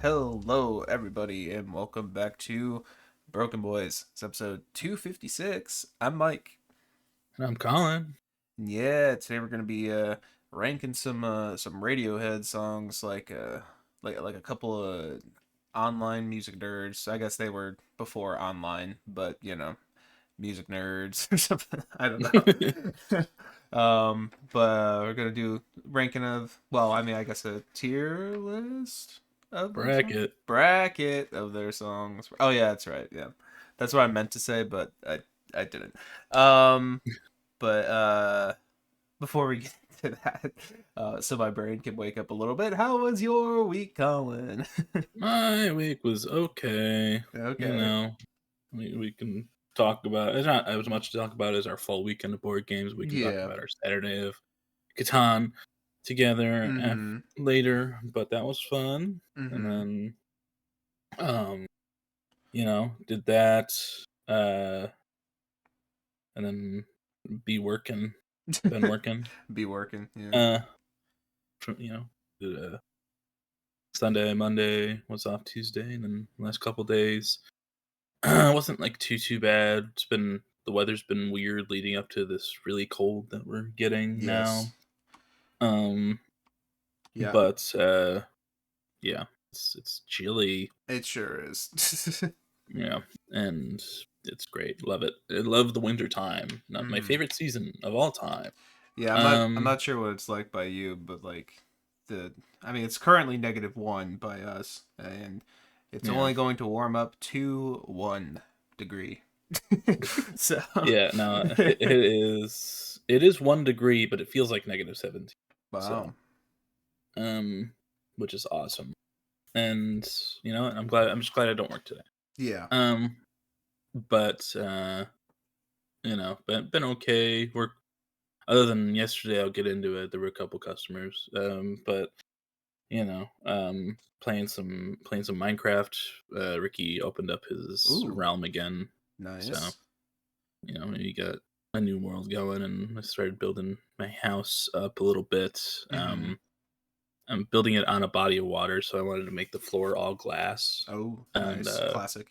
Hello, everybody, and welcome back to BrokeN Boys. It's episode 256. I'm Mike. And I'm Colin. Yeah, today we're gonna be ranking some Radiohead songs, like a couple of online music nerds. I guess they were before online, but music nerds or something. I don't know. But we're gonna do ranking of, well, I mean, I guess a tier list of their songs? Bracket of their songs. Oh yeah, that's right. Yeah, that's what I meant to say, but I didn't. But before we get to that, so my brain can wake up a little bit. How was your week, Colin? My week was okay. Okay. We can talk about. It's not as much to talk about as our full weekend of board games. We can talk Yeah. about our Saturday of Catan together Mm-hmm. later, but that was fun. And Mm-hmm. then, did that. And then been working. Be working. Yeah. Uh, from did Sunday, Monday was off Tuesday, and then the last couple days. It wasn't like too bad. The weather's been weird leading up to this really cold that we're getting now. Yes. Um, Yeah. but yeah, it's chilly. It sure is. Yeah, and it's great. Love it. I love the winter time. Not my Mm-hmm. favorite season of all time. Yeah, I'm Um, not sure what it's like by you, but like the I mean it's currently -1 by us, and it's yeah, only going to warm up to 1 degree. So yeah. No, it is. It is 1 degree, but it feels like -17. So, wow. um, which is awesome. And I'm just glad I don't work today. Yeah. Um, but been okay. Work other than yesterday, I'll get into it. There were a couple customers. But playing some Minecraft. Ricky opened up his Ooh, realm again, so nice. he got a new world going, and I started building my house up a little bit. Mm-hmm. I'm building it on a body of water, so I wanted to make the floor all glass, Oh, and nice. Classic.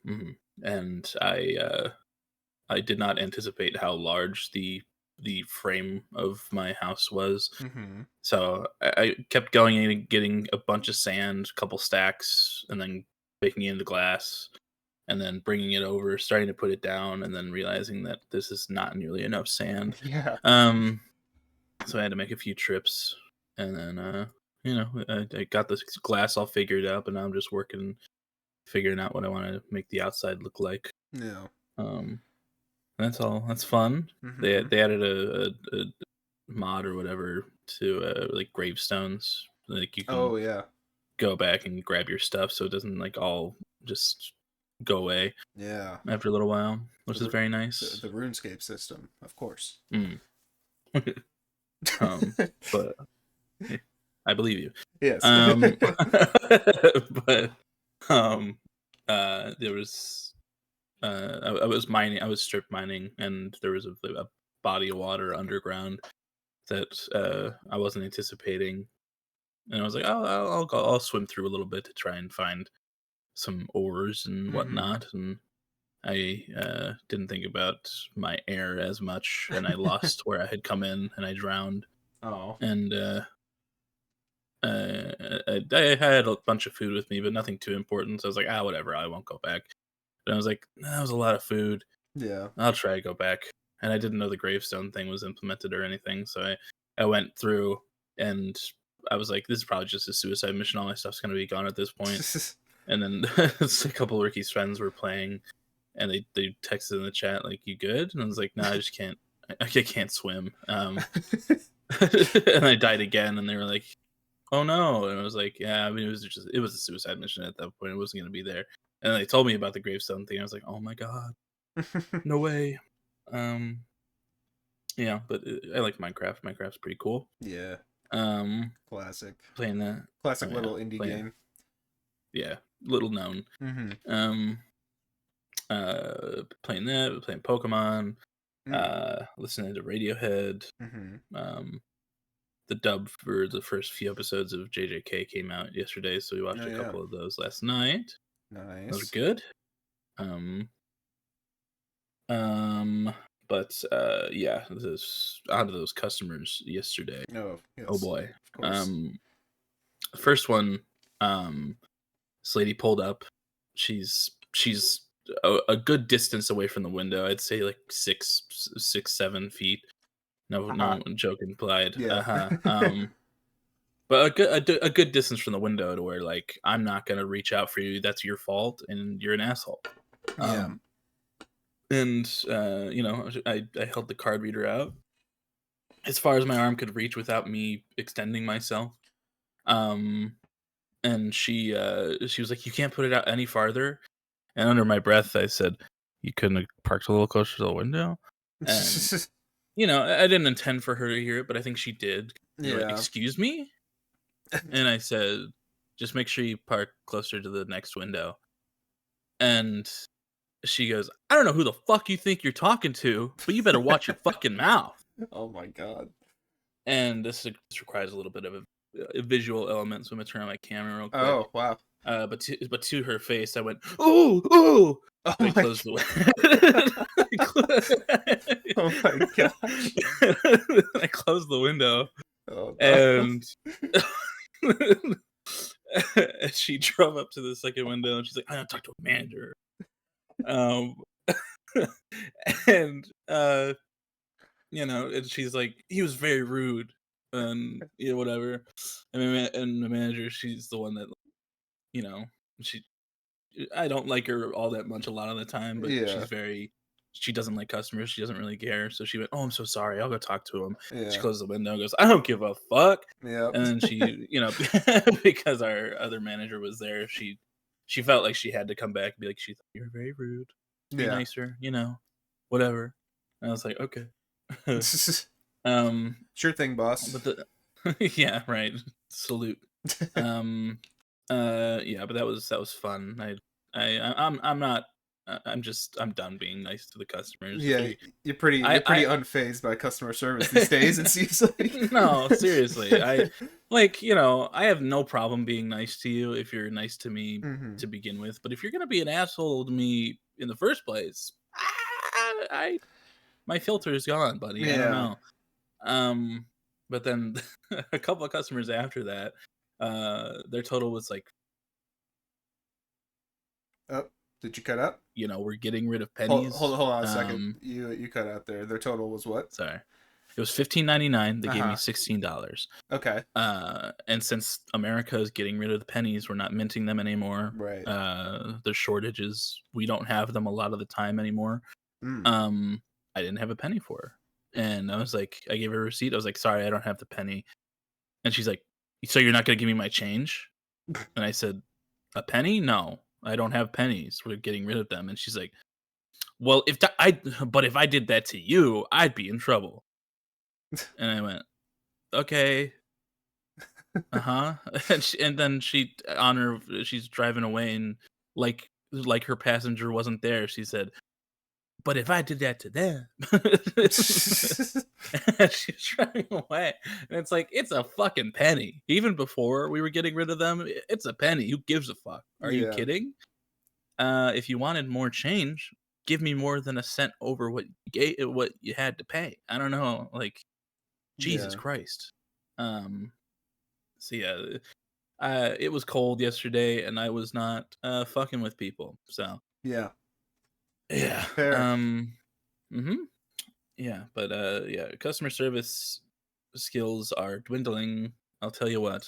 mhm. and I did not anticipate how large the frame of my house was. Mm-hmm. So I kept going and getting a bunch of sand, a couple stacks, and then making it into glass, and then bringing it over, starting to put it down, and then realizing that this is not nearly enough sand. Yeah. Um, so I had to make a few trips, and then I got this glass all figured out, but now I'm just figuring out what I want to make the outside look like. Yeah. Um, that's all. That's fun. Mm-hmm. They added a mod or whatever to like gravestones. Like you can Oh yeah. go back and grab your stuff, so it doesn't like all just go away Yeah. after a little while, The which is ru- very the, nice. the RuneScape system, of course. Mm. But I believe you. Yes. Um, but there was I was mining. I was strip mining, and there was a body of water underground that I wasn't anticipating, and I was like, "Oh, I'll go. I'll swim through a little bit to try and find some ores and Mm-hmm. whatnot." And I didn't think about my air as much, and I lost where I had come in, and I drowned. Oh. And I had a bunch of food with me, but nothing too important. So I was like, whatever. I won't go back. But I was like, that was a lot of food. Yeah. I'll try to go back. And I didn't know the gravestone thing was implemented or anything. So I went through, and I was like, this is probably just a suicide mission. All my stuff's going to be gone at this point. And then a couple of Ricky's friends were playing, and they texted in the chat, like, you good? And I was like, no, I just can't. I can't swim. And I died again, and they were like, oh no. And I was like, yeah, I mean, it was a suicide mission at that point. It wasn't going to be there. And they told me about the gravestone thing. I was like, oh my God, no way. Um, yeah, but I like Minecraft. Minecraft's pretty cool. Yeah, Um, classic, playing that. Oh classic yeah, little indie playing. game. Yeah, little known. Mm-hmm. Um, playing that. Playing Pokemon. Mm. Listening to Radiohead. Mm-hmm. Um, the dub for the first few episodes of JJK came out yesterday, so we Oh watched a yeah, couple of those last night. Those are nice. good. Um, um, but yeah, this onto those customers yesterday. Oh Oh yes, boy. of course. Um, first one, this lady pulled up. She's a good distance away from the window. I'd say like 7 feet. No, Haha. no joke implied. Yeah. Uh-huh. But a good distance from the window to where like I'm not gonna reach out for you. That's your fault, and you're an asshole. Yeah. Um, and I held the card reader out as far as my arm could reach without me extending myself. Um, and she was like, "You can't put it out any farther." And under my breath, I said, "You couldn't have parked a little closer to the window." And I didn't intend for her to hear it, but I think she did. She went, Yeah. "Excuse me?" And I said, "Just make sure you park closer to the next window." And she goes, "I don't know who the fuck you think you're talking to, but you better watch your fucking mouth." Oh my god. And this requires a little bit of a visual element, so I'm gonna turn on my camera real quick. Oh wow. But to her face, I went, "Ooh, ooh!" Oh And I my. closed the Oh my gosh. I closed the window, Oh no. and she drove up to the second window, and she's like, "I gotta talk to a manager." Um, and and she's like, "He was very rude," and whatever. And the manager, she's the one that you know she I don't like her all that much a lot of the time, but Yeah. she doesn't like customers. She doesn't really care. So she went, "Oh, I'm so sorry. I'll go talk to him." She Yeah. closes the window and goes, "I don't give a fuck." Yep. And then she, because our other manager was there, she felt like she had to come back and be like, "She thought you were very rude. Be Yeah. nicer, whatever." And I was like, "Okay." um, Sure thing, boss. but yeah, right. Salute. Um, yeah, but that was fun. I'm not. I'm done being nice to the customers. If Yeah, they're, you're pretty I unfazed by customer service these days, it seems like. no, seriously. I have no problem being nice to you if you're nice to me Hmm. to begin with. But if you're gonna be an asshole to me in the first place, I my filter is gone, buddy. I don't Yeah. know. Um, but then a couple of customers after that, their total was like, Oh, did you cut out? we're getting rid of Hold pennies. hold on a second. You cut out there. Their total was what? Sorry, it was 15.99. They Uh gave me huh. $16. Okay. And since America is getting rid of the pennies, we're not minting them anymore. Right. There's shortages. We don't have them a lot of the time anymore. Mm. Um, I didn't have a penny for her, and I was like, I gave her a receipt. I was like, sorry, I don't have the penny. And she's like, so you're not gonna give me my change? And I said, a penny? No, I don't have pennies. We're getting rid of them. And she's like, well, but if I did that to you, I'd be in trouble. And I went, okay, uh-huh. And then she's driving away, and like her passenger wasn't there, she said, but if I did that to them. And she's driving away, and it's like, it's a fucking penny. Even before we were getting rid of them, it's a penny. Who gives a fuck? Are you Yeah. kidding? If you wanted more change, give me more than a cent over what you had to pay. I don't know, like, Jesus Yeah. Christ. Um, so yeah, it was cold yesterday, and I was not fucking with people. So Yeah. yeah, Fair. hmm yeah, but yeah, customer service skills are dwindling. I'll tell you what.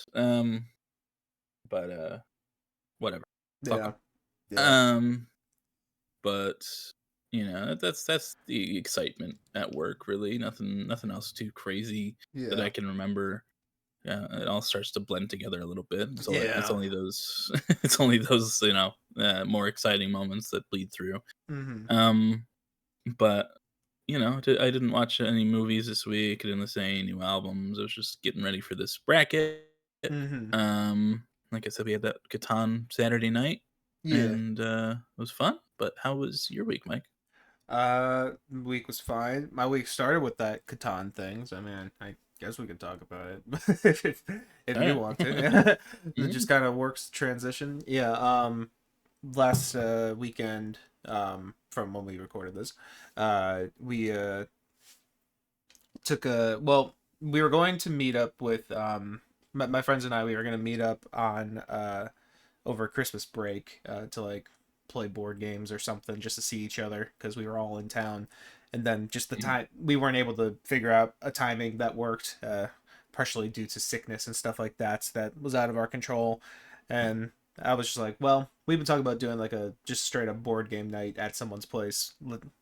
But whatever. Fuck Yeah. 'em. Yeah. Um, but that's the excitement at work. Really, nothing else too crazy that I Yeah. can remember. Yeah, it all starts to blend together a little bit. It's Yeah. only those it's only those more exciting moments that bleed through. Hmm. Um, but I didn't watch any movies this week. I didn't listen to any new albums. I was just getting ready for this bracket. Mm-hmm. Like I said, we had that Catan Saturday night, Yeah. and it was fun. But how was your week, Mike? Week was fine. My week started with that Catan thing. So, I mean, I guess we could talk about it if All you right. want to. It Mhm. just kind of works transition. Yeah. Last weekend, from when we recorded this, we took a well. We were going to meet up with my friends and I. We were going to meet up on over Christmas break to like play board games or something just to see each other because we were all in town. And then just the time we weren't able to figure out a timing that worked, partially due to sickness and stuff like that that was out of our control. And I was just like, well, we've been talking about doing like a just straight up board game night at someone's place.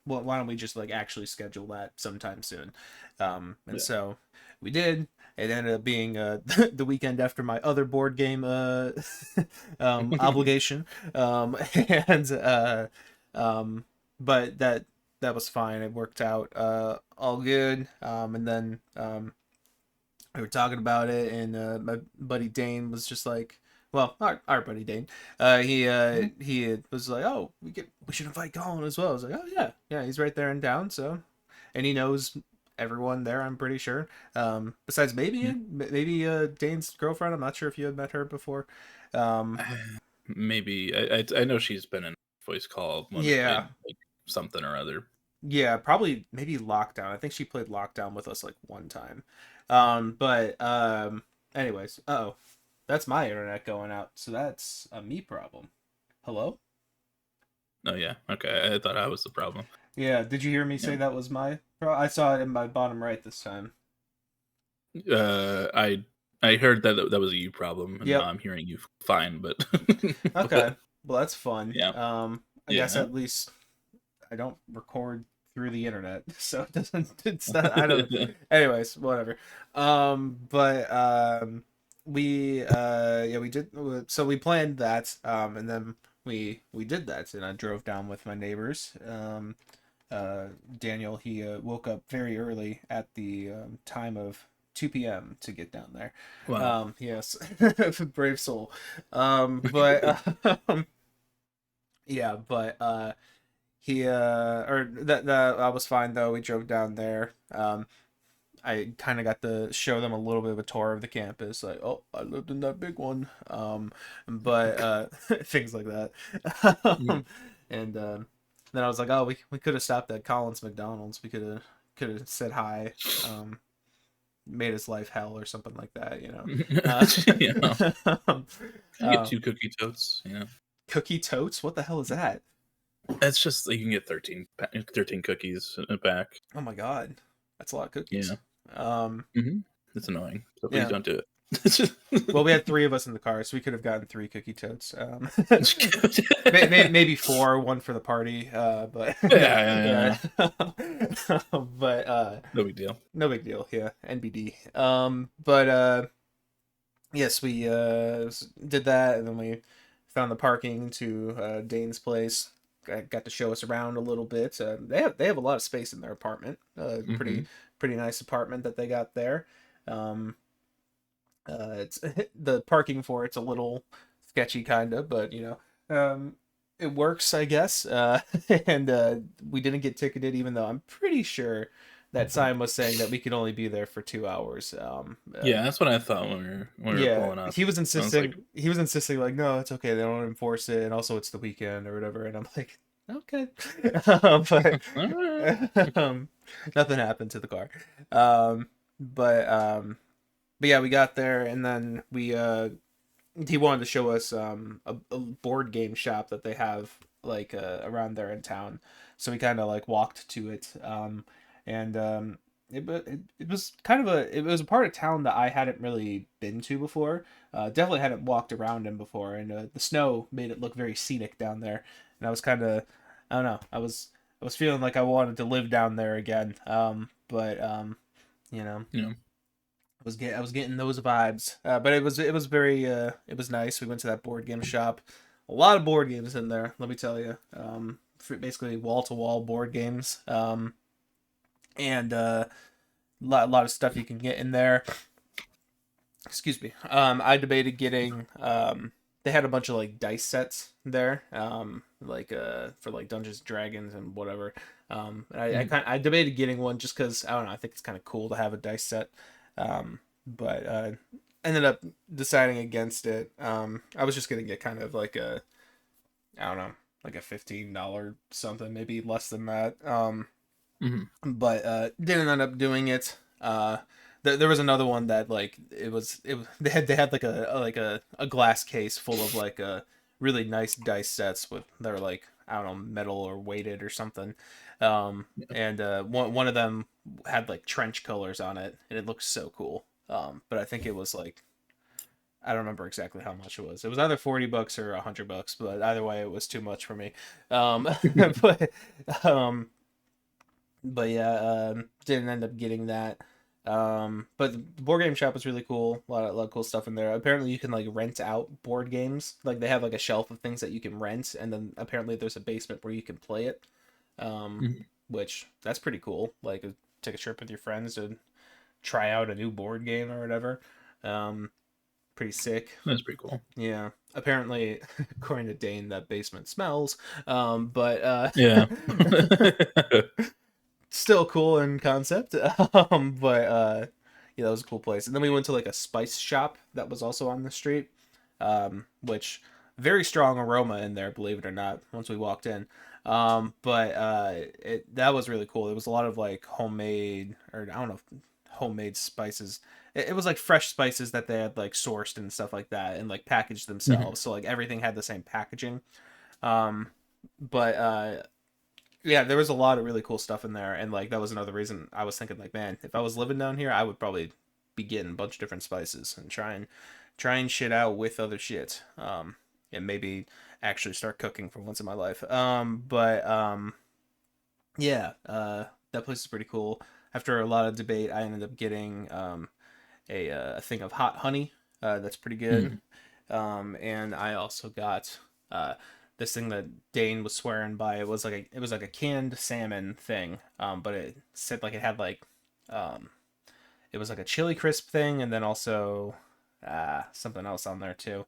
Why don't we just like actually schedule that sometime soon? And Yeah. so we did. It ended up being the weekend after my other board game obligation, and um, but that was fine. It worked out all good. And then we were talking about it, and my buddy Dane was just like, well, our buddy Dane, he was like, oh, we should invite Colin as well. I was like, oh yeah, he's right there in town, so, and he knows everyone there, I'm pretty sure. Besides maybe Dane's girlfriend. I'm not sure if you had met her before. Um, Maybe I know she's been in voice call when we yeah, played like something or other. yeah, probably maybe Lockdown. I think she played Lockdown with us like one time. But anyways, oh, that's my internet going out, so that's a me problem. Hello? Oh yeah, okay. I thought I was the problem. Yeah, did you hear me Yeah. say that was my I saw it in my bottom right this time. I heard that that was a you problem, and now Yep. I'm hearing you fine. But Okay. but Well, that's fun. yeah, I guess yeah. at least I don't record through the internet, so it doesn't. It's not. I don't. Anyways, whatever. But we yeah, we did. So we planned that. And then we did that, and I drove down with my neighbors. Daniel, he woke up very early at the time of 2 p.m. to get down there. Wow. Yes, brave soul. But yeah, but he or that I was fine though. We drove down there. I kind of got to show them a little bit of a tour of the campus, like, oh, I lived in that big one, but things like that. Mhm. And then I was like, oh, we could have stopped at Colin's McDonald's. We could have said hi, made his life hell or something like that, you know. Yeah. Um, You get uh, two cookie totes. Yeah. Cookie totes? What the hell is that? It's just like you can get 13 cookies in a pack. Oh my god, that's a lot of cookies. Yeah. Um, It's annoying. So please yeah. don't do it. Well, we had three of us in the car, so we could have gotten three cookie totes. Maybe four, one for the party. But Yeah. but No big deal. no big deal. Yeah, NBD. But yes, we did that, and then we found the parking to Dane's place. Got to show us around a little bit. They have a lot of space in their apartment. Hmm. Pretty nice apartment that they got there. Um, it's the parking for it's a little sketchy, kind of, but it works, I guess. And we didn't get ticketed, even though I'm pretty sure that sign was saying that we could only be there for 2 hours. Yeah, that's what I thought when we were Yeah, pulling up. he was I was like, insisting. He was insisting, like, no, it's okay. They don't enforce it, and also it's the weekend or whatever. And I'm like, okay, but all right. um, nothing happened to the car. Um, but but yeah, we got there, and then we he wanted to show us a board game shop that they have like around there in town. So we kind of like walked to it, and it was kind of it was a part of town that I hadn't really been to before. Definitely hadn't walked around in before, and the snow made it look very scenic down there. And I was kind of, I don't know, I was feeling like I wanted to live down there again. But you know, Yeah. I was getting those vibes. But it was very it was nice. We went to that board game shop. A lot of board games in there, let me tell you. Basically wall to wall board games. and lot of stuff you can get in there. Excuse me. I debated getting they had a bunch of like dice sets there, like for like Dungeons and Dragons and whatever. Mm. I debated getting one just because I don't know. I think it's kind of cool to have a dice set. But ended up deciding against it. I was just gonna get kind of like a I don't know, like a $15 something, maybe less than that. Mm. But didn't end up doing it. There was another one that like they had like a glass case full of like really nice dice sets with they're like I don't know metal or weighted or something. And one of them had like trench colors on it and it looked so cool. But I think it was like I don't remember exactly how much it was. It was either $40 or $100, but either way, it was too much for me. But um, but yeah, didn't end up getting that. But the board game shop was really cool. A lot of cool stuff in there. Apparently, you can like rent out board games. Like they have like a shelf of things that you can rent, and then apparently there's a basement where you can play it. Um, Mm. which that's pretty cool. Like take a trip with your friends to try out a new board game or whatever. Um, pretty sick. That's pretty cool. Yeah. Apparently, according to Dane, that basement smells. But Yeah. still cool in concept. But yeah, that was a cool place. And then we went to like a spice shop that was also on the street, which very strong aroma in there, believe it or not. Once we walked in, but it that was really cool. It was a lot of like homemade or I don't know, homemade spices. It was like fresh spices that they had like sourced and stuff like that, and like packaged Mhm. themselves. So like everything had the same packaging. Um, but yeah, there was a lot of really cool stuff in there, and like that was another reason I was thinking like, man, if I was living down here, I would probably be getting a bunch of different spices and trying shit out with other shit. And maybe actually start cooking for once in my life. But yeah, that place is pretty cool. After a lot of debate, I ended up getting a thing of hot honey. That's pretty good. Mm. And I also got uh, this thing that Dane was swearing by. It was like a canned salmon thing, but it said like it had like um, it was like a chili crisp thing, and then also something else on there too.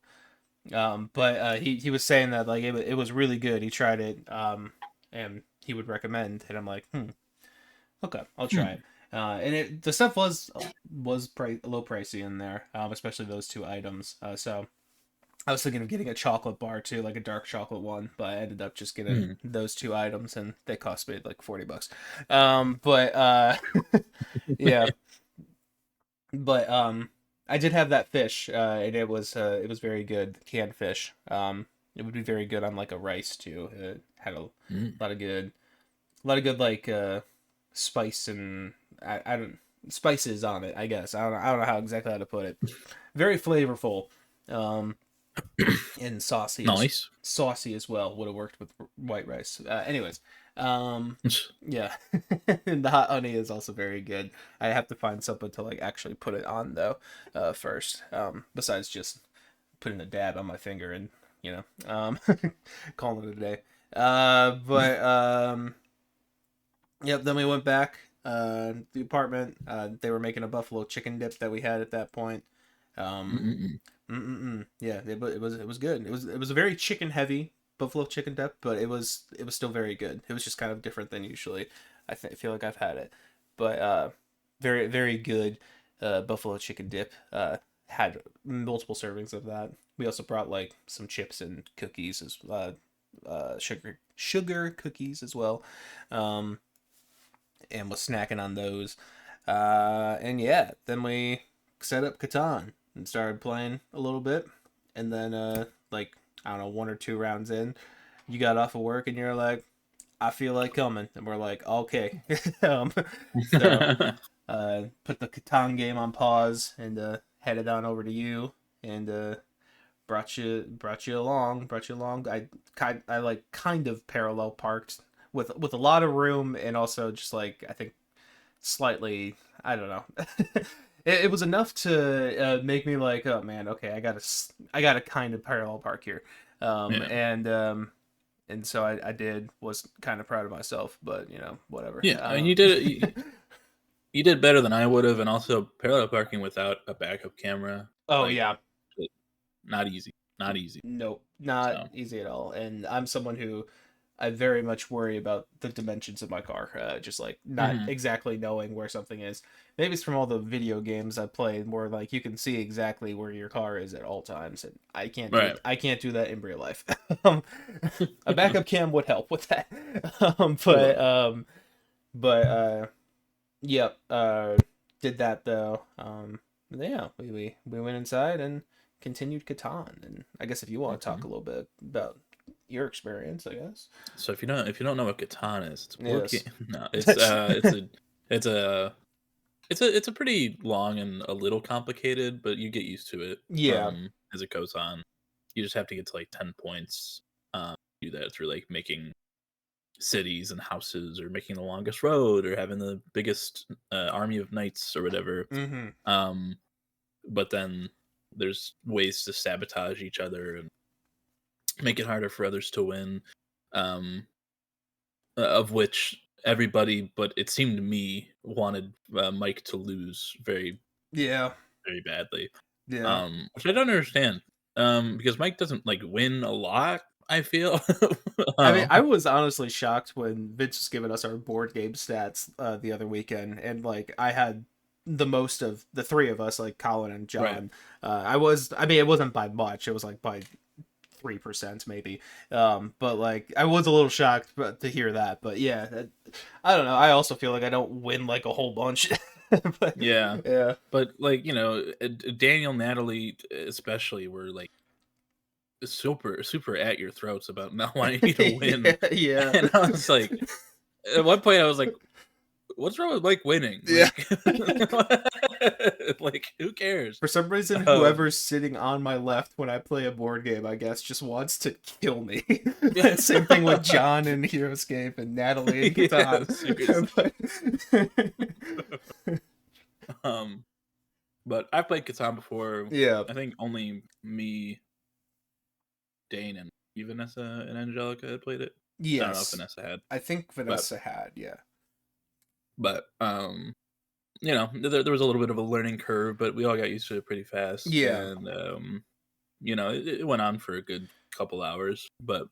But he was saying that like it was really good. He tried it, and he would recommend. And I'm like, okay, I'll try Mm. it. And the stuff a little pricey in there, especially those two items. So I was thinking of getting a chocolate bar too, like a dark chocolate one, but I ended up just getting Mm. those two items, and they cost me like $40. But yeah, but I did have that fish, and it was very good, canned fish. It would be very good on like a rice too. It had a Mm. lot of good, like spice and I don't spices on it. I guess I don't know how exactly how to put it. Very flavorful. Um, and Nice. saucy as well would have worked with white rice. Anyways, yeah, and the hot honey is also very good. I have to find something to like actually put it on though, first. Besides just putting a dab on my finger and you know, calling it a day. But yep. Then we went back the apartment. They were making a buffalo chicken dip that we had at that point. Um, Mm-mm. Yeah, it was good. It was a very chicken heavy buffalo chicken dip, but it was still very good. It was just kind of different than usually. Feel like I've had it, but very good buffalo chicken dip. Had multiple servings of that. We also brought like some chips and cookies as sugar cookies as well, um, and was snacking on those. And yeah, then we set up Catan and started playing a little bit, and then like I don't know, one or two rounds in, you got off of work and you're like, I feel like coming, and we're like, okay. So put the Catan game on pause and headed on over to you and brought you along. I like kind of parallel parked with a lot of room and also just like I think slightly I don't know. It was enough to make me like, oh man, okay, I gotta kind of parallel park here, Yeah. and so I did was kind of proud of myself, but you know whatever. Yeah. I mean, you did it. You did better than I would have, and also parallel parking without a backup camera, Oh like, yeah. not easy, not easy. Nope, not So, easy at all. And I'm someone who I very much worry about the dimensions of my car, just like not mhm, exactly knowing where something is. Maybe it's from all the video games I played, where like you can see exactly where your car is at all times, and I can't do right. it. I can't do that in real life. Um, a backup cam would help with that. Um, It but will. um, but yep. Did that though. Yeah, we went inside and continued Catan, and I guess if you want to talk a Mhm. little bit about your experience, I guess. So if you don't know what Catan is, it's a board game. Yes. No, it's a pretty long and a little complicated, but you get used to it Yeah. as it goes on. You just have to get to like 10 points. Do that through like making cities and houses, or making the longest road, or having the biggest army of knights or whatever. Mm-hmm. Um, but then there's ways to sabotage each other and make it harder for others to win. Um, of which everybody, but it seemed to me, wanted Mike to lose very, Yeah. very badly. Yeah. Which I don't understand. Because Mike doesn't like win a lot, I feel. I mean, um, I was honestly shocked when Vince was giving us our board game stats the other weekend, and like I had the most of the three of us, like Colin and right. John. I mean, it wasn't by much. It was like by 3% maybe. But like I was a little shocked to hear that. But yeah, I don't know. I also feel like I don't win like a whole bunch. But Yeah. yeah. But like, Daniel, Natalie, especially, were like super, super at your throats about not wanting you to win. Yeah, yeah. And I was like, at one point, I was like, what's wrong with Mike winning? Yeah. Like, like, who cares? For some reason, Um, whoever's sitting on my left when I play a board game, I guess, just wants to kill me. yeah, Same thing with John in Heroescape and Natalie in yeah, Catan. seriously. But- Um, but I've played Catan before. yeah. I think only me, Dane, and Vanessa and Angelica had played it. I don't know if Yes. Vanessa had, I think but Vanessa had, yeah. but there was a little bit of a learning curve, but we all got used to it pretty fast, Yeah. and it went on for a good couple hours, but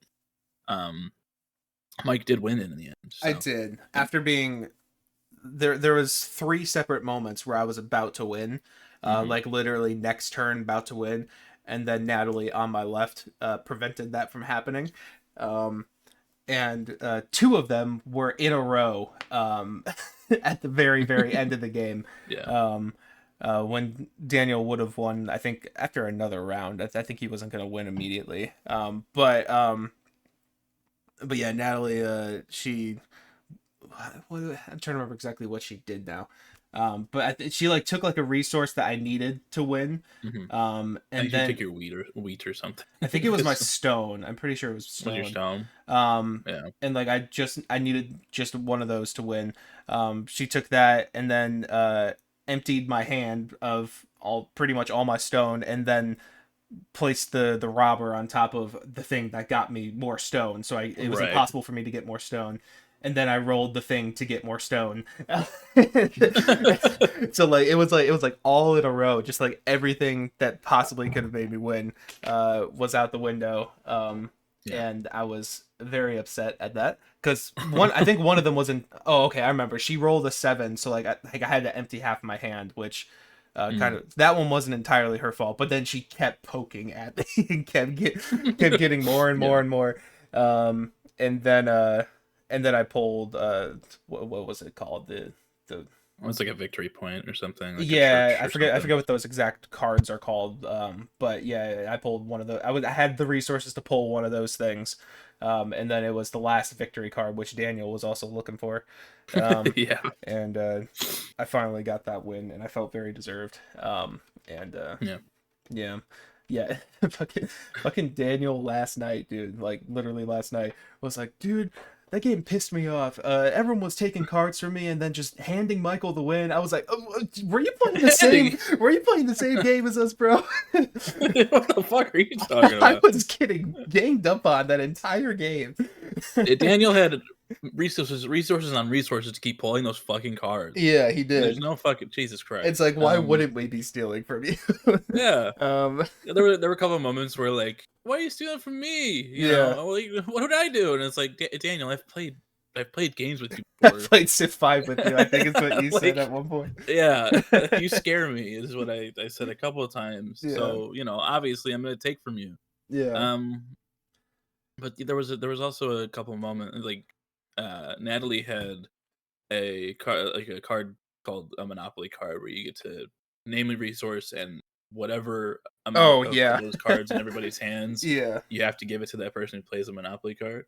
um, Mike did win it in the end. I So did. After being there was three separate moments where I was about to win. mhm. Like literally next turn about to win, and then Natalie on my left prevented that from happening. Um, and two of them were in a row at the very very end of the game. Yeah, Um, when Daniel would have won, I think after another round. I think he wasn't going to win immediately. But yeah, Natalie, I'm trying to remember exactly what she did now. But she like took like a resource that I needed to win. mhm. I And think you then take your wheat or something. I think it was my stone. I'm pretty sure it was Was your stone. stone? Um, Yeah. and like I needed just one of those to win. She took that and then emptied my hand of all pretty much all my stone, and then placed the robber on top of the thing that got me more stone. So it was Right. impossible for me to get more stone. And then I rolled the thing to get more stone. So like it was like all in a row, just like everything that possibly could have made me win was out the window. Yeah. And I was very upset at that because I think one of them wasn't. Oh, okay, I remember. She rolled a 7, so like I had to empty half my hand, which kind Mhm. of that one wasn't entirely her fault. But then she kept poking at me and kept getting more and more Yeah. and more. Um, and then I pulled what was it called, the It was like a victory point or something, like a yeah, church I or forget something. what those exact cards are called. But yeah, I pulled one of the I had the resources to pull one of those things. And then it was the last victory card, which Daniel was also looking for. Um, Yeah. and I finally got that win, and I felt very deserved. And Yeah. yeah, yeah, fucking Daniel last night, dude. Like literally last night was like, dude, that game pissed me off. Everyone was taking cards from me and then just handing Michael the win. I was like, oh, were you playing the same? Andy, Were you playing the same game as us, bro? what the fuck are you talking I about? was getting ganged up on that entire game. Daniel had resources on resources to keep pulling those fucking cards. Yeah, he There's did. no fucking Jesus It's Christ. like, why wouldn't we be stealing from you? Yeah. um, There were a couple of moments where like, why are you stealing from me? You yeah. know, like, what did I do? And it's like, Daniel, I've played games with you I before. played Civ 5 with you, I think is what you said Like, at one point. yeah, you scare me is what I said a couple of times. Yeah. So, you know, obviously I'm gonna take from you. Yeah. Um, but there was also a couple of moments like Natalie had a card like a card called a Monopoly card where you get to name a resource and whatever amount Oh, of yeah. those cards in everybody's hands, Yeah. you have to give it to that person who plays a Monopoly card.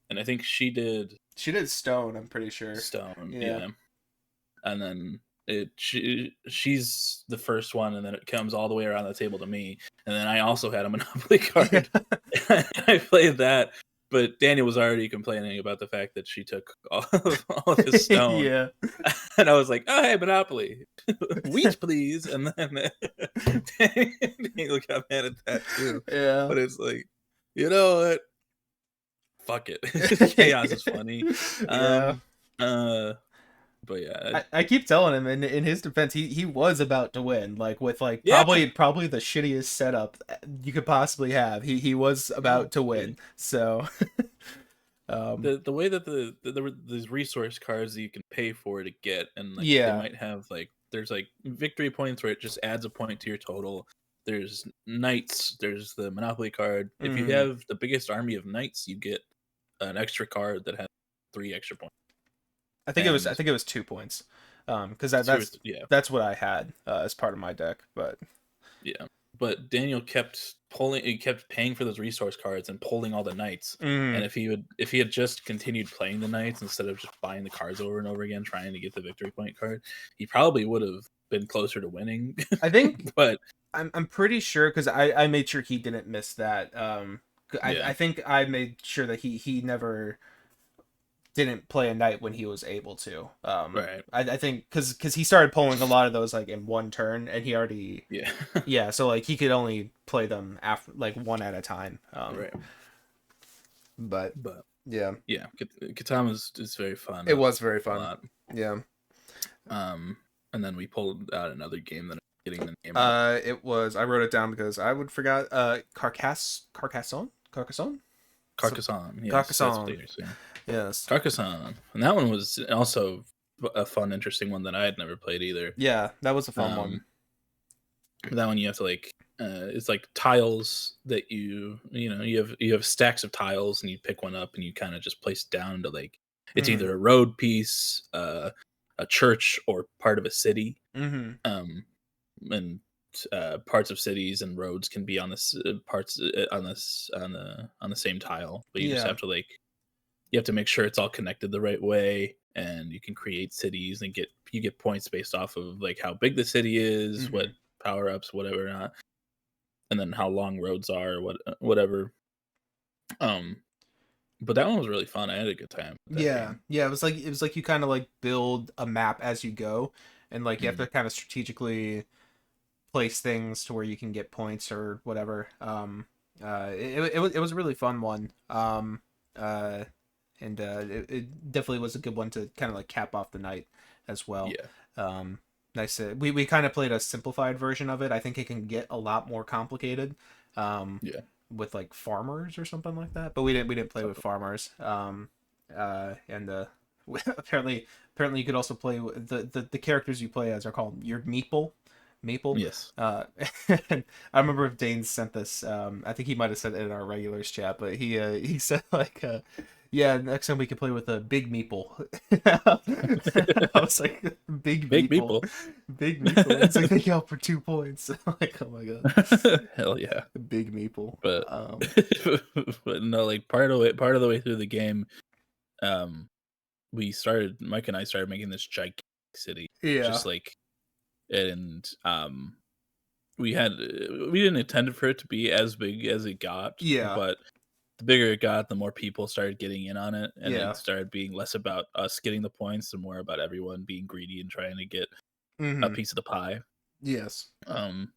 And I think she did She did stone, I'm pretty sure. Stone, Yeah. yeah. And then she's the first one, and then it comes all the way around the table to me. And then I also had a Monopoly Yeah. card. I played that, but Daniel was already complaining about the fact that she took all of his stone. Yeah. And I was like, "Oh, hey, Monopoly, wheat, please." And then Daniel got mad at that too. Yeah. But it's like, you know what? Fuck it. Chaos is funny. Yeah. Um, uh, but yeah, I keep telling him in his defense he was about to win, like with like yeah. probably the shittiest setup you could possibly have. He was about to win. So The way that there were these resource cards that you can pay for to get, and like they yeah. might have like there's like victory points where it just adds a point to your total. There's knights. There's the Monopoly card. If you Mm. have the biggest army of knights, you get an extra card that has 3 extra points. I And think it was 2 points. Because yeah, that's what I had as part of my deck. But yeah. But Daniel kept pulling. He kept paying for those resource cards and pulling all the knights. And mm, if he had just continued playing the knights instead of just buying the cards over and over again, trying to get the victory point card, he probably would have been closer to winning. I think But I'm pretty sure because I made sure he didn't miss that. yeah, I think I made sure that he never didn't play a knight when he was able to. right, I think because he started pulling a lot of those like in one turn, and he already yeah, yeah, so like he could only play them after like one at a time. right. But But yeah, yeah, Catan is very fun. it was very A fun. lot. Yeah. And then we pulled out another game that I'm getting the name of. It was I wrote it down because I would forgot. Carcassonne. Carcassonne. Yes, that's what Carcassonne. you're saying. Yes. Carcassonne, and that one was also a fun, interesting one that I had never played either. Yeah, that was a fun one. That one you have to like, it's like tiles that you know you have stacks of tiles and you pick one up and you kind of just place it down to like it's Mm-hmm. either a road piece, a church, or part of a city. Mm-hmm. And parts of cities and roads can be on this parts on this on the same tile, but you just Yeah. have to like you have to make sure it's all connected the right way, and you can create cities and get points based off of like how big the city is, Mm-hmm. what power ups, whatever not, and then how long roads are, whatever. But that one was really fun. I had a good time with that Yeah. game. Yeah, it was like you kind of like build a map as you go, and like you have Mhm. to kind of strategically place things to where you can get points or whatever. It was a really fun one. And it definitely was a good one to kind of like cap off the night as well. Yeah, Nice. We kind of played a simplified version of it. I think it can get a lot more complicated. yeah. With like farmers or something like that, but we didn't play with farmers. And apparently you could also play with the characters you play as are called your Meeple. Yes. And I remember if Dane sent this. I think he might have said it in our regulars chat, but he said like, yeah, next time we can play with a big Meeple. I was like, big Big Meeple, people. big Meeple. It's like they go for 2 points. I'm like, oh my god, Hell yeah. big Meeple. But but no, like part of the way through the game, Mike and I started making this gigantic city, Yeah, just like, and we didn't intend for it to be as big as it got, yeah, but the bigger it got, the more people started getting in on it, and yeah. it started being less about us getting the points and more about everyone being greedy and trying to get a Mm-hmm. piece of the pie. Yes. Um,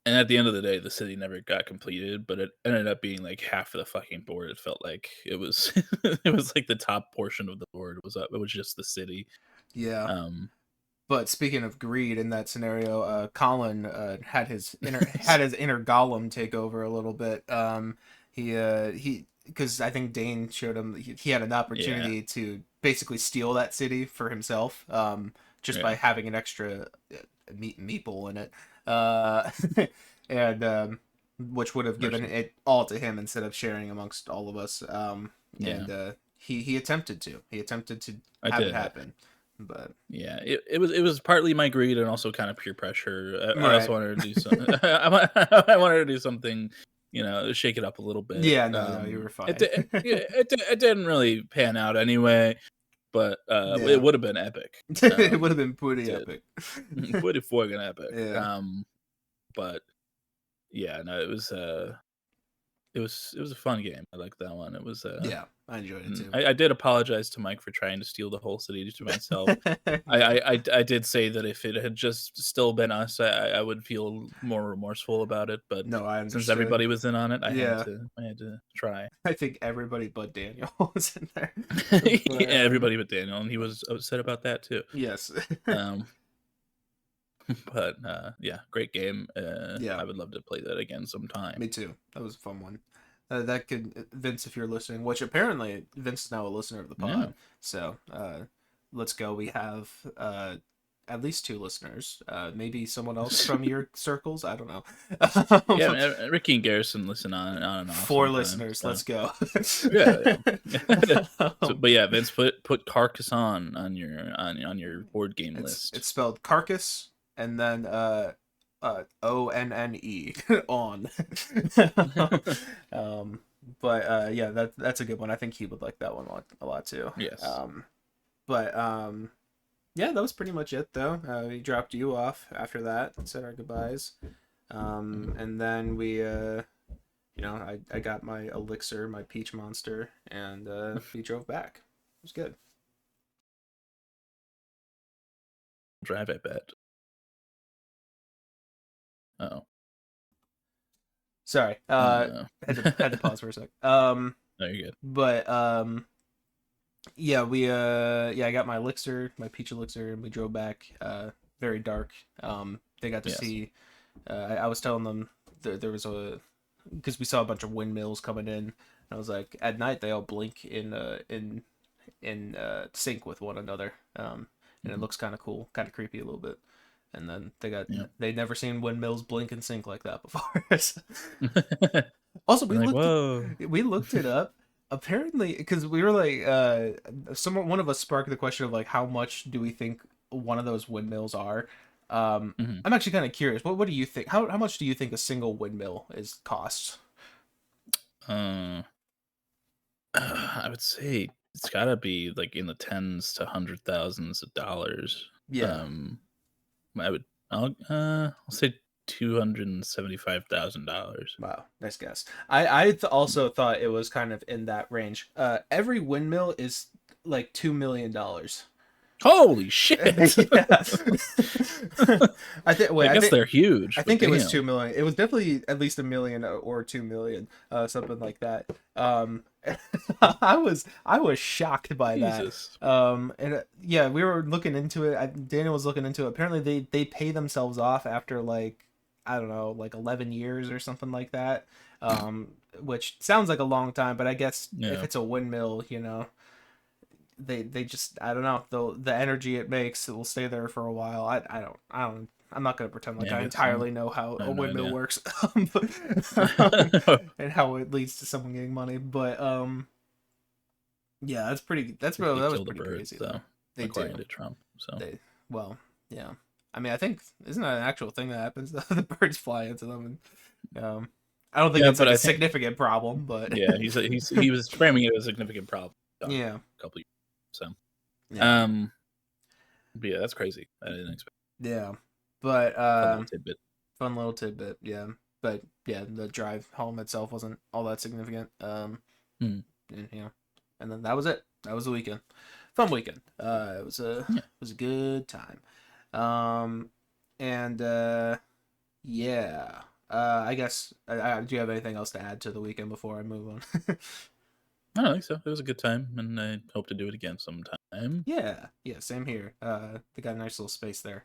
And at the end of the day, the city never got completed, but it ended up being like half of the fucking board. It felt like it was it was like the top portion of the board was up. It was just the city. Yeah. Um, But speaking of greed in that scenario, Colin had his inner Gollum take over a little bit. He because I think Dane showed him he had an yeah, opportunity to basically steal that city for himself, just by yeah, having an extra meeple in it, uh, and which would have given mercy. it all to him instead of sharing amongst all of us. Yeah, And he attempted to I have it did. happen, but Yeah, it was partly my greed and also kind of peer pressure. I also right. wanted to do some. I wanted to do something, shake it up a little bit. Yeah, no, you were It fine. di- it didn't really pan out anyway, but it Yeah. would have been epic. It would have been It pretty did. epic. Pretty fucking epic. Yeah. But yeah, no, it was a fun game. I liked that one. It was Yeah, I enjoyed it too. I did apologize to Mike for trying to steal the whole city to myself. Yeah. I did say that if it had just still been us, I would feel more remorseful about it. But No, I since understood. everybody was in on it, Yeah. I had to try. I think everybody but Daniel was in there. Yeah, But everybody but Daniel, and he was upset about that too. yes. Um, but yeah, great game. Yeah, I would love to play that again sometime. me too. That was a fun one. That could Vince, if you're listening, which apparently Vince is now a listener of the Yeah, pod. So let's go. We have at least two listeners. Maybe someone else from your circles. I don't yeah. know. Ricky and Garrison listen on and off Four sometimes. listeners. So Let's go. yeah, yeah. So, Um, but yeah, Vince, put Carcassonne on your board game it's list. spelled carcass and then ONNE on. um, but yeah, that's a good one. I think he would like that one a lot too. Yes. Um, but yeah, that was pretty much it though. We dropped you off after that and said our goodbyes. Mhm. And then I got my elixir, my peach monster, and we drove back. It was good. Drive, I bet. Oh, Sorry, uh, had to pause for a sec. no, you're good. But yeah, yeah, I got my elixir, my peach elixir, and we drove back. Very dark. They got to Yes. see. I was telling them there was because we saw a bunch of windmills coming in. And I was like, at night they all blink in sync with one another. And it Mhm. looks kind of cool, kind of creepy a little bit. And then Yeah. they'd never seen windmills blink and sync like that before. Also, I'm like, whoa. we looked it up. Apparently, because we were like, one of us sparked the question of like, how much do we think one of those windmills are? Mhm. I'm actually kind of curious. What do you think? How much do you think a single windmill is costs? Uh, I would say it's gotta be like in the tens to hundred thousands of dollars. Yeah. Um, I would, I'll say $275,000. Wow, nice guess. Also thought it was kind of in that range. Every windmill is like $2 million. Holy shit! Yeah. I think. I Wait. guess they're huge, I but think it was damn, 2 million. It was definitely at least 1 million or 2 million, something like that. I was shocked by that. Jesus. And yeah, we were looking into it. Daniel was looking into it. Apparently, they pay themselves off after like I don't know, like 11 years or something like that. Which sounds like a long time, but I guess if Yeah, it's a windmill, they just I don't know the energy it makes it will stay there for a while. I'm not gonna pretend like yeah, I I guess so. entirely know how I a have no windmill idea. works, and how it leads to someone getting money. But yeah, They that was kill the pretty birds, crazy though. though, They according do to Trump. So they well yeah. I mean I think isn't that an actual thing that happens? The birds fly into them, and I don't think yeah, it's but like a I think significant problem, but yeah, he was framing it as a significant problem on yeah, a couple years. So yeah, um, but yeah, that's crazy. I didn't expect yeah. But fun little tidbit. fun little tidbit, yeah. But yeah, the drive home itself wasn't all that significant. Hmm. And, and then that was it. That was the weekend. Fun weekend. It Yeah, was a good time. And yeah. I guess. Do you have anything else to add to the weekend before I move on? I don't think so. It was a good time, and I hope to do it again sometime. Yeah, yeah, same here. They got a nice little space there.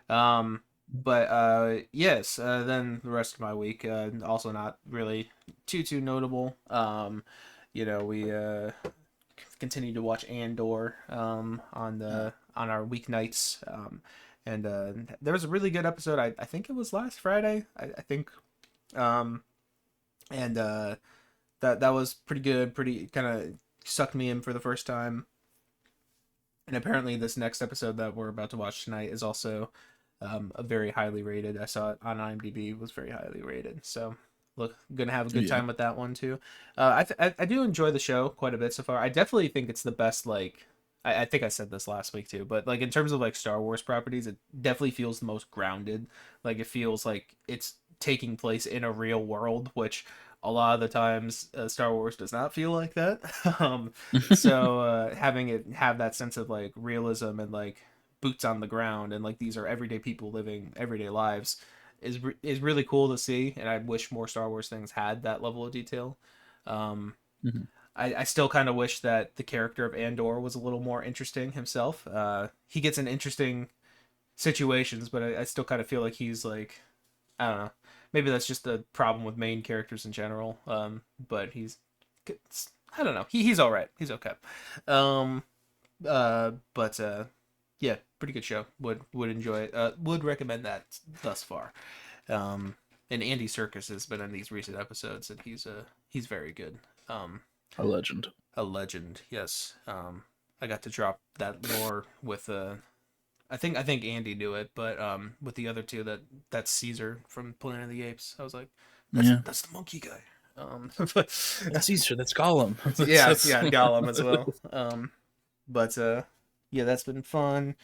But yes, then the rest of my week, also not really too notable. We continue to watch Andor Uh, on our weeknights. And there was a really good episode. I think it was last Friday. I think um and that was pretty good. Pretty kind of sucked me in for the first time. And apparently, this next episode that we're about to watch tonight is also a very highly rated. I saw it on IMDb, was very highly rated. So, look, gonna have a good yeah. time with that one too. I do enjoy the show quite a bit so far. I definitely think it's the best. Like, I think I said this last week too, but like in terms of like Star Wars properties, it definitely feels the most grounded. Like it feels like it's taking place in a real world, which a lot of the times Star Wars does not feel like that. So having it have that sense of like realism and like boots on the ground and like these are everyday people living everyday lives is really cool to see, and I wish more Star Wars things had that level of detail. Um, Mhm. I still kind of wish that the character of Andor was a little more interesting himself. He gets in interesting situations, but I still kind of feel like he's like I don't know. Maybe that's just the problem with main characters in general. But I don't know. He's all right. He's okay. Um, but yeah, pretty good show. Would enjoy it. Would recommend that thus far. Um, and Andy Serkis has been in these recent episodes, and he's very good. Um, A legend. a legend. Yes. I got to drop that lore with I think Andy knew it, but with the other two that's Caesar from Planet of the Apes. I was like, Yeah. that's the monkey guy. That's Easter. That's Gollum. Yeah, that's yeah, Gollum as well. But yeah, that's been fun.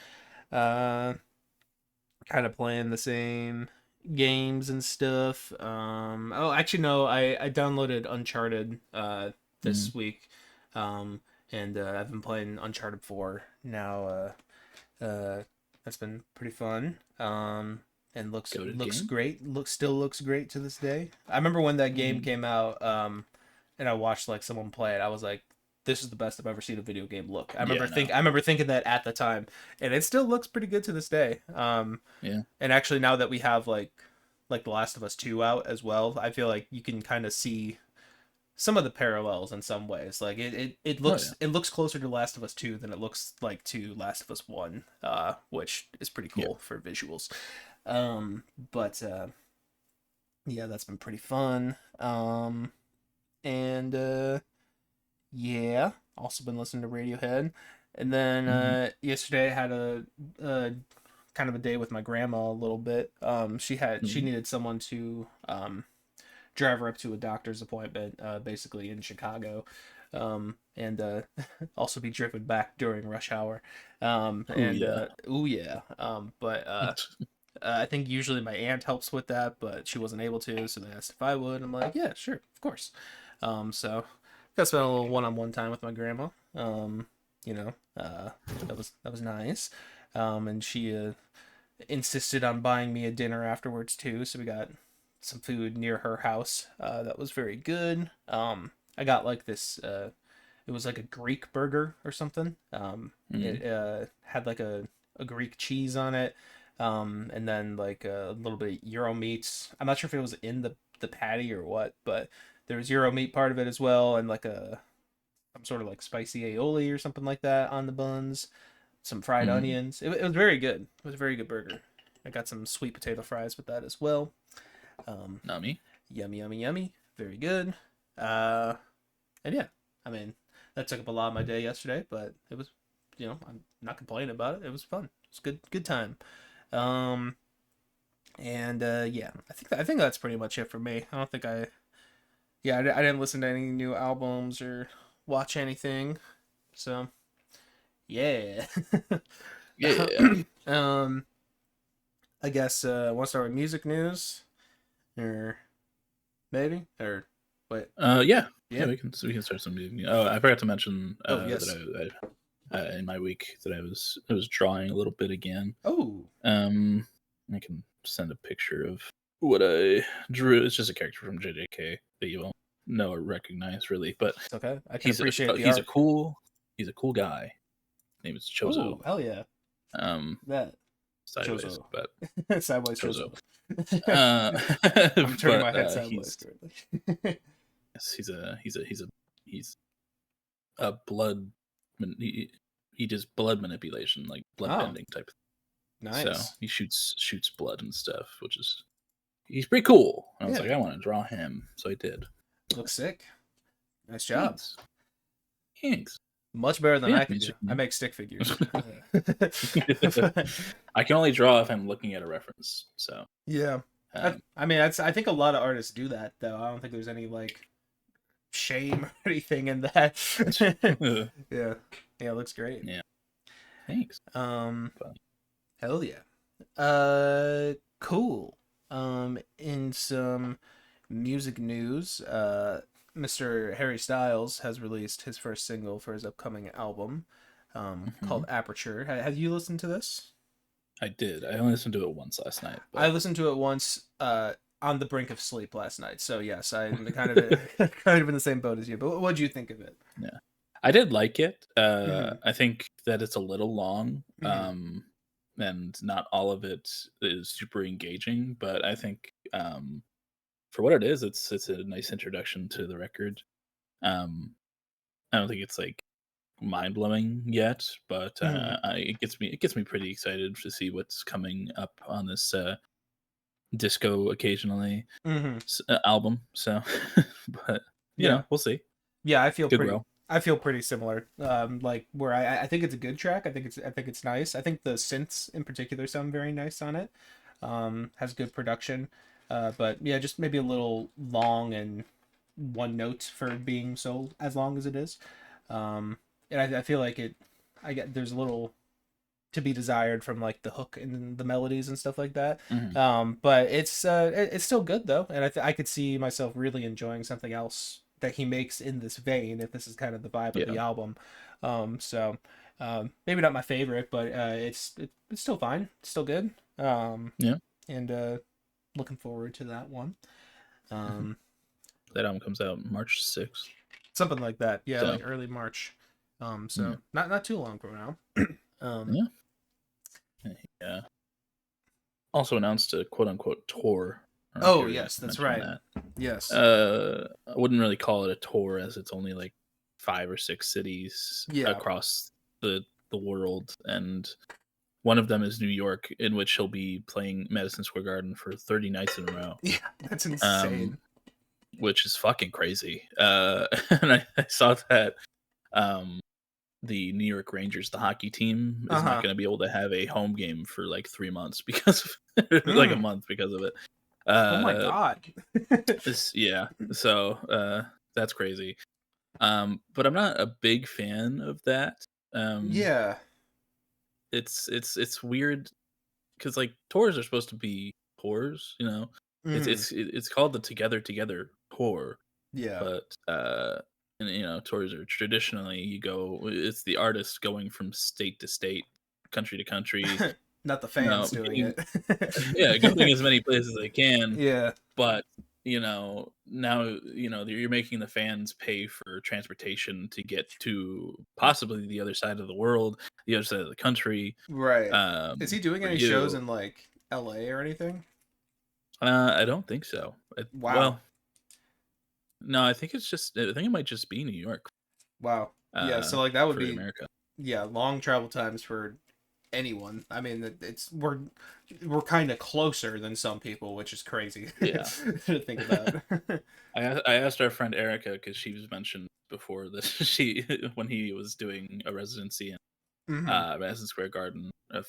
Uh, kind of playing the same games and stuff. Oh, actually, no, I downloaded Uncharted Mm. this week. Um, and I've been playing Uncharted 4 now. That's been pretty fun. And Goated looks game. great. Still looks great to this day. I remember when that game Mm. came out. And I watched like someone play it. I was like, this is the best I've ever seen a video game look. Yeah, no. I remember thinking that at the time, and it still looks pretty good to this day. Yeah. And actually now that we have like The Last of Us 2 out as well, I feel like you can kind of see some of the parallels in some ways. Like Oh yeah. it looks closer to Last of Us 2 than it looks like to Last of Us 1, which is pretty Yeah. cool for visuals. But yeah, that's been pretty fun. And yeah, also been listening to Radiohead. And then Mm-hmm. yesterday I had a kind of a day with my grandma a little bit. She Mm-hmm. needed someone to drive her up to a doctor's appointment, basically in Chicago, and also be driven back during rush hour. Oh yeah. Oh yeah. But I think usually my aunt helps with that, but she wasn't able to, so they asked if I would. I'm like, yeah, sure, of course. So got to spend a little one-on-one time with my grandma. You know, that was nice. And she insisted on buying me a dinner afterwards too, so we got some food near her house. That was very good. I got like this. It was like a Greek burger or something. Mm. It had like a Greek cheese on it, and then like a little bit of Euro meats. I'm not sure if it was in the patty or what, but there was Euro meat part of it as well, and like some sort of like spicy aioli or something like that on the buns. Some fried Mm. onions. It was very good. It was a very good burger. I got some sweet potato fries with that as well. Um, Nami. Yummy, yummy, yummy. Very good. Uh, and yeah, I mean, that took up a lot of my day yesterday, but it was, I'm not complaining about it. It was fun. It was good time. Um, and yeah, I think that's pretty much it for me. I don't think yeah, I didn't listen to any new albums or watch anything. So yeah. Yeah. um, I guess want to start with music news or maybe or wait, Yeah. Yeah, yeah. we can start some music. Oh, I forgot to mention Oh yes. that in my week that I was drawing a little bit again. Oh Um, I can send a picture of what I drew. It's just a character from JJK that you won't know or recognize really, but It's okay. I can he's a appreciate the he's a art. cool he's a cool guy. His name is Chozo. Oh, hell yeah. Um, That sideways, Chozo. but Sideways Chozo. Chozo. Uh, I'm turning but my head sideways currently. yes, he's a blood. He does blood manipulation, like blood Oh, bending type. So nice. he shoots blood and stuff, which is he's pretty cool. And I was Yeah, like, I want to draw him, so I did. looks sick. Nice job. Thanks, thanks. Much better than Yeah, I can do. music I news. make stick figures. I can only draw if I'm looking at a reference. So Yeah. um, I mean, I think a lot of artists do that though. I don't think there's any like shame or anything in that. Yeah. Yeah, it looks great. yeah, thanks. But, Hell yeah. Cool. In some music news, Mr. Harry Styles has released his first single for his upcoming album, called Aperture. Have you listened to this? I did. I only listened to it once last night. I But listened to it once, on the brink of sleep last night. So yes, I'm kind of kind of in the same boat as you. But what do you think of it? yeah, I did like it. Mm-hmm. I think that it's a little long, Mm-hmm. and not all of it is super engaging. But I think for what it is, it's a nice introduction to the record. Um, I don't think it's like mind blowing yet, but Mm-hmm. it gets me pretty excited to see what's coming up on this disco occasionally Mm-hmm. album. So, but Yeah. we'll see. Yeah, Could grow. I feel pretty similar. Like where I think it's a good track. I think it's nice. I think the synths in particular sound very nice on it. Has good production. But yeah, just maybe a little long and one note for being so as long as it is. And I feel like I get there's a little to be desired from like the hook and the melodies and stuff like that. Hmm. But it's still good though, and I could see myself really enjoying something else that he makes in this vein if this is kind of the vibe of Yeah, the album. So maybe not my favorite, but it's still fine, it's still good. yeah. And looking forward to that one. Hmm. Um, That album comes out March 6th. Something like that, yeah, So like early March. yeah, So not too long from now. um, yeah, yeah. Also announced a quote unquote tour. I don't know if oh you already yes, that's mentioned right. that. Yes. I wouldn't really call it a tour as it's only like 5 or 6 cities Yeah. across the world, and one of them is New York, in which he'll be playing Madison Square Garden for 30 nights in a row. Yeah, that's Um, insane. which is fucking crazy. And I saw that um the New York Rangers, the hockey team, is not Uh-huh. going to be able to have a home game for like 3 months because of like a Mm. month because of it. Oh my Uh, god. yeah, so that's crazy. But I'm not a big fan of that. Um, Yeah. it's weird because like tours are supposed to be tours, you know. Mm. It's called the Together tour, Yeah. but and tours are traditionally you go, it's the artist going from state to state, country to country, Not the fans doing getting, it. yeah, going as many places as they can, Yeah. but now you're making the fans pay for transportation to get to possibly the other side of the world, the other side of the country. Right. Is he doing For any shows you, in like LA or anything? I don't think so. Wow. Well, no, I think it might just be New York, Wow. Yeah, so like that would for be, America. yeah, long travel times for anyone. I mean, it's we're kind of closer than some people, which is crazy Yeah. to think about. I asked our friend Erica because she was mentioned before that she when he was doing a residency in Hmm. Madison Square Garden a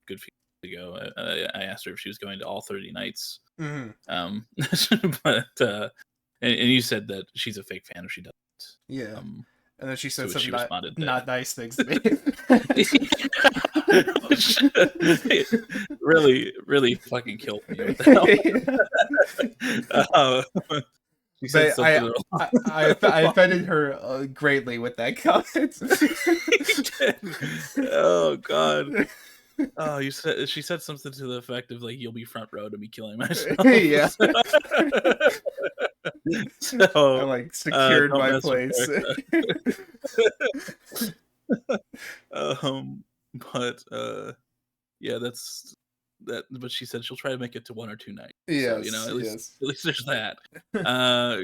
good few years ago. I asked her if she was going to all 30 nights. Hmm. Um, but and you said that she's a fake fan if she doesn't. Yeah. Um, And then she to said which some she responded that not nice things to me. which really really fucking killed me with that. uh, she said But something. I offended her greatly with that comment. Oh god. Oh, she said something to the effect of like, "You'll be front row to me killing myself." Yeah. I So, like secured don't my mess with place. Erica. Um, but yeah, that's that. But she said she'll try to make it to 1 or 2 nights. So Yes, at least yes. there's that. Uh,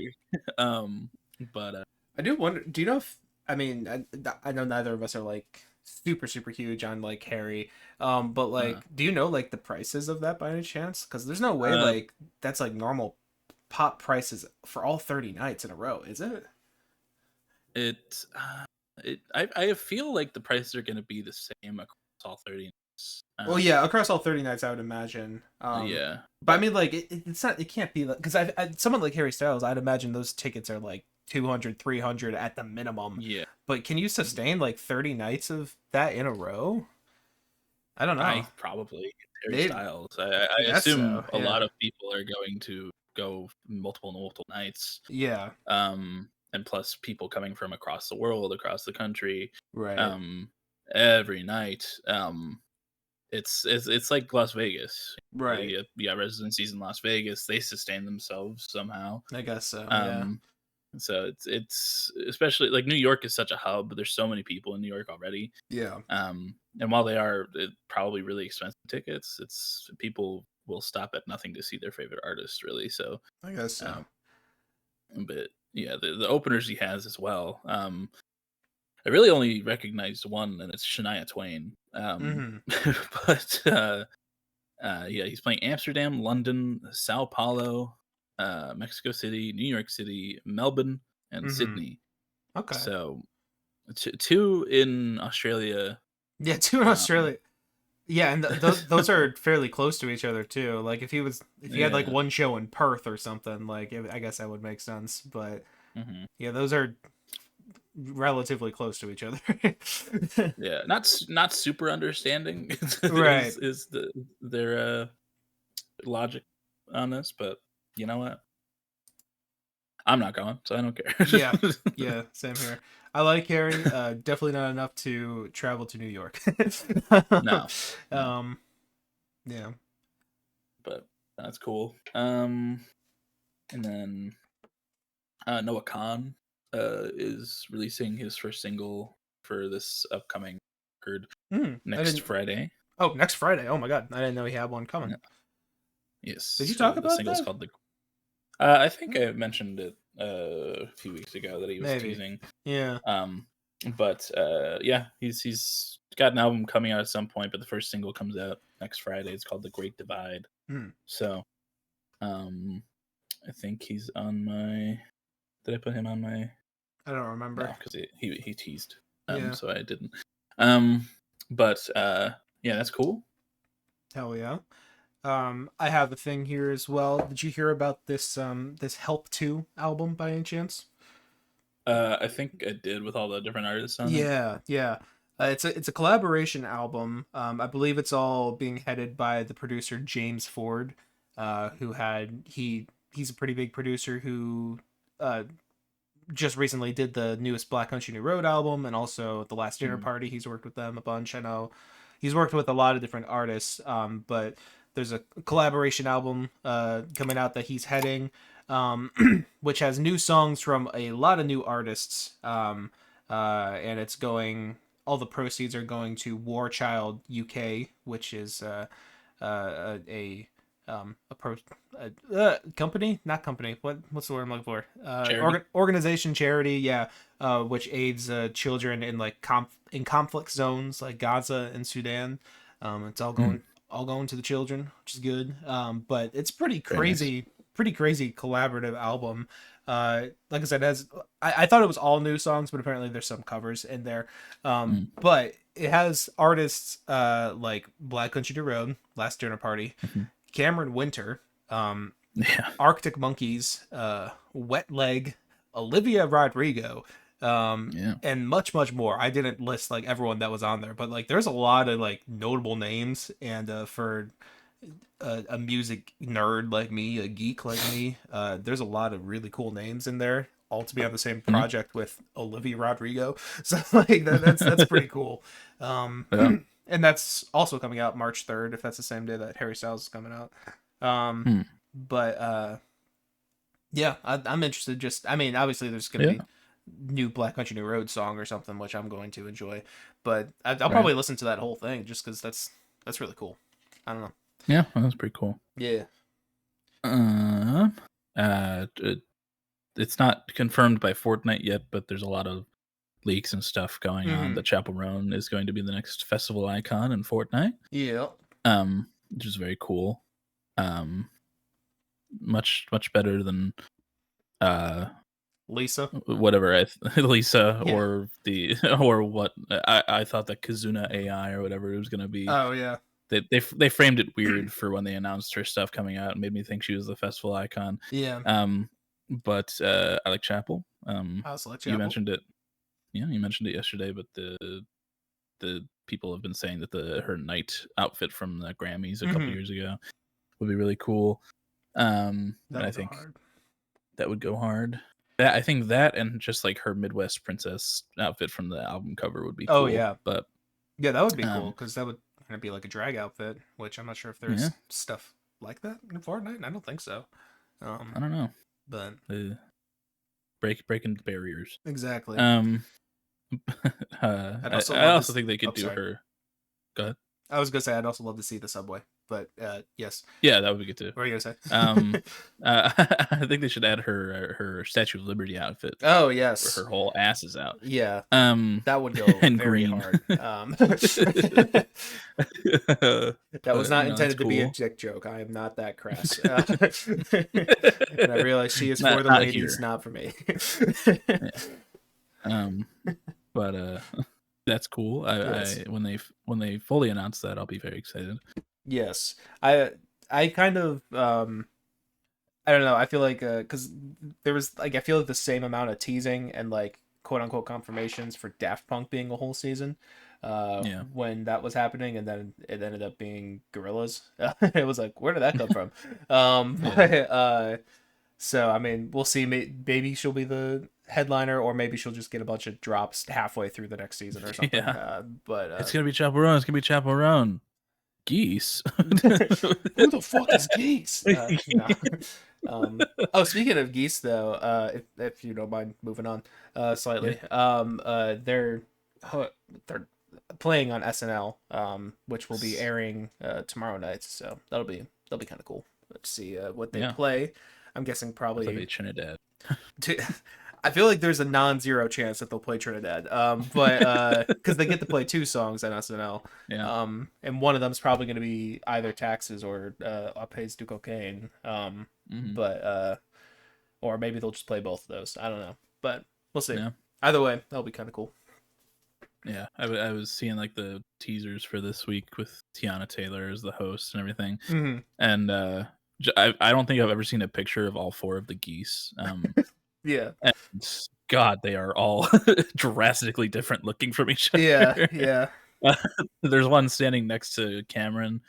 but I do wonder. Do you know if I mean I know neither of us are like super huge on like Harry, but uh, like, do you know like the prices of that by any chance? Because there's no way uh, like that's like normal pop prices for all 30 nights in a row, is it? it I feel like the prices are going to be the same across all 30 nights. Well, yeah, across all 30 nights, I would imagine. Yeah, But I mean, like, it's not, it can't be, because someone like Harry Styles, I'd imagine those tickets are like 200, 300 at the minimum. yeah. But can you sustain like 30 nights of that in a row? I don't know. I probably Harry Maybe. Styles. I I guess assume so. a lot Yeah. of people are going to go multiple nights. Yeah. And plus people coming from across the world, across the country, Right. um, every night. It's like Las Vegas. Right. You got residencies in Las Vegas. They sustain themselves somehow. I guess so. Yeah. Um, so it's especially like New York is such a hub. There's so many people in New York already. Yeah. And while they are probably really expensive tickets, it's people will stop at nothing to see their favorite artist, really. So, I guess so. um, but yeah, the openers he has as well. I really only recognized one, and it's Shania Twain. Mm-hmm. But yeah, he's playing Amsterdam, London, Sao Paulo, Mexico City, New York City, Melbourne, and Mm-hmm. Sydney. Okay. So two in Australia. Yeah, two in Um, Australia. Yeah, and those are fairly close to each other too. Like if he had like yeah. one show in Perth or something, like I guess that would make sense. But Hmm. yeah, those are relatively close to each other. Yeah, not super understanding Right. is their logic on this, but you know what? I'm not going, so I don't Yeah. care. Yeah. Same here. I like Harry. Definitely not enough to travel to New York. No, no, um. Yeah. but that's cool. And then Noah Khan is releasing his first single for this upcoming record I next didn't. Friday. Oh, next Friday. Oh my God, I didn't know he had one coming. Yeah. Did you Yes, talk the about single's that? called the. I think I mentioned it a few weeks ago that he was Maybe. teasing. Yeah. Um, but yeah, he's got an album coming out at some point, but the first single comes out next Friday. It's called The Great Divide. Hmm. So, um, I think he's on my. Did I put him on my? I don't remember. No, because he teased. Yeah. So I didn't. Um, but yeah, that's cool. Hell yeah. I have a thing here as well. Did you hear about this Help 2 album by any chance? I think I did with all the different artists on it. Yeah, yeah. It's a collaboration album. I believe it's all being headed by the producer James Ford, who he's a pretty big producer who uh just recently did the newest Black Country New Road album and also The Last Dinner Mm, Party. He's worked with them a bunch. I know he's worked with a lot of different artists, but there's a collaboration album coming out that he's heading, which has new songs from a lot of new artists, and it's going. All the proceeds are going to War Child UK, which is a pro company, not company, what's the word I'm looking for, charity. organization, charity, yeah, which aids children in like in conflict zones like Gaza and Sudan. It's Mm, all going to the children, which is good. But it's very nice. pretty crazy collaborative album. Like I said, has I thought it was all new songs, but apparently there's some covers in there. Mm, But it has artists like Black Country to Road, Last Dinner Party, mhm. Cameron Winter, Yeah. Arctic Monkeys, Wet Leg, Olivia Rodrigo, Yeah. and much more. I didn't list like everyone that was on there, but like there's a lot of like notable names, and for a music nerd like me, a geek like me, there's a lot of really cool names in there. All to be on the same Mhm. project with Olivia Rodrigo, so like that's pretty cool. Um, Yeah. and that's also coming out March 3rd, if that's the same day that Harry Styles is coming out. Um, Hmm. but yeah, I'm interested. Just, I mean, obviously there's going to Yeah. be new Black Country New Road song or something, which I'm going to enjoy. But I'll Right. probably listen to that whole thing just because that's really cool. I don't know. Yeah, well, that's pretty cool. Yeah. Uh, it's not confirmed by Fortnite yet, but there's a lot of leaks and stuff going on. Mm-hmm. The Chaperone is going to be the next festival icon in Fortnite. Yeah. Which is very cool. Much better than Lisa. whatever Lisa Yeah. or the or what I thought that Kazuna AI or whatever it was going to be. Oh yeah. They framed it weird for when they announced her stuff coming out and made me think she was the festival icon. Yeah. But I like Chapel. I was like You Chapel. mentioned it. Yeah, you mentioned it yesterday, but the people have been saying that her night outfit from the Grammys a couple Mm-hmm. years ago would be really cool. And That I would go think hard. that would go hard. I think that and just like her Midwest princess outfit from the album cover would be Oh cool. yeah. But Yeah, that would be cool um, because that would kind of be like a drag outfit, which I'm not sure if yeah, there's stuff like that in Fortnite. I don't think so. I don't know. But Breaking barriers. exactly. Um, I'd also I love also this. think they Oh, could do sorry. her. Go ahead. I was gonna say I'd also love to see the subway, but yes. Yeah, that would be good too. What are you gonna Um, say? I think they should add her Statue of Liberty outfit Oh where yes. her whole ass is out. Yeah, that would go And very green. hard. That was But not that's intended to be a cool. dick joke. I am not that crass. And I realize she is for not the not ladies, here. not for me. Yeah. Um, but that's cool. Yes. I when they fully announce that, I'll be very excited. Yes. I kind of I don't know. I feel like cuz there was like I feel like the same amount of teasing and like quote unquote confirmations for Daft Punk being a whole season Yeah, when that was happening, and then it ended up being Gorillas. It was like, where did that come from? yeah, So I mean, we'll see. Maybe she'll be the headliner, or maybe she'll just get a bunch of drops halfway through the next season or something. yeah. But It's gonna be Chaperone. It's gonna be Chaperone. Geese. who the fuck is Geese? No. Oh, speaking of Geese, though, if you don't mind moving on, Yeah. slightly, they're playing on SNL, which will be airing tomorrow night. So that'll be kind of cool to see what they Yeah. play. I'm guessing I thought probably. they Trinidad. I feel like there's a non-zero chance that they'll play Trinidad, but because they get to play two songs on SNL, Yeah. and one of them's probably going to be either Taxes or Pays du Cocaine, Hmm. but or maybe they'll just play both of those. I don't know, but we'll see. Yeah. Either way, that'll be kind of cool. Yeah. I was seeing like the teasers for this week with Tiana Taylor as the host and everything, Mm-hmm. and I don't think I've ever seen a picture of all four of the geese. Yeah, And God, they are all drastically different looking from each yeah, other. yeah, Uh, there's one standing next to Cameron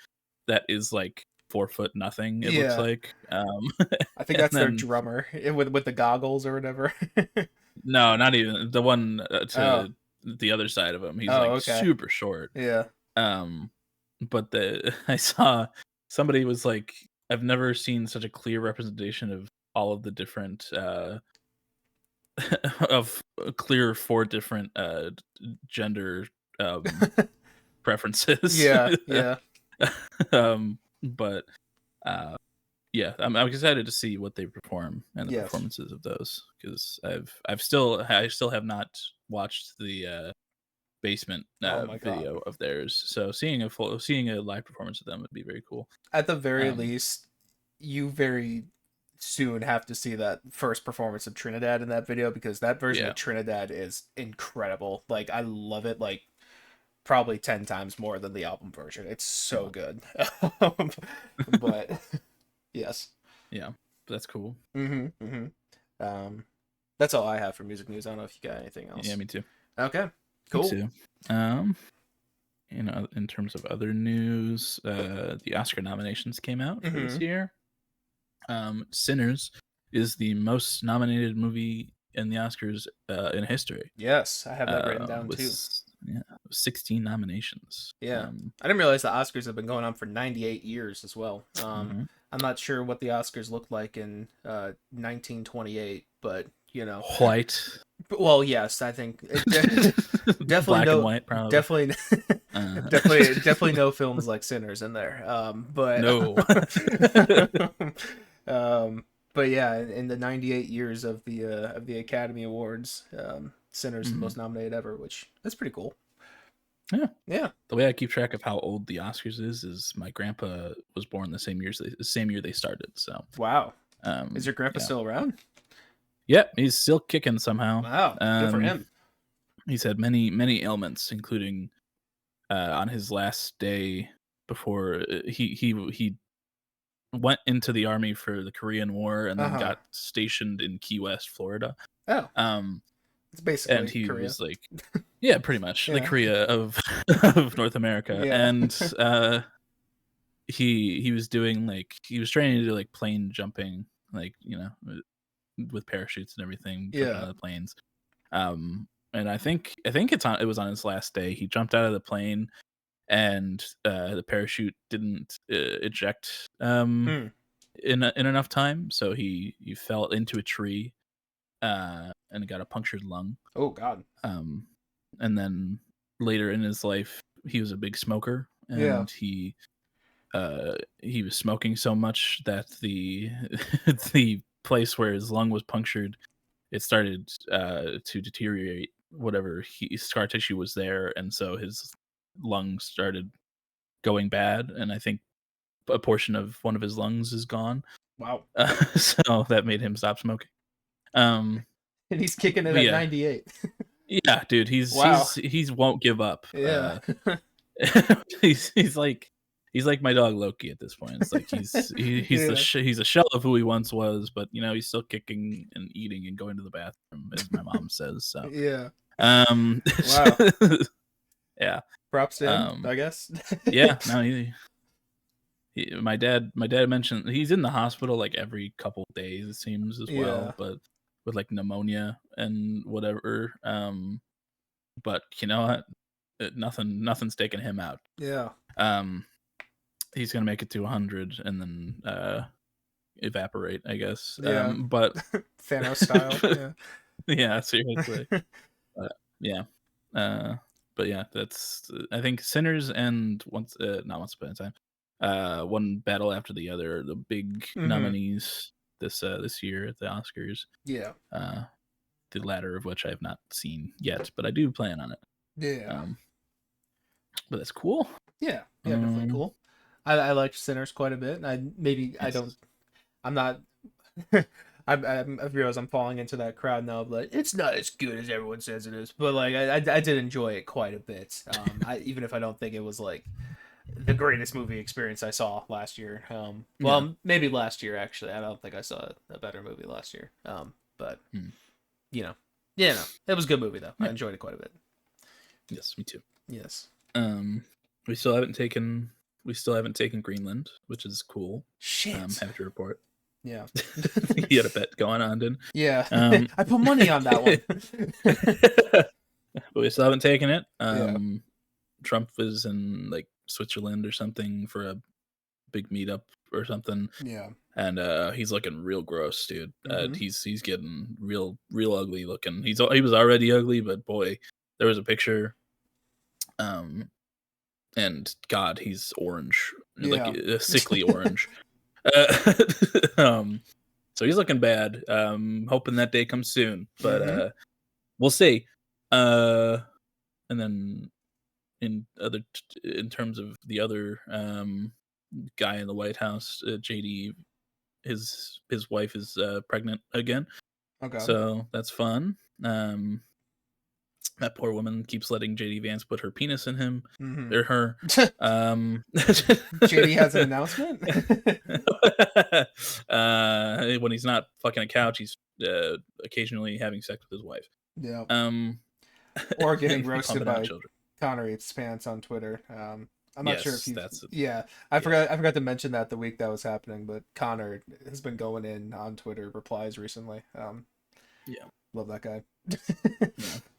that is like 4 foot nothing. It looks yeah. like, I think and that's their then drummer with the goggles or whatever. no, not even the one Oh, to the other side of him. He's oh, like okay, super short. yeah. Um, but I saw somebody was like, I've never seen such a clear representation of all of the different of clear four different gender preferences. Yeah, yeah, But yeah, I'm excited to see what they perform and the yes. performances of those because I still have not watched the basement Oh my god. video of theirs. So seeing a live performance of them would be very cool. At the very Um, least, you very soon have to see that first performance of Trinidad in that video because that version yeah, of Trinidad is incredible. Like I love it like probably 10 times more than the album version. It's so well, good. But yes. yeah, that's cool. Mhm. Mhm. That's all I have for music news. I don't know if you got anything Yeah, else. me too. Okay. Me Cool. too. In terms of other news, the Oscar nominations came out for this Mhm. year. Sinners is the most nominated movie in the Oscars in history. Yes, I have that written down With too. Yeah, 16 nominations. Yeah. I didn't realize the Oscars have been going on for 98 years as well. Mhm. I'm not sure what the Oscars looked like in 1928, but White, well, yes, I think definitely black and no, white, probably. definitely, Uh, definitely no films like Sinners in there. But no. um, but yeah, in the 98 years of the Academy Awards, Sinners is the Mhm. most nominated ever, which that's pretty cool. Yeah. Yeah. The way I keep track of how old the Oscars is my grandpa was born the same year they started. So, Wow. Is your grandpa yeah, still around? yeah, he's still kicking somehow. Wow. Good for him. He's had many ailments, including on his last day before he went into the army for the Korean War and then Uh-huh. got stationed in Key West, Florida. Oh, Um, it's and basically he Korea. was like, yeah, pretty much the Yeah. Korea of of North America. Yeah. And he was doing like he was training to do like plane jumping, like with parachutes and everything, jumping out Yeah. of the planes. And I think it was on his last day. He jumped out of the plane and the parachute didn't eject Hmm. in enough time, so he fell into a tree and got a punctured lung. Oh God. Um, and then later in his life, he was a big smoker, Yeah. and he was smoking so much that the the place where his lung was punctured, it started to deteriorate whatever scar tissue was there, and so his lungs started going bad, and I think a portion of one of his lungs is gone. Wow. So that made him stop smoking. Um, And he's kicking it but at yeah, 98. yeah, dude, he's Wow. he's he's won't give up. Yeah. He's like my dog Loki at this point. It's like Yeah. he's a shell of who he once was, but he's still kicking and eating and going to the bathroom, as my mom says. So, Yeah. um, Wow. yeah, Props to him, um, I guess. yeah. No, my dad mentioned he's in the hospital like every couple days, it seems, as Yeah. well, but with like pneumonia and whatever. But you know what? Nothing's taking him out. Yeah. Um, he's gonna make it to 100 and then evaporate, I guess. Yeah. But Thanos style. Yeah. yeah, seriously. But, yeah. Uh, but yeah, that's I think Sinners and not Once Upon a Time. One battle after the other, are the big Hmm. nominees this year at the Oscars. Yeah. Uh, the latter of which I have not seen yet, but I do plan on it. Yeah. Um, but that's cool. Yeah. Yeah. Definitely Um, cool. I like Sinners quite a bit. I don't. yes. I'm not. I realize I'm falling into that crowd now, but it's not as good as everyone says it is. But like, I did enjoy it quite a bit. Even if I don't think it was like the greatest movie experience I saw last year. Yeah. Maybe last year actually. I don't think I saw a better movie last year. But Hmm. you know, yeah, no, it was a good movie though. I Yeah. enjoyed it quite a bit. Yes, me too. Yes. Um, we still haven't taken we still haven't taken Greenland, which is cool. Shit. Happy to report. Yeah. He had a bet going on, didn't? Yeah. Um, I put money on that one. but we still haven't taken it. Yeah. Trump was in like Switzerland or something for a big meetup or something, Yeah. and he's looking real gross, dude. Mm-hmm. He's getting real ugly looking. He was already ugly, but boy, there was a picture. Um, and God, he's orange, like Yeah. a sickly orange. Uh, um, so he's looking bad. Hoping that day comes soon, but Mm-hmm. we'll see. And then in terms of the other guy in the White House, JD, his wife is pregnant again, Okay. so that's fun. That poor woman keeps letting JD Vance put her penis in him Mm-hmm. or her. Um, JD has an announcement. when he's not fucking a couch, he's occasionally having sex with his wife. Yeah. Um, Or getting and roasted pumping out by children. Connor Eats Pants on Twitter. I'm not sure if Yes, you've. that's Yeah, yeah, I forgot to mention that the week that was happening, but Connor has been going in on Twitter replies recently. yeah, Love that guy. yeah.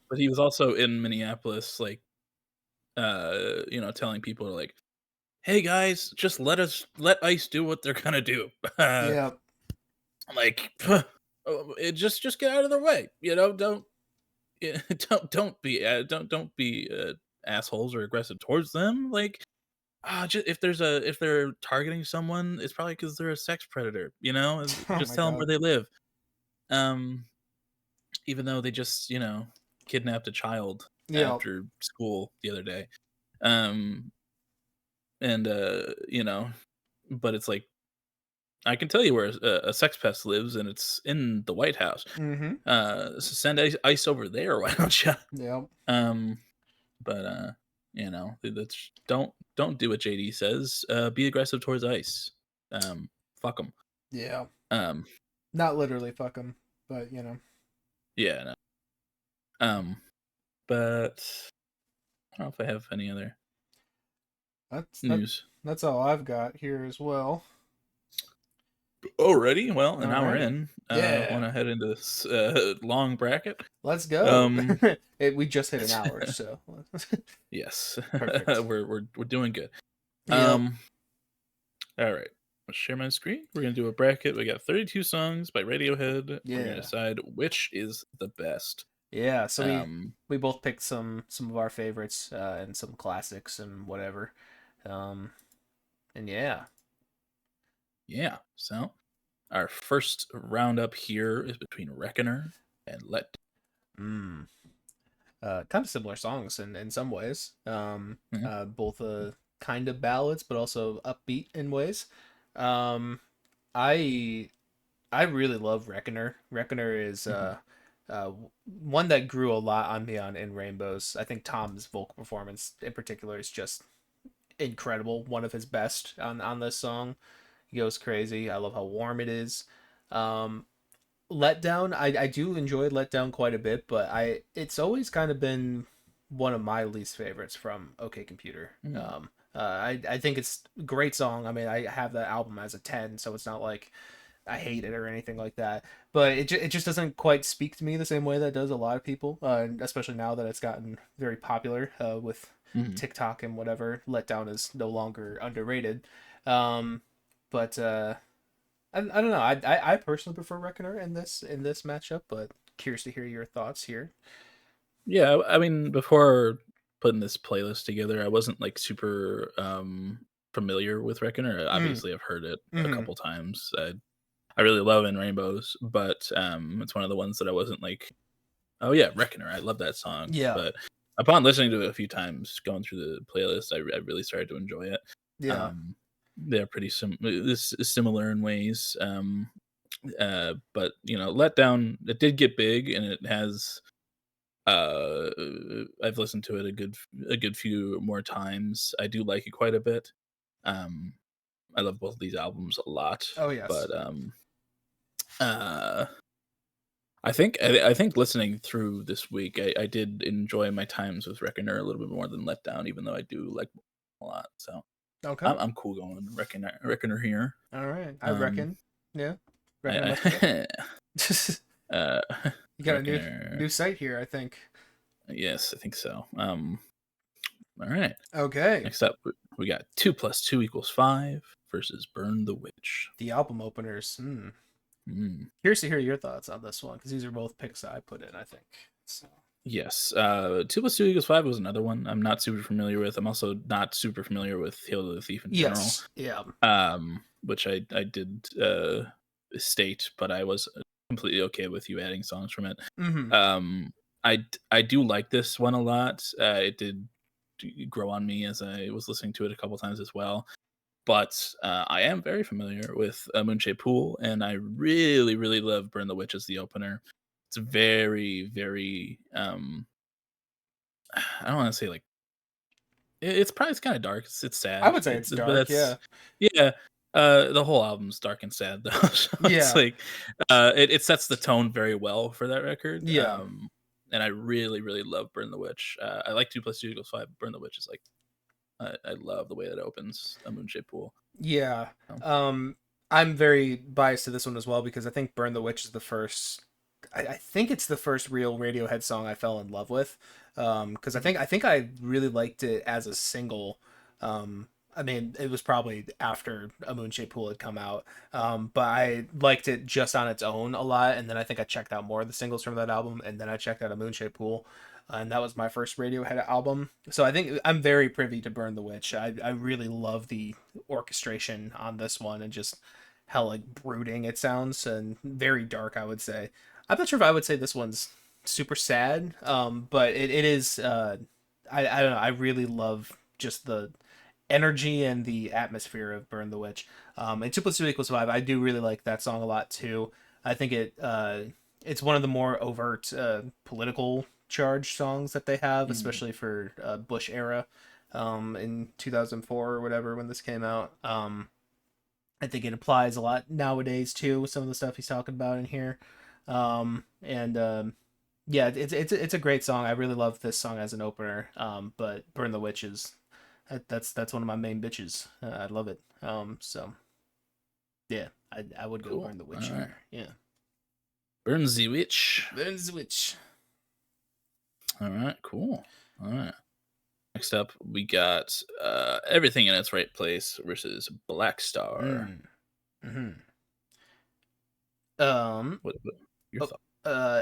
But he was also in Minneapolis, like telling people like, "Hey guys, just let Ice do what they're gonna do." Yeah. Like, just get out of their way. Don't yeah, don't be assholes or aggressive towards them. Like, if they're targeting someone, it's probably because they're a sex predator. Oh Just my tell them where god. they live. Um, Even though they just kidnapped a child Yeah. after school the other day. Um, and but it's like I can tell you where a sex pest lives, and it's in the White House. Mm-hmm. So send ice over there, why don't you? Yeah. Um, but that's don't do what JD says. Be aggressive towards ice. Fuck them. Yeah. Um, Not literally fuck them, but yeah. No. Um, but I don't know if I have any other that's that. news. That's all I've got here as well. Already? Well, an hour Alrighty. in. Want Yeah. to head into this long bracket? Let's go. Um, We just hit an hour, so yes, perfect. we're doing good. Yep. Um, all right. Let's share my screen. We're gonna do a bracket. We got 32 songs by Radiohead. We're gonna Yeah. decide which is the best. Yeah. So we Um, we both picked some of our favorites and some classics and whatever. Um, and yeah. yeah. So our first roundup here is between Reckoner and Let. Mm. Kind of similar songs in some ways. Mhm, Both kind of ballads, but also upbeat in ways. Um, I I really love Reckoner. Reckoner is mhm, uh, one that grew a lot on me on In Rainbows. I think Tom's vocal performance in particular is just incredible. One of his best on this song. He goes crazy. I love how warm it is. Um, Letdown, I do enjoy Letdown quite a bit, but it's always kind of been one of my least favorites from OK Computer. mhm, I think it's a great song. I mean, I have that album as a 10, so it's not like I hate it or anything like that. But it just doesn't quite speak to me the same way that does a lot of people, and especially now that it's gotten very popular with mhm. TikTok and whatever. Letdown is no longer underrated. Um, but I don't know. I personally prefer Reckoner in this matchup, but curious to hear your thoughts here. Yeah, I mean, before putting this playlist together, I wasn't like super familiar with Reckoner. Mm, Obviously, I've heard it a mm-hmm. couple times. I really love In Rainbows, but it's one of the ones that I wasn't like, oh yeah, Reckoner, I love that song. Yeah, But upon listening to it a few times, going through the playlist, I really started to enjoy it. yeah. Um, they're pretty this is similar in ways. But Let Down, it did get big, and it has uh, I've listened to it a good few more times. I do like it quite a bit. Um, I love both of these albums a lot, Oh yes. but uh, I think listening through this week, I did enjoy my times with Reckoner a little bit more than Let Down, even though I do like a lot. So Okay. I'm cool going Reckoner here. All right. I Um, reckon. Yeah. Reckoner must be good. I, uh, You got a new Reckoner. site here, I think. Yes, I think so. All right. Okay. Next up, we got 2 plus 2 equals 5 versus Burn the Witch. The album openers. Hmm. Mm. Curious to hear your thoughts on this one because these are both picks that I put in. I think. So. Yes. 2 plus 2 equals 5 was another one I'm not super familiar with. I'm also not super familiar with Hail to the Thief in general, Yes. Yeah. which I did state, but I was completely okay with you adding songs from it. Mm-hmm. Um, I do like this one a lot. It did grow on me as I was listening to it a couple times as well. But I am very familiar with Moonshade Pool, and I really, really love Burn the Witch as the opener. It's very, very. I don't want to say like it's kind of dark. It's I sad. would say it's But dark. that's Yeah. yeah. The whole album's dark and sad though, so it's Yeah. like it sets the tone very well for that record. Yeah. And I really, really love Burn the Witch. I like 2 plus 2 equals 5. Burn the Witch is like I love the way that opens a Moonshade Pool. Yeah. So, I'm very biased to this one as well because I think Burn the Witch is the first I think it's the first real Radiohead song I fell in love with, because I think I really liked it as a single. I mean, it was probably after A Moon-Shaped Pool had come out, but I liked it just on its own a lot, and then I think I checked out more of the singles from that album, and then I checked out A Moon-Shaped Pool, and that was my first Radiohead album. So I think I'm very privy to Burn the Witch. I really love the orchestration on this one, and just how like brooding it sounds and very dark, I would say. I'm not sure if I would say this one's super sad, but it is. I don't know. I really love just the energy and the atmosphere of Burn the Witch. And 2 + 2 = 5. I do really like that song a lot too. I think it's one of the more overt political charge songs that they have, Mm. especially for Bush era, in 2004 or whatever when this came out. I think it applies a lot nowadays too. Some of the stuff he's talking about in here, and yeah, it's a great song. I really love this song as an opener. But Burn the Witch is that's one of my main bitches. I love it. So yeah, I would go Cool. Burn the All Witch right. here. Yeah, Burn the Witch. Burn the Witch. All right. Cool. All right. Next up, we got Everything in Its Right Place versus Black Star. Mm. Hmm. Um, What your Oh, thoughts?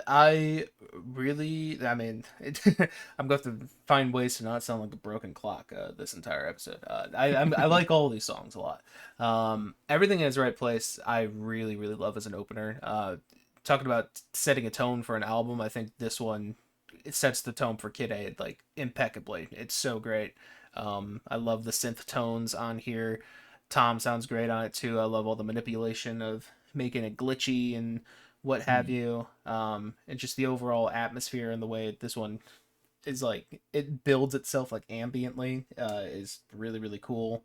I really, I mean, I'm going to have to find ways to not sound like a broken clock this entire episode. I like all of these songs a lot. Everything in its right place, I really, really love as an opener. Talking about setting a tone for an album, I think this one it sets the tone for Kid A like impeccably. It's so great. I love the synth tones on here. Tom sounds great on it too. I love all the manipulation of making it glitchy and what have Mm. you. And just the overall atmosphere and the way this one is like it builds itself like ambiently is really really cool.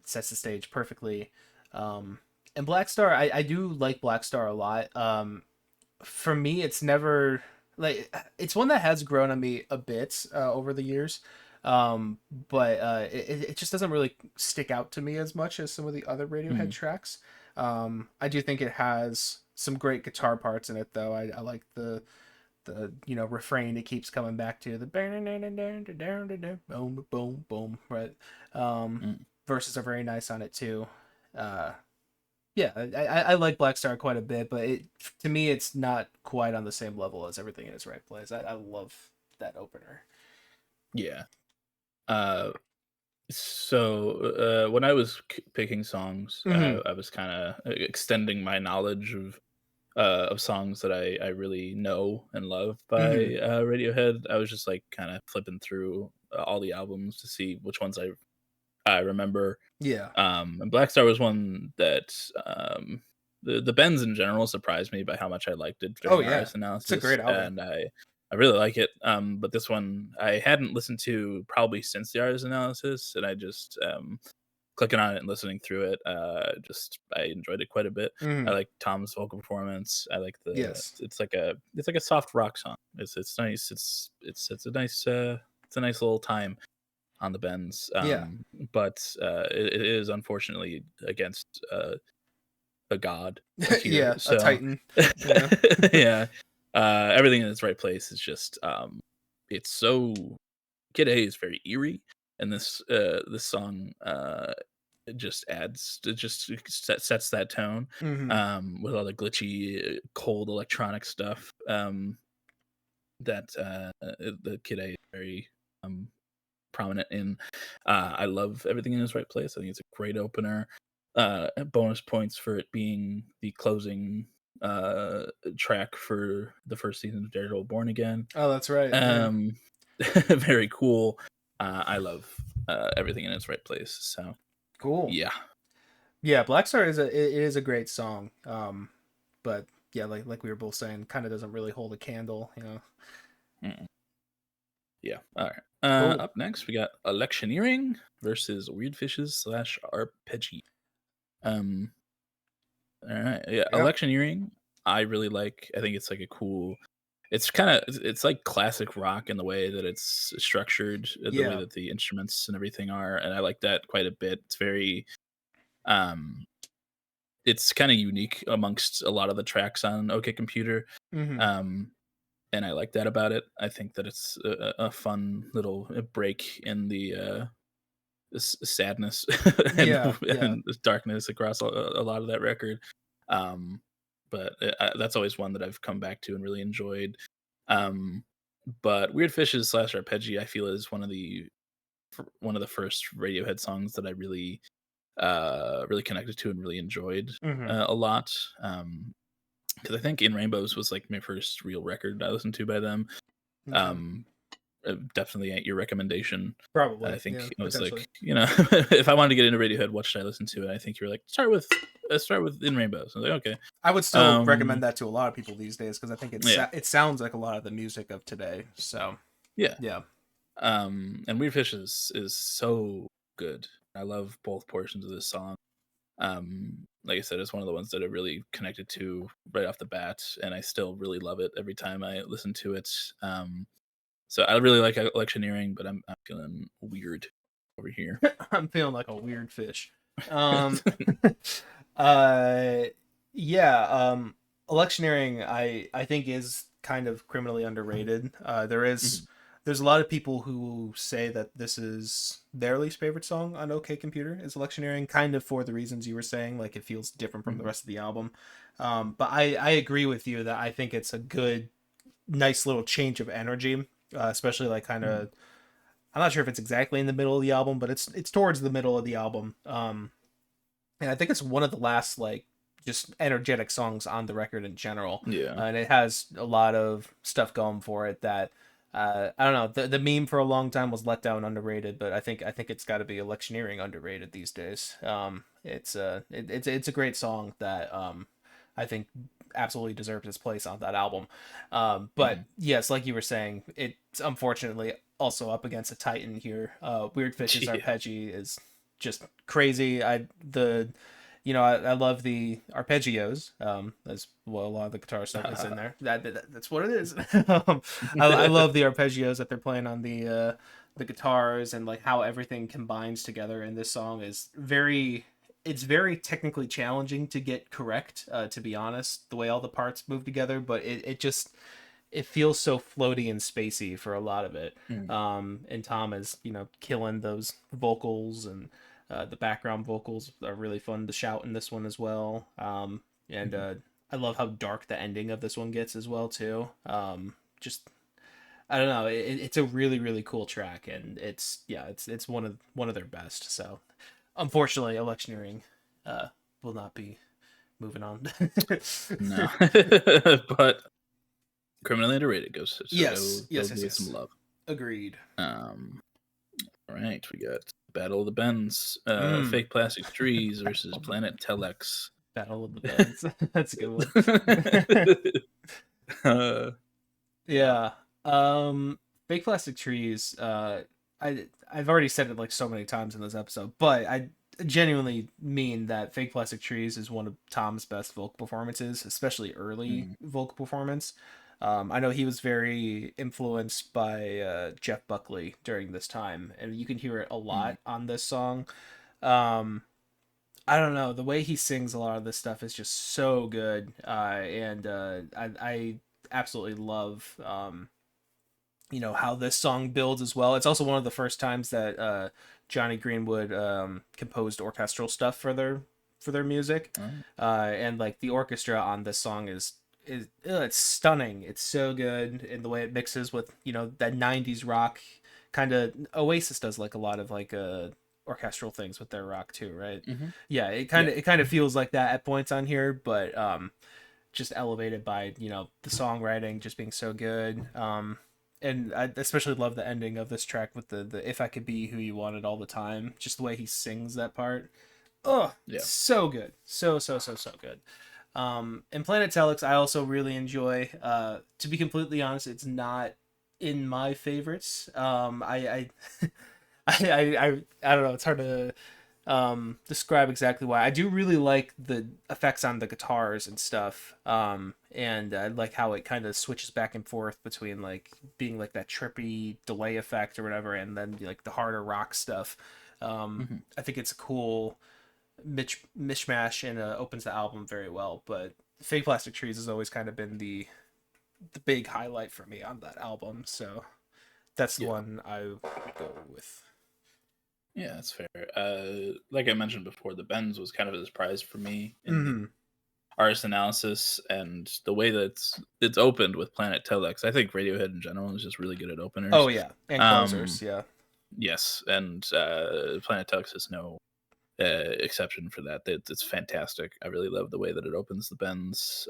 Sets the stage perfectly. And Black Star, I do like Black Star a lot. For me, it's never like it's one that has grown on me a bit over the years. But it just doesn't really stick out to me as much as some of the other Radiohead Mm. tracks. I do think it has some great guitar parts in it, though. I like the refrain it keeps coming back to the boom boom boom, right. Mm. Verses are very nice on it too. Uh, yeah, I like Black Star quite a bit, but to me it's not quite on the same level as Everything in Its Right Place. I love that opener. Yeah. Uh, so when I was picking songs, Mm-hmm. I was kind of extending my knowledge of songs that I really know and love Mm-hmm. by Radiohead. I was just like kind of flipping through all the albums to see which ones I remember. Yeah. And Black Star was one that the Bends in general surprised me by how much I liked it Oh during yeah, Artist it's a Analysis, great album. and I really like it. But this one I hadn't listened to probably since the Artist Analysis, and I just clicking on it and listening through it, just I enjoyed it quite a bit. I Mm-hmm. like Tom's vocal performance. I like the Yes. it's like a soft rock song. It's nice. It's a nice it's a nice little time on the bends. Yeah. But it is unfortunately against a god here. Yeah. A So Titan. Yeah. yeah, everything in its right place is just it's so Kid A is very eerie, and this song it just adds it just sets that tone Mm-hmm. with all the glitchy cold electronic stuff that the Kid A is very um prominent in. I love everything in its right place. I think it's a great opener. Bonus points for it being the closing uh, track for the first season of Daredevil Born Again. Oh, that's right. Yeah. Um, very cool. I love everything in its right place. So Cool. yeah. Yeah, Black Star it is a great song. But yeah, like we were both saying, kind of doesn't really hold a candle. Mm, yeah. All right. Cool. Up next, we got Electioneering versus Weird Fishes slash Arpeggi. Um, all right. Yeah. Yep. Electioneering, I really like. I think it's like a cool. It's kind of it's like classic rock in the way that it's structured, the way Yeah. that the instruments and everything are, and I like that quite a bit. It's very um it's kind of unique amongst a lot of the tracks on OK Computer. Mm-hmm. Um, and I like that about it. I think that it's a fun little break in the sadness and Yeah, yeah. and darkness across a lot of that record. Um, but that's always one that I've come back to and really enjoyed. Um, but Weird Fishes slash Arpeggi, I feel is one of the first Radiohead songs that I really connected to and really enjoyed Mm-hmm. a lot. Because I think In Rainbows was like my first real record I listened to by them. Okay. Um, definitely at your recommendation. I Probably, think yeah, I was like, potentially. if I wanted to get into Radiohead, what should I listen to? And I think you were like, start with In Rainbows. I was like, okay. I would still recommend Um, that to a lot of people these days because I think yeah, it sounds like a lot of the music of today. So yeah. yeah. And Weird Fish is so good. I love both portions of this song. Like I said, it's one of the ones that I really connected to right off the bat, and I still really love it every time I listen to it. So I really like electioneering, but I'm feeling weird over here. I'm feeling like a weird fish. Um, uh, yeah. Electioneering, I think is kind of criminally underrated. Mhm, There's a lot of people who say that this is their least favorite song on OK Computer is electioneering, kind of for the reasons you were saying, like it feels different from the mhm, rest of the album. But I agree with you that I think it's a good, nice little change of energy, especially like kind mhm. of I'm not sure if it's exactly in the middle of the album, but it's towards the middle of the album. And I think it's one of the last like just energetic songs on the record in general. Yeah. And it has a lot of stuff going for it that I don't know. The meme for a long time was let down underrated, but I think it's got to be electioneering underrated these days. It's a great song that I think absolutely deserves its place on that album. But Mhm. yes, like you were saying, it's unfortunately also up against a titan here. Weird Fishes Yeah. Arpeggi is just crazy. I love the arpeggios as well. A lot of the guitar stuff is in there. That's what it is. I love the arpeggios that they're playing on the guitars and like how everything combines together in this song is it's very technically challenging to get correct, to be honest, the way all the parts move together, but it just it feels so floaty and spacey for a lot of it. Mm, And Tom is, killing those vocals and the background vocals are really fun to shout in this one as well. And mhm. I love how dark the ending of this one gets as well too. Just I don't know, it's a really really cool track, and it's one of their best. So unfortunately, electioneering will not be moving on. No. But criminally underrated goes so Yes, go yes, yes, give it some yes. love. Agreed. Um, all right, we got Battle of the Bends, Mm. Fake Plastic Trees Battle versus of the Planet Bends. Telex. Battle of the Bends. That's a good one. uh, yeah. Yeah. Fake plastic trees. I've already said it like so many times in this episode, but I genuinely mean that fake plastic trees is one of Tom's best vocal performances, especially early Mm, vocal performance. I know he was very influenced by Jeff Buckley during this time, and you can hear it a mm, lot on this song. Um, I don't know. The way he sings a lot of this stuff is just so good, and I absolutely love how this song builds as well. It's also one of the first times that Johnny Greenwood composed orchestral stuff for their music, oh, and like the orchestra on this song is it's stunning. It's so good in the way it mixes with that '90s rock kind of. Oasis does like a lot of like orchestral things with their rock too, right? mhm. Yeah, Yeah. it kind of feels like that at points on here, but just elevated by the songwriting just being so good. And I especially love the ending of this track with the "If I Could Be Who You Wanted All the Time," just the way he sings that part. Oh, Yeah. so good, so good. And Planet Telex, I also really enjoy. To be completely honest, it's not in my favorites. I don't know. It's hard to describe exactly why. I do really like the effects on the guitars and stuff. And I like how it kind of switches back and forth between like being like that trippy delay effect or whatever, and then like the harder rock stuff. Mhm. I think it's a cool mishmash and opens the album very well. But Fake Plastic Trees has always kind of been the big highlight for me on that album. So that's the Yeah. one I would go with. Yeah, that's fair. Like I mentioned before, the Bends was kind of a surprise for me in the Mm-hmm. artist analysis and the way that it's opened with Planet Telex. I think Radiohead in general is just really good at Oh openers. yeah, and Um, closers. Yeah. yes, and Planet Telex is no exception for that. It's fantastic. I really love the way that it opens the Bends.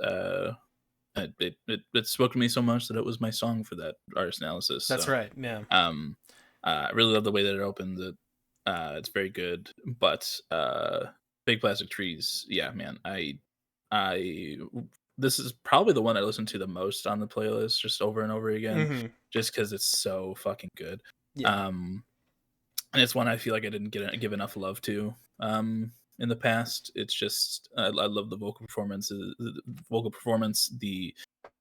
It spoke to me so much that it was my song for that artist analysis. That's So right. Yeah. um, I really love the way that it opens. It's very good. But Big Plastic Trees, yeah, man, I this is probably the one I listen to the most on the playlist, just over and over again, Mm-hmm. just because it's so fucking good. Yeah. Um, and it's one I feel like I didn't give enough love to in the past. It's just I love the vocal performances,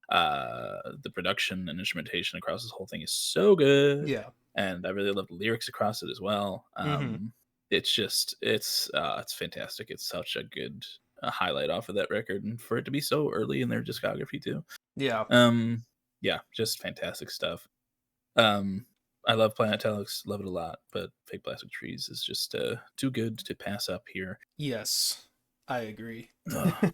the production and instrumentation across this whole thing is so good, Yeah. and I really love the lyrics across it as well. Mm-hmm. It's just it's fantastic. It's such a good highlight off of that record, and for it to be so early in their discography too. Yeah. Um, yeah, just fantastic stuff. Um, I love Planet Telex, love it a lot, but Fake Plastic Trees is just too good to pass up here. Yes, I agree. Ugh.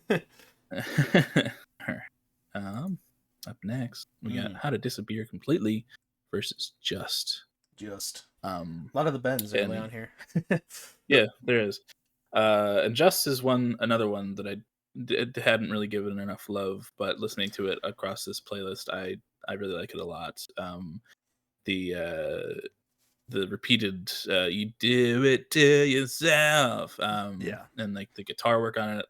um, Up next, we got Mm, How to Disappear Completely versus Just. just Um, a lot of the bends early and on here. yeah, there is. And Just is another one that hadn't really given enough love, but listening to it across this playlist, I really like it a lot. The the repeated "you do it to yourself," Yeah. and like the guitar work on it,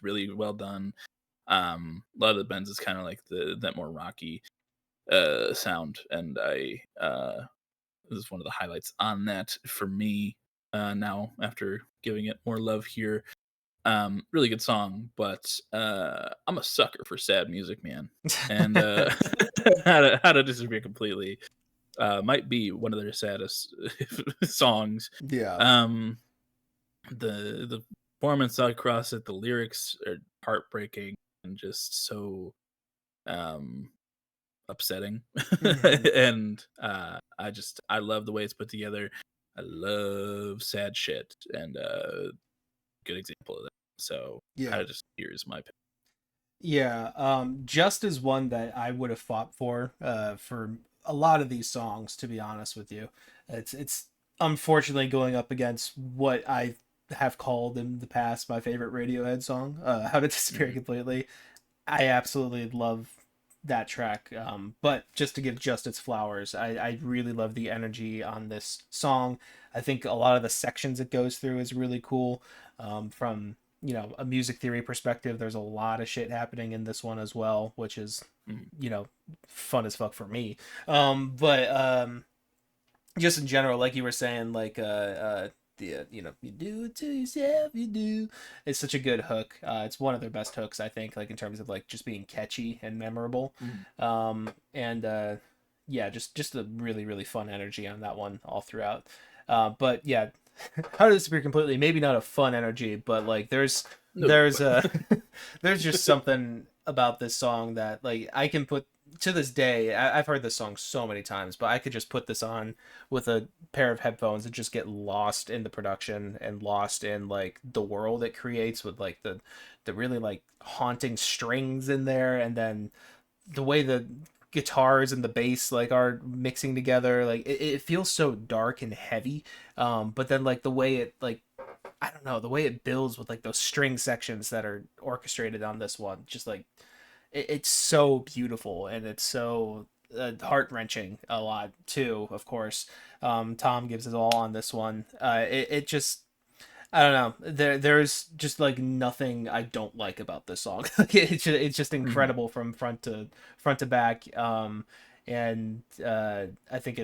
really well done. A lot of the bends is kind of like that more rocky sound, and this is one of the highlights on that for me. Now after giving it more love here, really good song, but I'm a sucker for sad music, man. And how to disappear completely might be one of their saddest songs. Yeah. Um, the performance across it, the lyrics are heartbreaking and just so um upsetting. Hmm. And I love the way it's put together. I love sad shit, and good example of that. So How Yeah. to Disappear is my pick. Yeah. Just as one that I would have fought for a lot of these songs, to be honest with you. It's unfortunately going up against what I have called in the past my favorite Radiohead song, How to Disappear Mhm. Completely. I absolutely love that track. But just to give just its flowers, I really love the energy on this song. I think a lot of the sections it goes through is really cool. From a music theory perspective, there's a lot of shit happening in this one as well, which is Mhm. fun as fuck for me. But just in general, like you were saying, like the you do it to yourself, you do. It's such a good hook. It's one of their best hooks, I think, like in terms of like just being catchy and memorable. Mhm. And Yeah, just a really fun energy on that one all throughout. But yeah, how to disappear completely? Maybe not a fun energy, but like No. there's a there's just something about this song that like I can put to this day. I've heard this song so many times, but I could just put this on with a pair of headphones and just get lost in the production and lost in like the world it creates with like the really like haunting strings in there, and then the way the guitars and the bass like are mixing together, like it feels so dark and heavy. But then like the way it like I don't know, the way it builds with like those string sections that are orchestrated on this one, just like it's so beautiful, and it's so heart wrenching a lot too. Of course, Tom gives it all on this one. It just I don't know. There's just like nothing I don't like about this song. Like it's just Mhm. incredible from front to back. And I think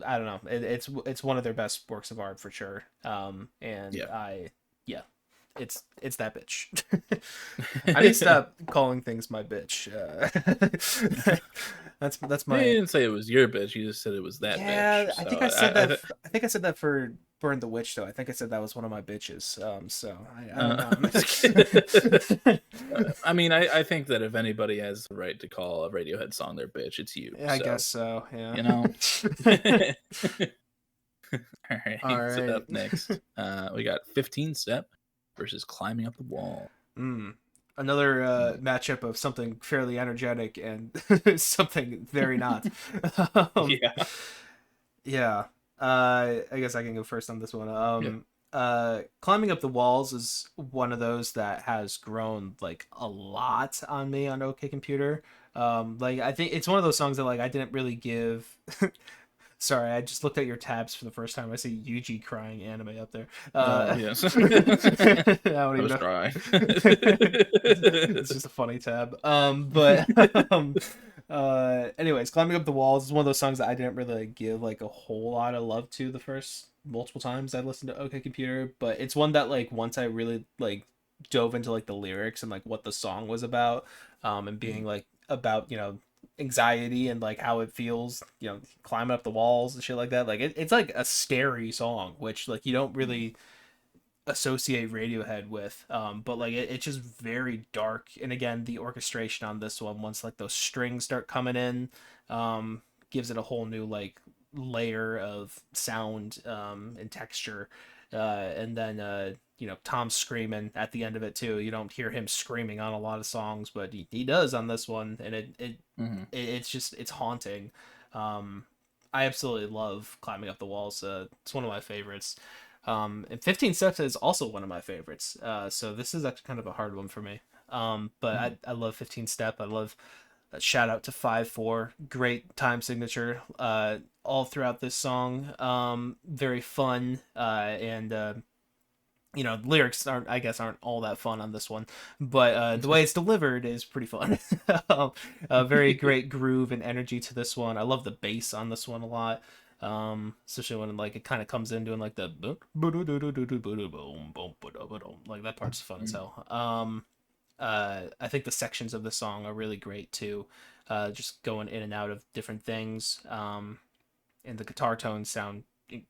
I don't know. It's one of their best works of art for sure. And Yeah. I yeah. it's that bitch. I need to stop calling things my bitch. That's You my. didn't say it was your bitch. You just said it was that bitch. Yeah, I think So I said that. I I think I said that for Burn the Witch, though. I think I said that was one of my bitches. So I don't uh, know. I mean, I think that if anybody has the right to call a Radiohead song their bitch, it's you. Yeah, I guess So, so. Yeah. you know. All All right. So right. up next, we got 15 Step versus Climbing Up the Wall. Another Mm. matchup of something fairly energetic and something very not. um, Yeah. yeah. I guess I can go first on this one. Yeah. Climbing Up the Walls is one of those that has grown like a lot on me on OK Computer. Like I think it's one of those songs that like I didn't really give. Sorry, I just looked at your tabs for the first time. I see Yuji crying anime up there. Yes. I don't I even was know. dry. It's just a funny tab. Anyways, Climbing Up the Walls is one of those songs that I didn't really like, give like a whole lot of love to the first multiple times I listened to OK Computer, but it's one that like once I really like dove into like the lyrics and like what the song was about, and being Mhm. like about anxiety and like how it feels, climbing up the walls and shit like that. Like it's like a scary song, which like you don't Mhm. really associate Radiohead with. But like it's just very dark. And again, the orchestration on this one, once like those strings start coming in, um, gives it a whole new like layer of sound and texture. And then Tom screaming at the end of it too. You don't hear him screaming on a lot of songs, but he does on this one, and Mhm. it's just it's haunting. Um, I absolutely love Climbing Up the Walls. It's one of my favorites. And 15 Steps is also one of my favorites. So this is actually kind of a hard one for me. But Mhm. I love 15 Step. I love shout out to 5/4. Great time signature all throughout this song. Very fun. And lyrics aren't all that fun on this one, but the way it's delivered is pretty fun. A very great groove and energy to this one. I love the bass on this one a lot, especially when like it kind of comes in doing like the like that part's fun as Mhm. hell. I think the sections of the song are really great too, just going in and out of different things. And the guitar tones sound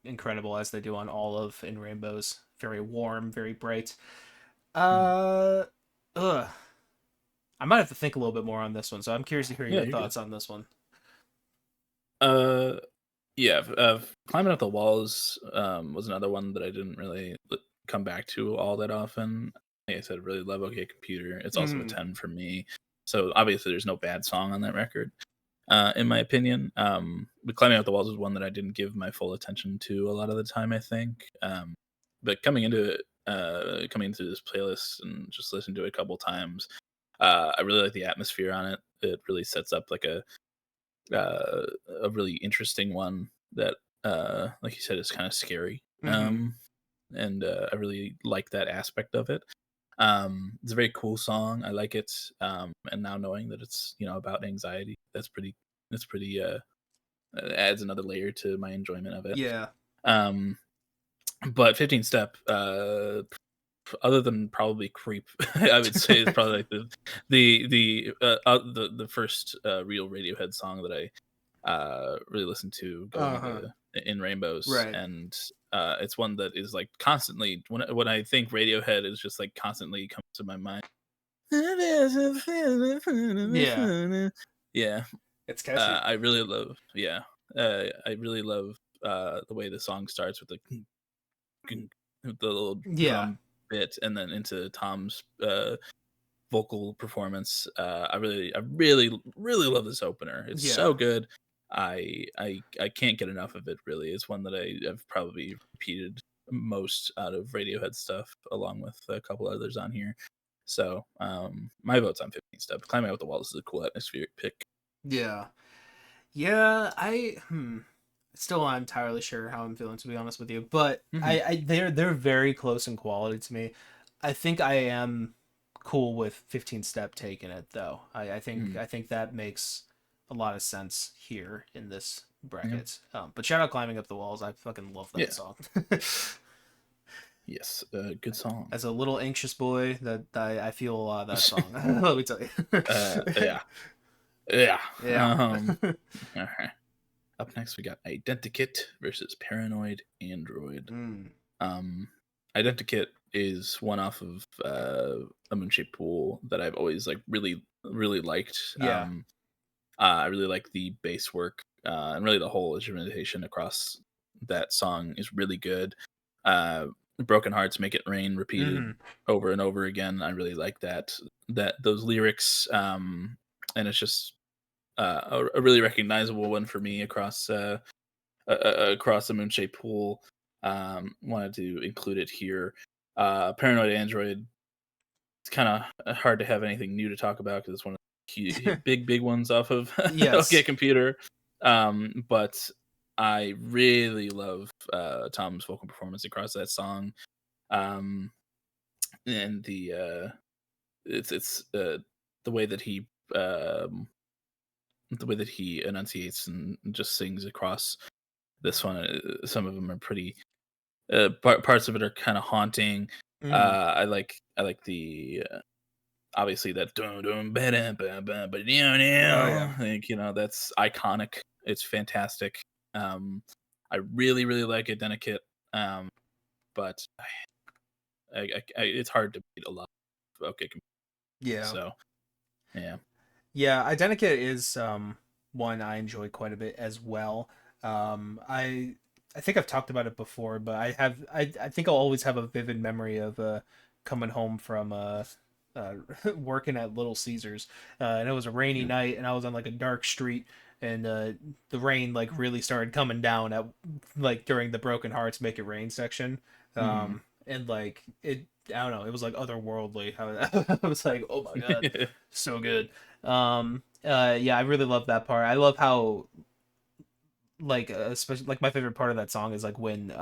incredible as they do on all of In Rainbows. Very warm, very bright. Mhm. Uh, ugh. I might have to think a little bit more on this one, so I'm curious to hear Yeah, your you're good. thoughts on this one. Uh, yeah. Climbing Up the Walls was another one that I didn't really come back to all that often. Like I said, really love OK Computer. It's also a Mm, 10 for me. So obviously, there's no bad song on that record. In my opinion. But Climbing Out the Walls is one that I didn't give my full attention to a lot of the time, I think. But coming into this playlist and just listening to it a couple times, I really like the atmosphere on it. It really sets up like uh, a really interesting one that, like you said, is kind of scary. mm-hmm. And I really like that aspect of it. It's a very cool song. I like it. And now knowing that it's about anxiety, that's pretty adds another layer to my enjoyment of it. Yeah. Um, but 15 Step, other than probably Creep, I would say is probably like the first real Radiohead song that I really listened to going Uh huh. into In Rainbows, Right. and it's one that is like constantly when I think Radiohead is just like constantly comes to my mind. Yeah. Yeah, It's catchy. I really love. Yeah, I really love the way the song starts with with the little Yeah. drum bit, and then into Tom's vocal performance. I really, really love this opener. It's Yeah. so good. I can't get enough of it. Really, it's one that I have probably repeated most out of Radiohead stuff, along with a couple others on here. So, my vote's on 15 Step. Climbing Out the Walls is a cool atmospheric pick. Yeah. Yeah. Still not entirely sure how I'm feeling, to be honest with you, but Hmm. they're very close in quality to me. I think I am cool with 15 Step taking it though. Hmm. I think that makes a lot of sense here in this Yeah. bracket. But shout out Climbing Up the Walls. I fucking love that Yeah. song. Yes, good song. As a little anxious boy, that I feel a lot of that song. Let me tell you. Yeah, yeah. Yeah. All right. Up next, we got Identikit versus Paranoid Android. Mm. Um, Identikit is one off of a Moonshaped Pool that I've always like really liked. Yeah. I really like the bass work and really the whole instrumentation across that song is really good. Uh, Broken Hearts Make It Rain repeated Hmm. over and over again. I really like that those lyrics, and it's just a really recognizable one for me across the Moonshaped Pool. Wanted to include it here. Paranoid Android. It's kind of hard to have anything new to talk about because it's one of the big ones off of OK Yes. Computer. But I really love Tom's vocal performance across that song. Um, and it's the way that he enunciates and just sings across this one. Some of them are pretty. Parts of it are kind of haunting. Mm. I like the obviously that dun dun ba dun ba ba ba dun Oh yeah. dun, like, that's iconic. It's fantastic. I really like Identikit, but it's hard to beat a lot of OK Computer. Yeah. So yeah. Yeah, Identikit is one I enjoy quite a bit as well. I think I've talked about it before, but I think I'll always have a vivid memory of coming home from uh working at Little Caesars. And it was a rainy Yeah. night and I was on like a dark street and the rain like really started coming down at like during the Broken Hearts Make It Rain section. Mhm. And like it I don't know, it was like otherworldly. I was like, "Oh my God, so good." Yeah, I really love that part. I love how like especially like my favorite part of that song is like when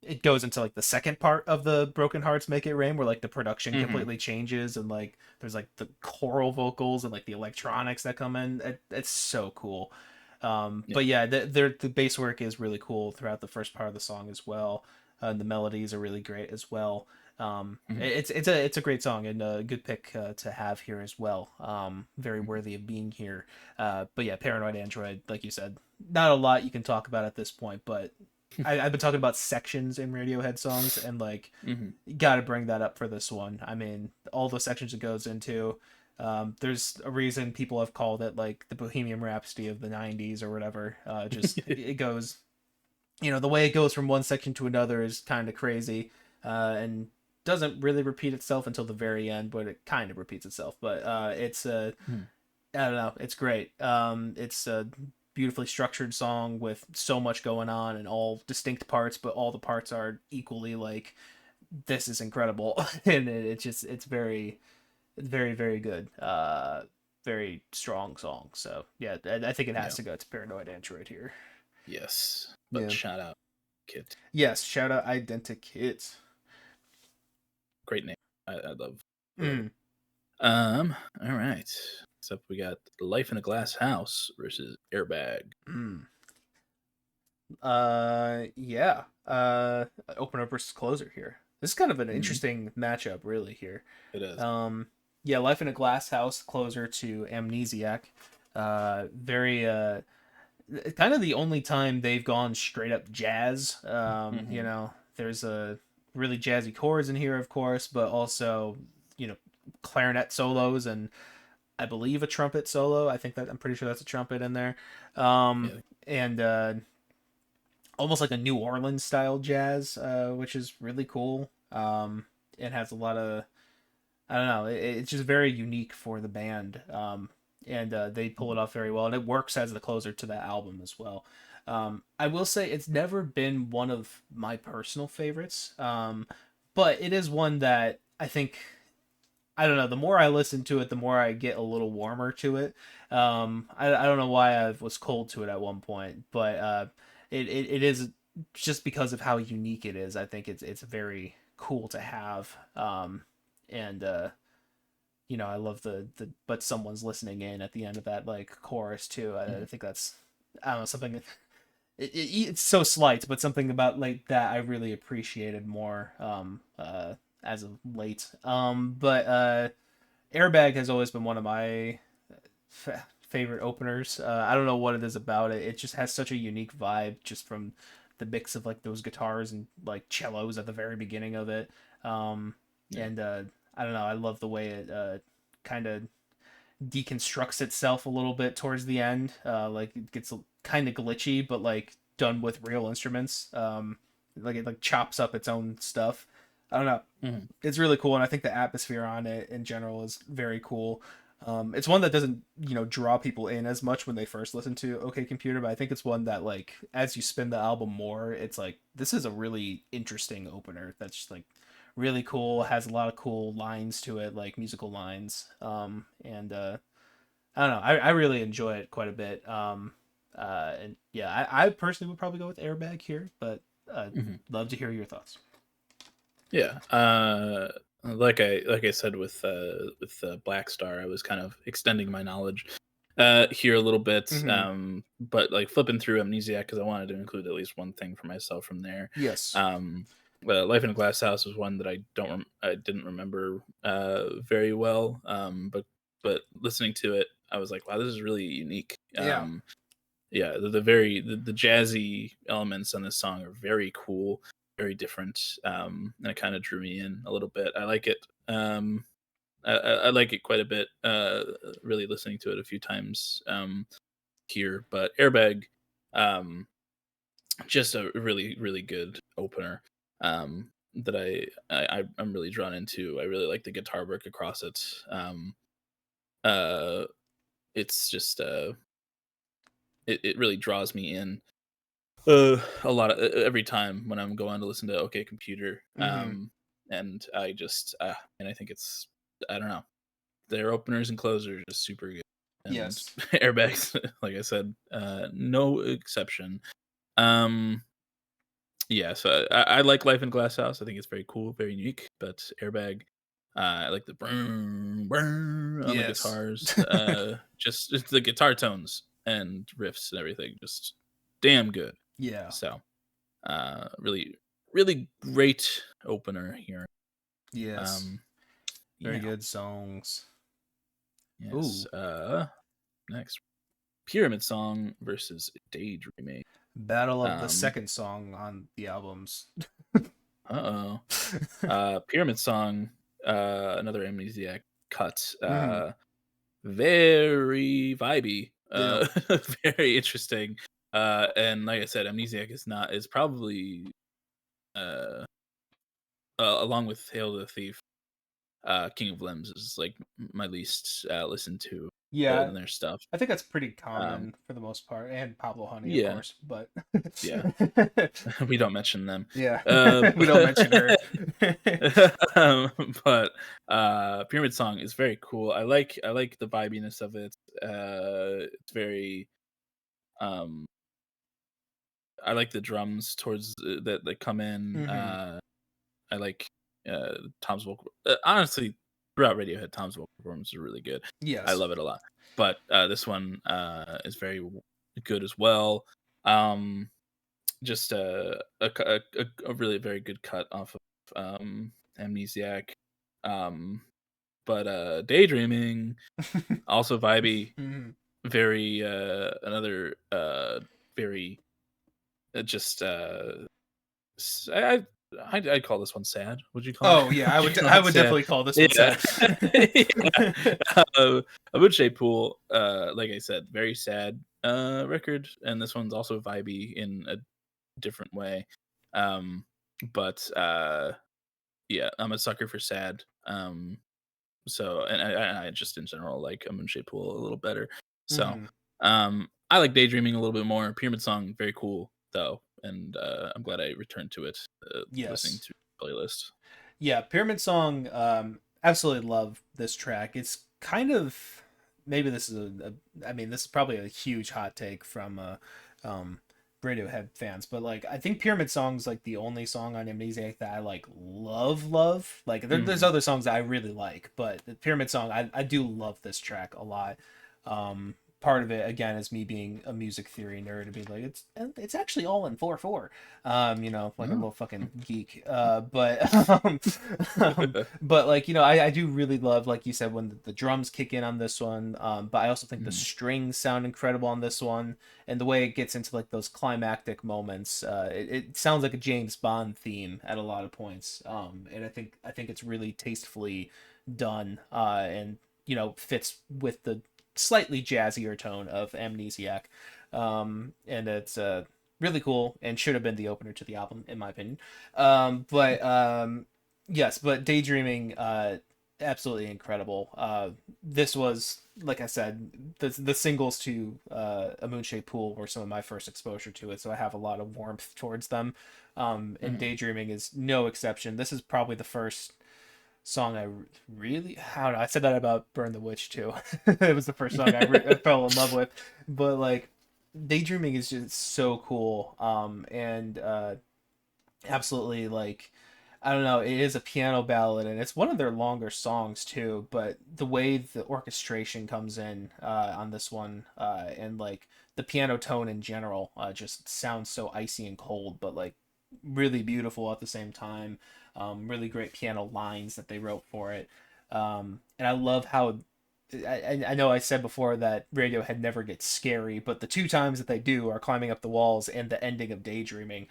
it goes into like the second part of the Broken Hearts Make It Rain where like the production Mhm. completely changes and like there's like the choral vocals and like the electronics that come in. It's so cool. Yeah. But yeah, the bass work is really cool throughout the first part of the song as well. The melodies are really great as well. Mhm. It's a great song and a good pick to have here as well. Very Mhm. worthy of being here. But yeah, Paranoid Android, like you said, not a lot you can talk about at this point, but I've been talking about sections in Radiohead songs, and like, Mhm. got to bring that up for this one. I mean, all the sections it goes into. There's a reason people have called it like the Bohemian Rhapsody of the '90s or whatever. Just it goes, the way it goes from one section to another is kind of crazy, and doesn't really repeat itself until the very end, but it kind of repeats itself. But it's Mhm. I don't know. It's great. It's a beautifully structured song with so much going on and all distinct parts, but all the parts are equally like this is incredible, and it's very good. Very strong song. So yeah, I think it has Yeah. to go to Paranoid Android here. Yes. But Yeah. shout out Kit. Yes. Shout out Identikit. Great name. I love Mm. it. All right. So we got Life in a Glass House versus Airbag. Mm. Yeah. Opener versus closer here. This is kind of an Mm-hmm. interesting matchup, really here. It is. Um, yeah, Life in a Glass House closer to Amnesiac. Very kind of the only time they've gone straight up jazz. Mm-hmm. There's a really jazzy chords in here, of course, but also clarinet solos and I believe a trumpet solo. I'm pretty sure that's a trumpet in there. Um, Yeah. and almost like a New Orleans style jazz, which is really cool. It has a lot of I don't know. It's just very unique for the band, and they pull it off very well, and it works as the closer to that album as well. I will say it's never been one of my personal favorites, but it is one that I think I don't know. The more I listen to it, the more I get a little warmer to it. I don't know why I was cold to it at one point, but it is just because of how unique it is. I think it's very cool to have. And I love the but someone's listening in at the end of that like chorus too. I Mhm. think that's I don't know something. it's so slight, but something about like that I really appreciated more as of late. But Airbag has always been one of my favorite openers. I don't know what it is about it. It just has such a unique vibe, just from the mix of like those guitars and like cellos at the very beginning of it. Um, Yeah. and I don't know. I love the way it kind of deconstructs itself a little bit towards the end. Like it gets kind of glitchy, but like done with real instruments. Like it like chops up its own stuff. I don't know. Hmm. It's really cool, and I think the atmosphere on it in general is very cool. It's one that doesn't, draw people in as much when they first listen to OK Computer, but I think it's one that like as you spin the album more, it's like this is a really interesting opener that's just like really cool, has a lot of cool lines to it, like musical lines. And I don't know, I really enjoy it quite a bit. And yeah, I personally would probably go with Airbag here, but Hmm. love to hear your thoughts. Yeah. Like I said with Black Star, I was kind of extending my knowledge here a little bit, Mm-hmm. but like flipping through Amnesiac because I wanted to include at least one thing for myself from there. Yes. Um, Life in a Glass House was one that I didn't remember very well, but listening to it, I was like, wow, this is really unique. Yeah. Yeah, the jazzy elements on this song are very cool, very different, and it kind of drew me in a little bit. I like it. I like it quite a bit. Really listening to it a few times here, but Airbag, um, just a really good opener. That I'm really drawn into. I really like the guitar work across it. Uh, it's just it really draws me in a lot of every time when I'm going to listen to OK Computer. Mm-hmm. And I just and I think it's, I don't know, their openers and closers are just super good. And Yes. Airbags, like I said, no exception. Um, yeah, so I like Life in Glass House. I think it's very cool, very unique. But Airbag, I like the brrrr, brrrr on the Yes. guitars. Just it's the guitar tones and riffs and everything, just damn good. Yeah. So really really great opener here. Yes. Um, Very yeah, good songs. yes. Ooh. Next, Pyramid Song versus Daydreaming. Battle of the Um, second song on the albums. uh-oh. Pyramid Song, another Amnesiac cut. Mm-hmm. Very vibey. Yeah. Very interesting. And like I said, Amnesiac is probably uh, along with Hail to the Thief, King of Limbs is like my least listened to Yeah. in their stuff. I think that's pretty Um, common for the most part, and Pablo Honey, of yeah, course. But yeah, we don't mention them. yeah, we don't mention her. But, um, but Pyramid Song is very cool. I like the vibiness of it. It's very um, I like the drums towards that come in. Mm-hmm. I like Tom's vocal. Honestly, throughout Radiohead, Tom's vocal performance is really good. I Yes. love it a lot. But this one is very good as well. Um, just a really very good cut off of Amnesiac. Um, but Daydreaming, also vibey, Mm-hmm. very another very just I I'd call this one sad. Would you call it? Oh yeah, Would you call I it would sad? definitely call this one Yeah, sad. yeah. A Wood Shape Pool, like I said, very sad record, and this one's also vibey in a different way. Um, but yeah, I'm a sucker for sad. So and I just in general like A Moon Shaped Pool a little better. So Mm-hmm. I like Daydreaming a little bit more. Pyramid Song, very cool though, and I'm glad I returned to it listening Yes. to the playlist. Yeah, Pyramid Song, absolutely love this track. It's kind of, maybe this is I mean, this is probably a huge hot take from um Radiohead fans, but like I think Pyramid Song's like the only song on Amnesiac that I like love. Like there's Hmm. other songs that I really like, but the Pyramid Song, I do love this track a lot. part of it again is me being a music theory nerd to be like it's actually all in 4/4, you know, like a Oh. little fucking geek. But like, you know, I do really love, like you said, when the drums kick in on this one. But I also think the Mhm. strings sound incredible on this one, and the way it gets into like those climactic moments. It sounds like a James Bond theme at a lot of points. And I think it's really tastefully done. And you know, fits with the slightly jazzier tone of Amnesiac. And it's really cool and should have been the opener to the album, in my opinion. But yes, but Daydreaming, absolutely incredible. This was, like I said, the singles to A Moonshaped Pool were some of my first exposure to it, so I have a lot of warmth towards them. And Mhm. Daydreaming is no exception. This is probably the first song I really, I don't know. I said that about Burn the Witch too. It was the first song I fell in love with, but like Daydreaming is just so cool. And absolutely, like, I don't know, it is a piano ballad and it's one of their longer songs too, but the way the orchestration comes in on this one, and like the piano tone in general, just sounds so icy and cold, but like really beautiful at the same time. Really great piano lines that they wrote for it. And I love how I know I said before that Radiohead never gets scary, but the two times that they do are Climbing Up the Walls and the ending of Daydreaming,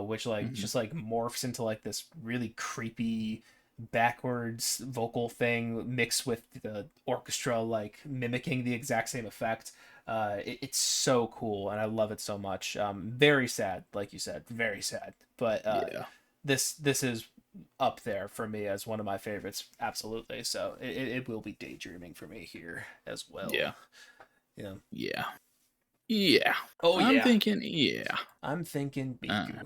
which like Mhm. just like morphs into like this really creepy backwards vocal thing mixed with the orchestra like mimicking the exact same effect. It's so cool and I love it so much. Very sad, like you said, very sad, but Yeah. this is up there for me as one of my favorites, absolutely. So it will be Daydreaming for me here as well. Yeah. Yeah. Yeah. Yeah. Oh I'm yeah. thinking, yeah. I'm thinking Biku.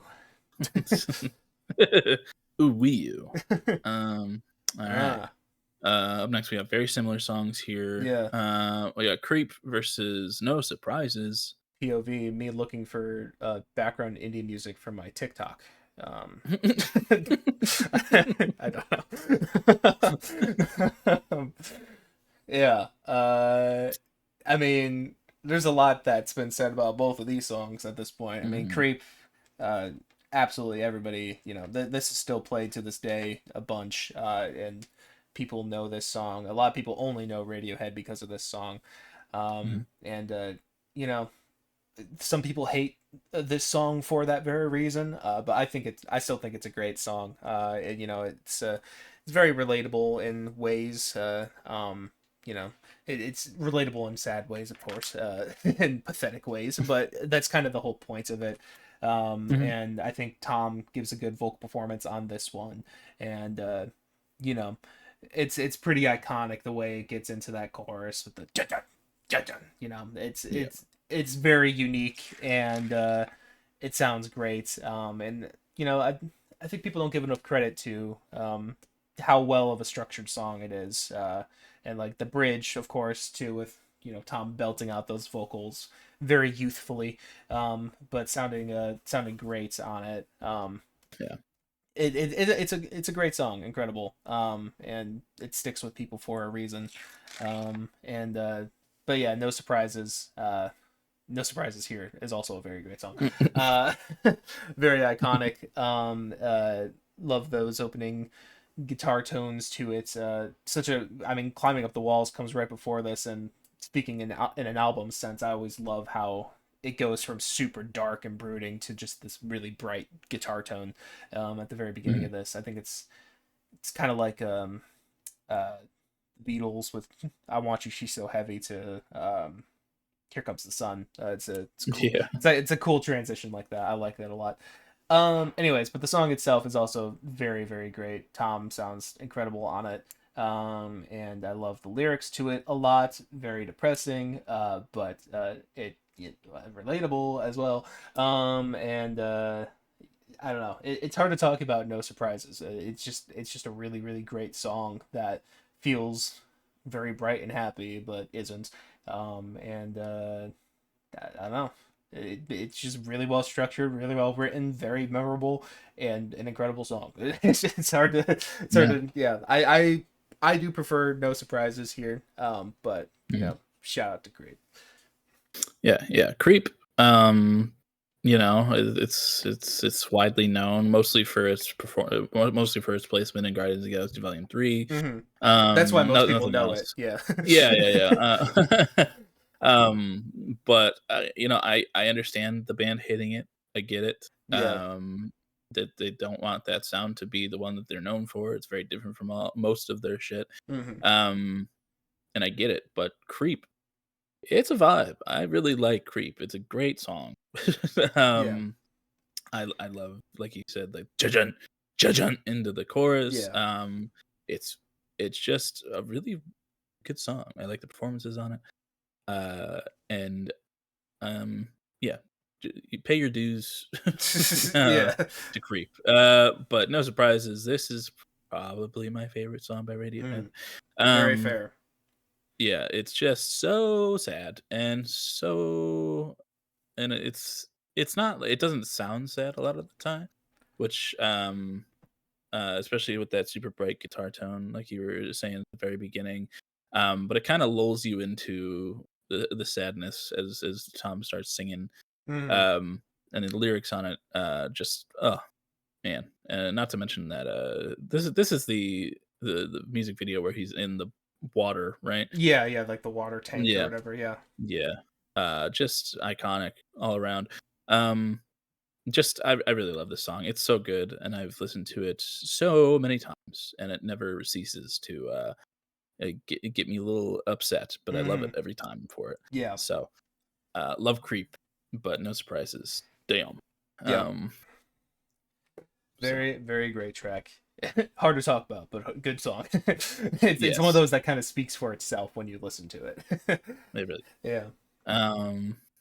Ooh, wee you. All right. Ah, Up next, we have very similar songs here. yeah. We got Creep versus No Surprises. POV, me looking for background indie music for my TikTok. Um, I don't know. Yeah. I mean, there's a lot that's been said about both of these songs at this point. I mean, Mhm. Creep, uh, absolutely everybody, you know, this is still played to this day a bunch, and people know this song. A lot of people only know Radiohead because of this song. Mhm. And you know, some people hate this song for that very reason, but I still think it's a great song. And, you know, it's very relatable in ways. You know, it's relatable in sad ways, of course, in pathetic ways, but that's kind of the whole point of it. Mhm. And I think Tom gives a good vocal performance on this one, and you know, it's pretty iconic the way it gets into that chorus with the dun dun dun dun. You know, Yeah. it's very unique and it sounds great. And you know, I think people don't give enough credit to how well of a structured song it is. And like the bridge, of course, too, with you know Tom belting out those vocals very youthfully, but sounding great on it. Yeah. It's a great song, incredible. And it sticks with people for a reason. And but yeah, no surprises. No surprises here is also a very great song. Uh, very iconic. Love those opening guitar tones to it. Such a, I mean, Climbing Up the Walls comes right before this, and speaking in an album sense, I always love how it goes from super dark and brooding to just this really bright guitar tone at the very beginning Mhm. of this. I think it's kind of like uh, Beatles with "I Want You, She's So Heavy" to "Here Comes the Sun." It's cool. Yeah. It's a cool transition like that. I like that a lot. Anyways, but the song itself is also very, very great. Tom sounds incredible on it. And I love the lyrics to it a lot. Very depressing, but it relatable as well. And I don't know. It's hard to talk about No Surprises. It's just a really, really great song that feels very bright and happy, but isn't. And I don't know. It's just really well structured, really well written, very memorable, and an incredible song. It's hard to, Yeah. yeah. I do prefer No Surprises here. But you Mhm. know, shout out to Creed. Yeah. Creep. It's widely known mostly for its placement in Guardians of the Galaxy Volume 3. Hmm. That's why most people Nothing know it. else. Yeah. Yeah. But I understand the band hating it. I get it. Yeah. That they don't want that sound to be the one that they're known for. It's very different from most of their shit. Hmm. Um, and I get it. But Creep, it's a vibe. I really like Creep. It's a great song. Yeah. um, I love, like you said, like judging into the chorus. Yeah. It's it's just a really good song. I like the performances on it. And yeah, you pay your dues Yeah. to Creep. But no surprises. This is probably my favorite song by Radiohead. Mm. Very Um, fair. yeah, it's just so sad and it's not, it doesn't sound sad a lot of the time, which especially with that super bright guitar tone, like you were saying at the very beginning. But it kind of lulls you into the sadness as Tom starts singing. Hmm. Um, and the lyrics on it, just oh man, not to mention that this is the music video where he's in the water, right? Yeah. Yeah. Like the water tank or Yeah, whatever. Yeah. yeah, just iconic all around. Um, just I really love this song. It's so good, and I've listened to it so many times, and it never ceases to get me a little upset, but I love Hmm. it every time for it. Yeah. So love Creep, but no surprises. Damn. Yep. Um, so Very, very great track. Hard to talk about, but good song. It's one of yes, those that kind of speaks for itself when you listen to it. they really. Yeah. All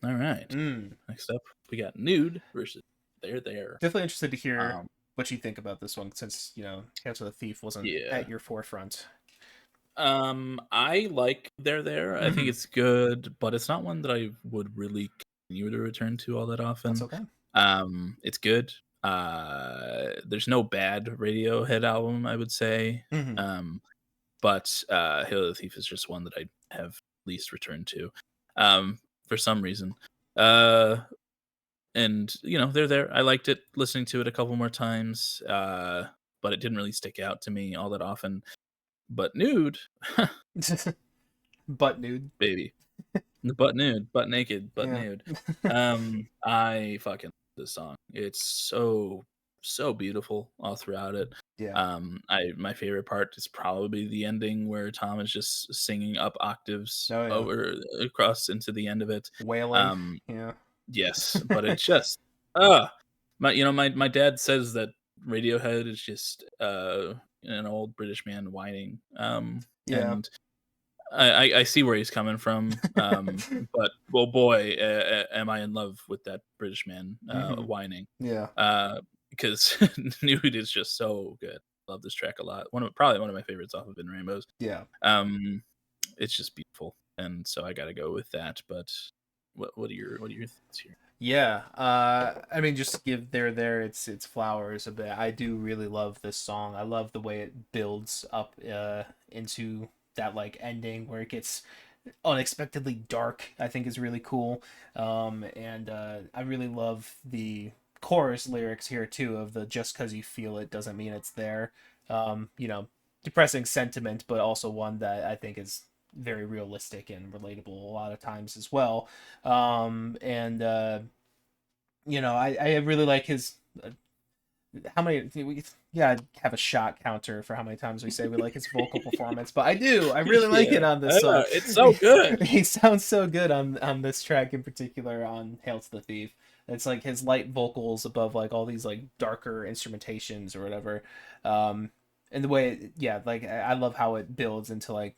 right. Mm. Next up, we got Nude versus There There. Definitely interested to hear Um, what you think about this one, since Hail to the Thief wasn't yeah. at your forefront. I like There There. I think Hmm. it's good, but it's not one that I would really continue to return to all that That's often. okay. It's good. There's no bad Radiohead album, I would say. Hmm. But Hail to the Thief is just one that I have least returned to, um, for some reason. Uh, and They're There. I liked it, listening to it a couple more times, but it didn't really stick out to me all that often. But Nude, Butt nude. baby. Butt nude, butt naked, butt Yeah. nude. I fucking love this song. It's so beautiful all throughout it. Yeah. I my favorite part is probably the ending where Tom is just singing up octaves Oh yeah. over across into the end of it. Wailing. Um, Yeah. yes, but it just uh my dad says that Radiohead is just an old British man whining. Yeah. And I see where he's coming from, but well, boy, am I in love with that British man Hmm. whining, Yeah. because Nude is just so good. Love this track a lot. Probably one of my favorites off of In Rainbows. Yeah. Um, it's just beautiful, and so I got to go with that. But what are your thoughts here? Yeah. I mean, just to give there it's flowers a bit. I do really love this song. I love the way it builds up into that like ending where it gets unexpectedly dark. I think is really cool. And I really love the chorus lyrics here too, of the "just cuz you feel it doesn't mean it's there." Depressing sentiment, but also one that I think is very realistic and relatable a lot of times as well. And I really like his. How many? We yeah, have a shot counter for how many times we say we like his vocal performance, but I do. I really like it Yeah, on this I song. know it's so good. He sounds so good on this track in particular, on "Hail to the Thief." It's like his light vocals above like all these like darker instrumentations or whatever. Um, and the way, yeah, like I love how it builds into like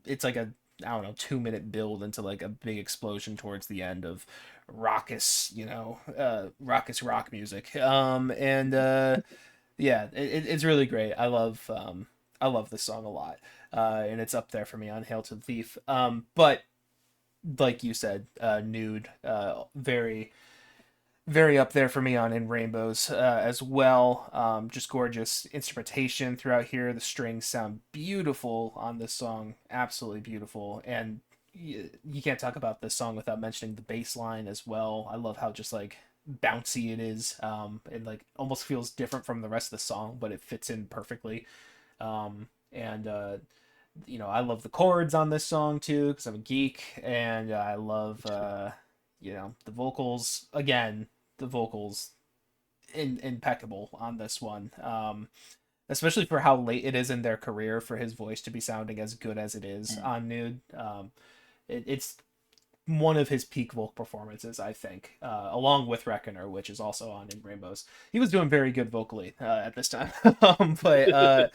it's like a, I don't know, 2 minute build into like a big explosion towards the end of raucous, raucous rock music. And Yeah, it's really great. I love this song a lot. And it's up there for me on "Hail to the Thief." But like you said, "Nude," very very up there for me on "In Rainbows" as well. Just gorgeous instrumentation throughout here. The strings sound beautiful on this song, absolutely beautiful. And you can't talk about this song without mentioning the bass line as well. I love how just like bouncy it is. It like almost feels different from the rest of the song, but it fits in perfectly. And I love the chords on this song too because I'm a geek, and I love the vocals. Again, the vocals impeccable on this one. Especially for how late it is in their career for his voice to be sounding as good as it is Mm. on Nude. It's one of his peak vocal performances, I think, along with Reckoner, which is also on In Rainbows. He was doing very good vocally at this time, but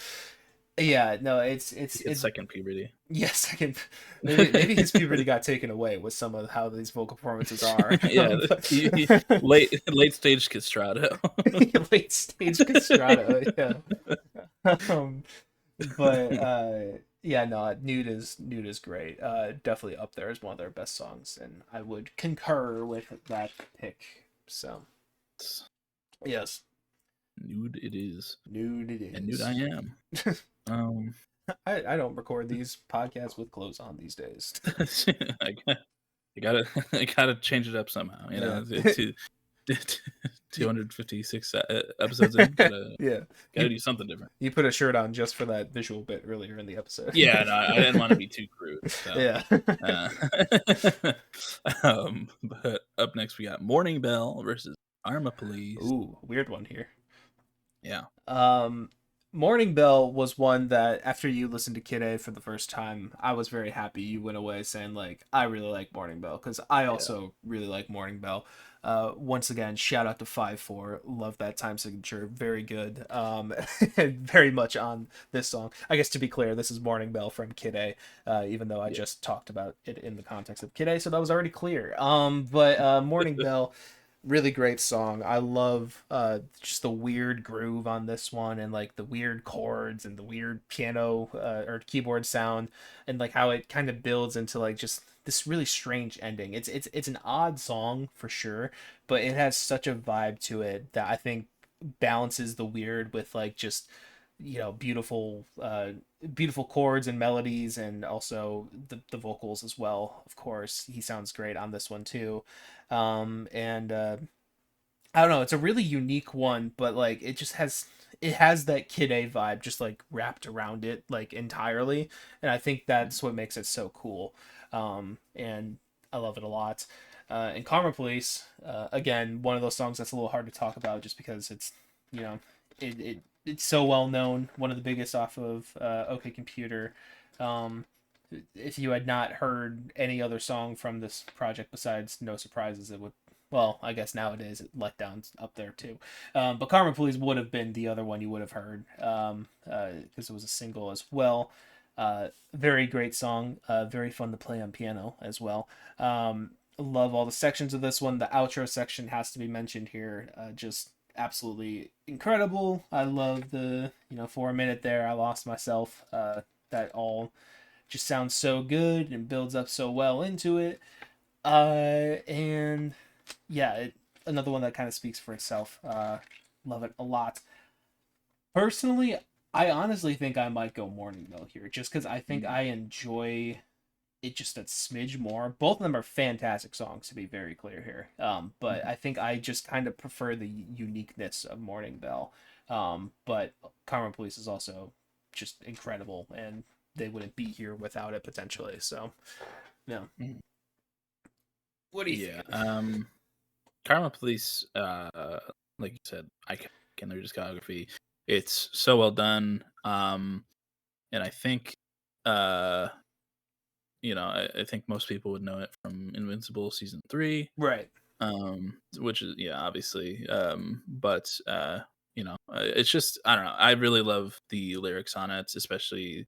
yeah, no, He hit second puberty. yes, I can. Maybe his puberty got taken away with some of how these vocal performances are. Yeah, he But late stage castrato. late stage castrato, yeah. Um, but yeah, no, Nude is great. Definitely up there as one of their best songs, and I would concur with that pick. So yes, Nude it is, Nude it and nude I is. am. Um, I don't record these podcasts with clothes on these days. I, I gotta I gotta change it up somehow. Yeah. To 256 episodes in, Yeah. gotta You do something different. you put a shirt on just for that visual bit earlier in the episode. Yeah, no, I didn't want to be too crude. So, Yeah. uh, but up next we got Morning Bell versus Arma Police. Ooh, weird one here. Yeah, Um, Morning Bell was one that after you listened to Kid A for the first time, I was very happy you went away saying like I really like Morning Bell because I yeah, also really like Morning Bell. Once again, shout out to 5-4. Love that time signature. Very good. Very much on this song. I guess to be clear, this is Morning Bell from Kid A, even though I yeah. just talked about it in the context of Kid A, so that was already clear. But Morning Bell, really great song. I love just the weird groove on this one, and like the weird chords and the weird piano or keyboard sound, and like how it kind of builds into like just this really strange ending. It's an odd song for sure, but it has such a vibe to it that I think balances the weird with like just beautiful chords and melodies, and also the vocals as well. Of course, he sounds great on this one too. And I don't know, it's a really unique one, but like it has that Kid A vibe just like wrapped around it like entirely, and I think that's what makes it so cool. And I love it a lot. And Karma Police, again, one of those songs that's a little hard to talk about just because it's you know it's so well known, one of the biggest off of OK Computer. Um, if you had not heard any other song from this project besides No Surprises, it would, well, I guess nowadays it Letdown's up there too. But Karma Police would have been the other one you would have heard because it was a single as well. Very great song. Very fun to play on piano as well. Love all the sections of this one. The outro section has to be mentioned here. Just absolutely incredible. I love for a minute there, I lost myself. That all just sounds so good and builds up so well into it. And yeah, another one that kind of speaks for itself. Love it a lot. Personally, I honestly think I might go Morning Mill here, just because I think I enjoy it just a smidge more. Both of them are fantastic songs, to be very clear here. But I think I just kind of prefer the uniqueness of Morning Bell. But Karma Police is also just incredible, and they wouldn't be here without it potentially. So, yeah. Mhm. What do you Yeah. think? Karma Police, like you said, I can their discography. It's so well done. And I think, uh, I think most people would know it from Invincible season 3, Right. which is yeah, obviously. But it's just I don't know. I really love the lyrics on it, especially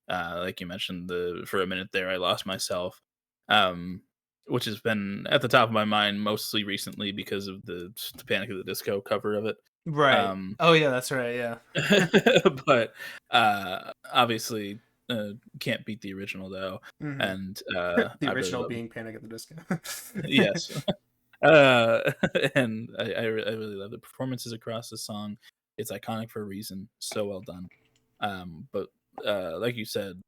like you mentioned the for a minute there I lost myself, um, which has been at the top of my mind mostly recently because of the Panic at the Disco cover of it. Right. Um, Oh yeah, that's right. Yeah. but obviously can't beat the original though, Hmm. and The I really original love being Panic at the Disco. yes. Uh, and I really love the performances across the song. It's iconic for a reason. So well done. But like you said,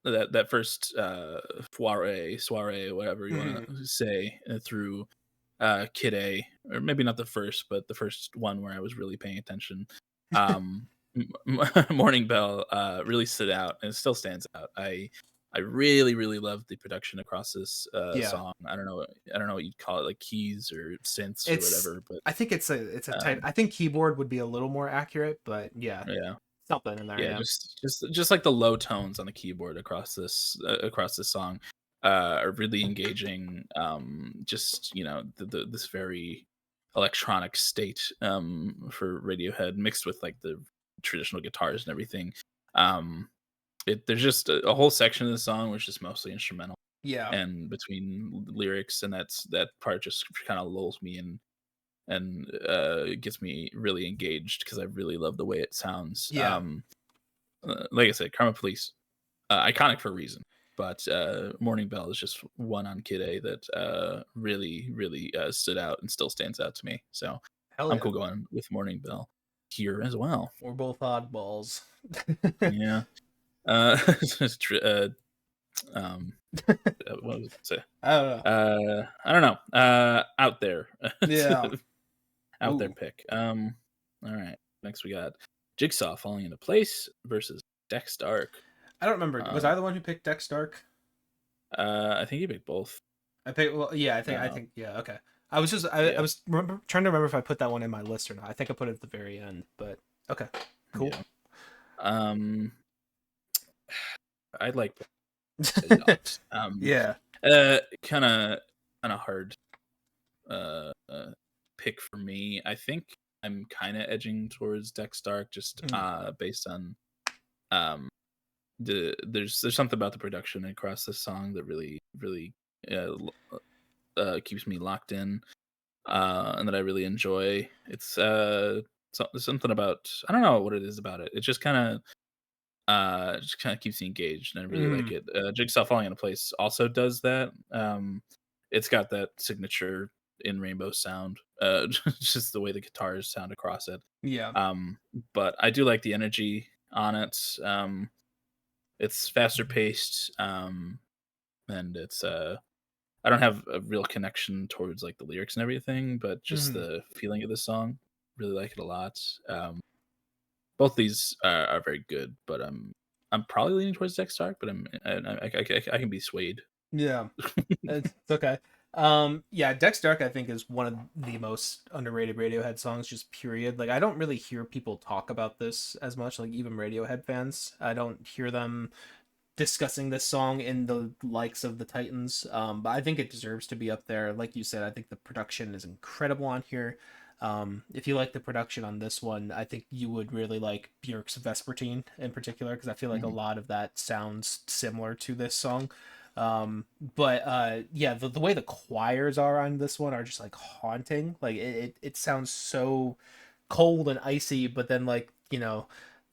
that first soiree, whatever you want Mhm. to say, through Kid A, or maybe not the first, but the first one where I was really paying attention. Um, Morning Bell really stood out, and it still stands out. I really really love the production across this Yeah. song. I don't know what you'd call it, like keys or synths or It's whatever, but I think it's a type. um, I think keyboard would be a little more accurate, but yeah, yeah. something in there. Yeah, Yeah. just like the low tones on the keyboard across this song are really engaging. Just this very electronic state for Radiohead mixed with like the traditional guitars and everything. Um, there's just a whole section of the song which is mostly instrumental, Yeah. and between lyrics, and that part just kind of lulls me in and gets me really engaged because I really love the way it sounds. Yeah. Like I said, Karma Police, iconic for a reason. But Morning Bell is just one on Kid A that really, really stood out and still stands out to me. So Hell I'm yeah. cool going with Morning Bell here as well. We're both oddballs. Yeah. Um, what was it say? I don't know. I don't know. Out there, Yeah. out there Ooh. pick. All right. Next we got Jigsaw falling into place versus Dex Dark. I don't remember. Was Uh, I the one who picked Dex Stark? I think you picked both. I picked. Well, yeah. I Uh, think. Yeah. Okay. I yeah, was trying to remember if I put that one in my list or not. I think I put it at the very end, but okay. Cool. yeah. Um, I like a lot. Yeah. Kind of hard uh, uh pick for me. I think I'm kind of edging towards Dex Stark just Mm. based on um there's something about the production across this song that really uh, keeps me locked in, and that I really enjoy. It's there's something about, I don't know what it is about it. It just kind of keeps me engaged, and I really like Mm. it. Jigsaw Falling into Place also does that. It's got that signature in Rainbow sound, just the way the guitars sound across it. Yeah. Um, but I do like the energy on it. It's faster paced, and it's I don't have a real connection towards like the lyrics and everything, but just Hmm. the feeling of the song, really like it a lot. Both these are very good, but I'm probably leaning towards Dex Stark, but I can be swayed. Yeah. It's okay. Yeah, Dex Dark I think is one of the most underrated Radiohead songs, just period. Like I don't really hear people talk about this as much, like even Radiohead fans. I don't hear them discussing this song in the likes of the Titans. But I think it deserves to be up there. Like you said, I think the production is incredible on here. If you like the production on this one, I think you would really like Björk's Vespertine in particular, because I feel like a Mhm. lot of that sounds similar to this song. But yeah, the way the choirs are on this one are just like haunting. Like it sounds so cold and icy, but then like,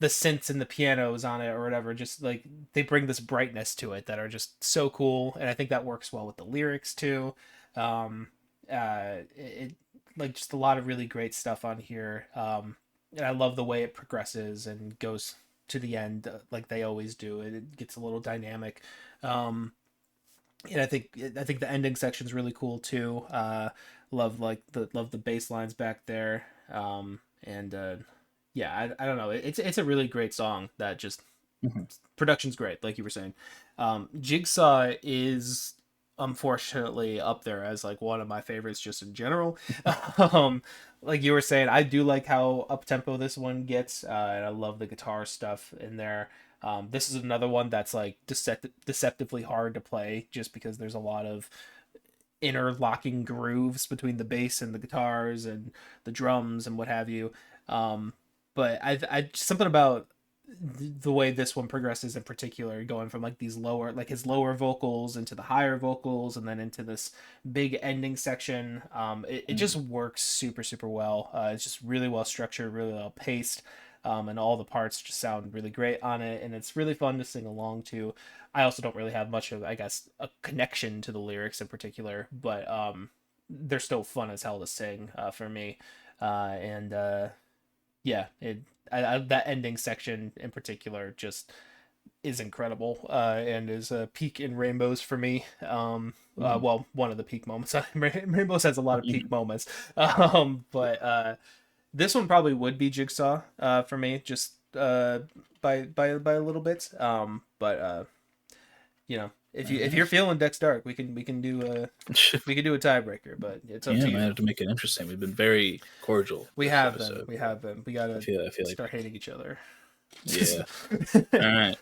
the synths and the pianos on it or whatever, just like they bring this brightness to it that are just so cool. And I think that works well with the lyrics too. Um, it like just a lot of really great stuff on here. And I love the way it progresses and goes to the end, like they always do. It gets a little dynamic. And I think the ending section is really cool too. Love the bass lines back there. And yeah, I don't know. It's a really great song that just Mhm. production's great, like you were saying. Jigsaw is unfortunately up there as like one of my favorites just in general. um, like you were saying, I do like how up tempo this one gets, and I love the guitar stuff in there. This is another one that's like deceptively hard to play just because there's a lot of interlocking grooves between the bass and the guitars and the drums and what have you. Um, but I something about the way this one progresses in particular, going from like these lower, like his lower vocals into the higher vocals and then into this big ending section. It just Mhm. works super super well. It's just really well structured, really well paced. And all the parts just sound really great on it, and it's really fun to sing along to. I also don't really have much of, I guess, a connection to the lyrics in particular, but they're still fun as hell to sing for me. And yeah, that ending section in particular just is incredible, and is a peak in Rainbows for me. Well, one of the peak moments. Rainbows has a lot of peak moments, but this one probably would be Jigsaw for me, just by a little bit. But if you're feeling Dex Dark, we can do a tiebreaker, but it's up Yeah, to might you. have to make it interesting. We've been very cordial. We this have been. episode. We have been. We gotta I feel like start hating each other. yeah. All right.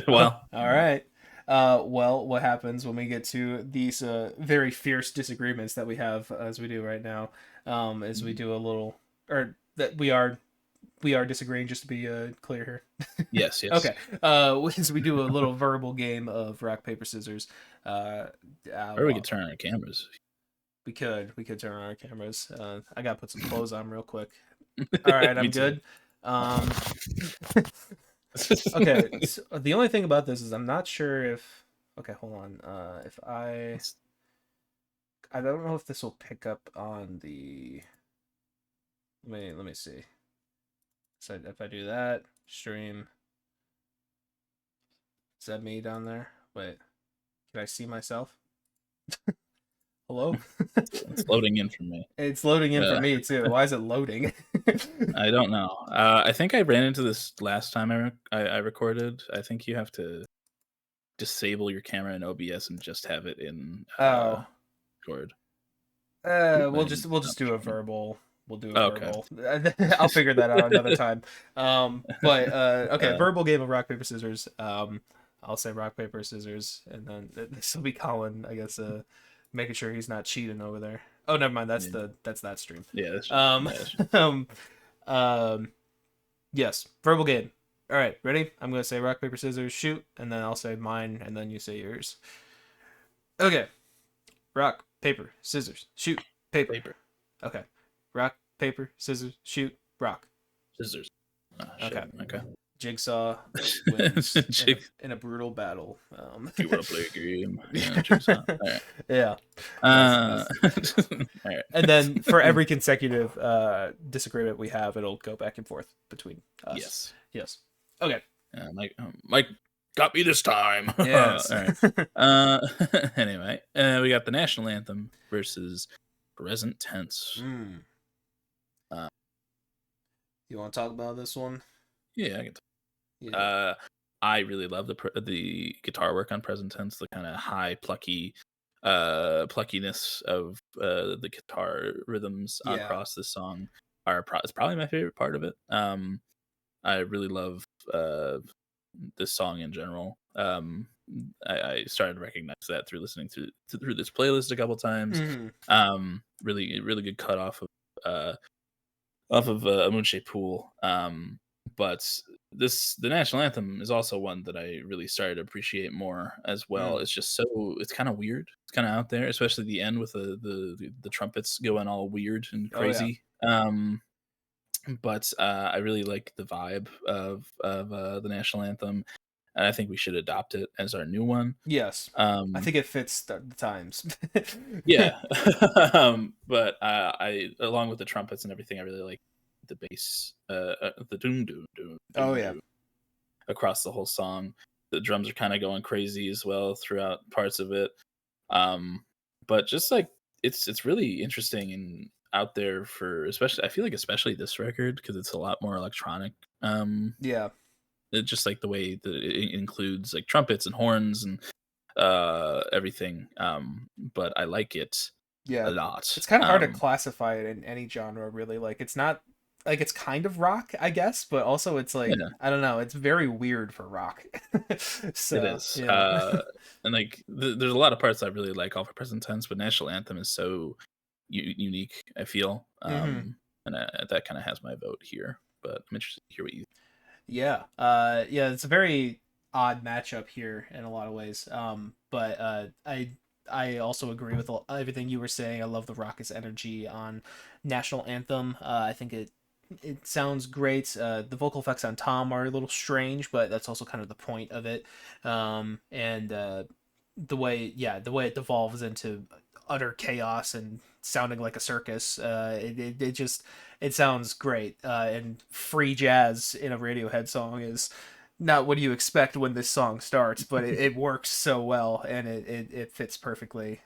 Well, All right. Well, what happens when we get to these very fierce disagreements that we have as we do right now? Is we do a little, or that we are disagreeing, just to be clear here. yes. Okay. As we do a little verbal game of rock paper scissors. Or we Well, could turn on our cameras. we could turn on our cameras. I gotta put some clothes on real quick. All right, Me I'm too. good. Okay, so the only thing about this is I'm not sure if. Okay, hold on. If I don't know if this will pick up on the. Let me see. So if I do that stream, is that me down there? Wait, can I see myself? Hello? It's loading in for me. It's loading in for me too. Why is it loading? I don't know. I think I ran into this last time I recorded. I think you have to disable your camera in OBS and just have it in Oh. Record. We'll just do a verbal. We'll do a Okay. verbal. I'll figure that out another time. But okay, verbal game of rock paper scissors. I'll say rock paper scissors, and then this will be Colin, I guess. Making sure he's not cheating over there. Oh, never mind. That's that stream. Yeah. That's Yes, verbal game. All right, ready? I'm gonna say rock paper scissors shoot, and then I'll say mine, and then you say yours. Okay. Rock paper scissors shoot paper. Okay. Rock paper scissors shoot rock. Scissors. Oh, okay. Okay. Jigsaw wins in a brutal battle. If you want to play a game, Jigsaw. All right. Yeah. All right. And then for every consecutive disagreement we have, it'll go back and forth between us. Yes. Okay. Mike got me this time. Yes. All right. Anyway, we got the national anthem versus present tense. You want to talk about this one? Yeah, I can. Yeah. I really love the guitar work on present tense, the kind of high pluckiness of the guitar rhythms across this song is probably my favorite part of it. I really love this song in general. I started to recognize that through listening through this playlist a couple times. Really good cut off of a Moonshaped Pool. But the national anthem is also one that I really started to appreciate more as well. It's just it's kind of weird. It's kind of out there, especially the end with the trumpets going all weird and crazy. But I really like the vibe of the national anthem, and I think we should adopt it as our new one. Yes, I think it fits the times. Yeah, but I along with the trumpets and everything, I really like the bass, the doom doom doom. Oh yeah, across the whole song. The drums are kind of going crazy as well throughout parts of it. But just like it's really interesting and out there for especially this record because it's a lot more electronic. Yeah. It's just like the way that it includes like trumpets and horns and everything. But I like it a lot. It's kind of hard to classify it in any genre, really. Like it's not like it's kind of rock, I guess, but also it's like I don't know, it's very weird for rock. So, it is. And like there's a lot of parts I really like off of present tense, but national anthem is so unique, I feel. And that kind of has my vote here, but I'm interested to hear what you yeah, it's a very odd matchup here in a lot of ways. But I also agree with everything you were saying. I love the raucous energy on national anthem. I think it sounds great. The vocal effects on Tom are a little strange, but that's also kind of the point of it. And the way it devolves into utter chaos and sounding like a circus, it sounds great. And free jazz in a Radiohead song is not what you expect when this song starts, but it works so well, and it fits perfectly,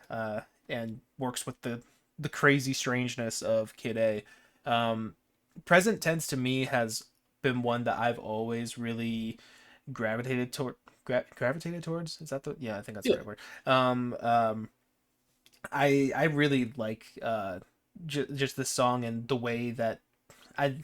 and works with the crazy strangeness of Kid A. Um, Present Tense to me has been one that I've always really gravitated toward. Gravitated towards, is that the, yeah, I think that's the Yeah. right word. I really like just this song and the way that I'm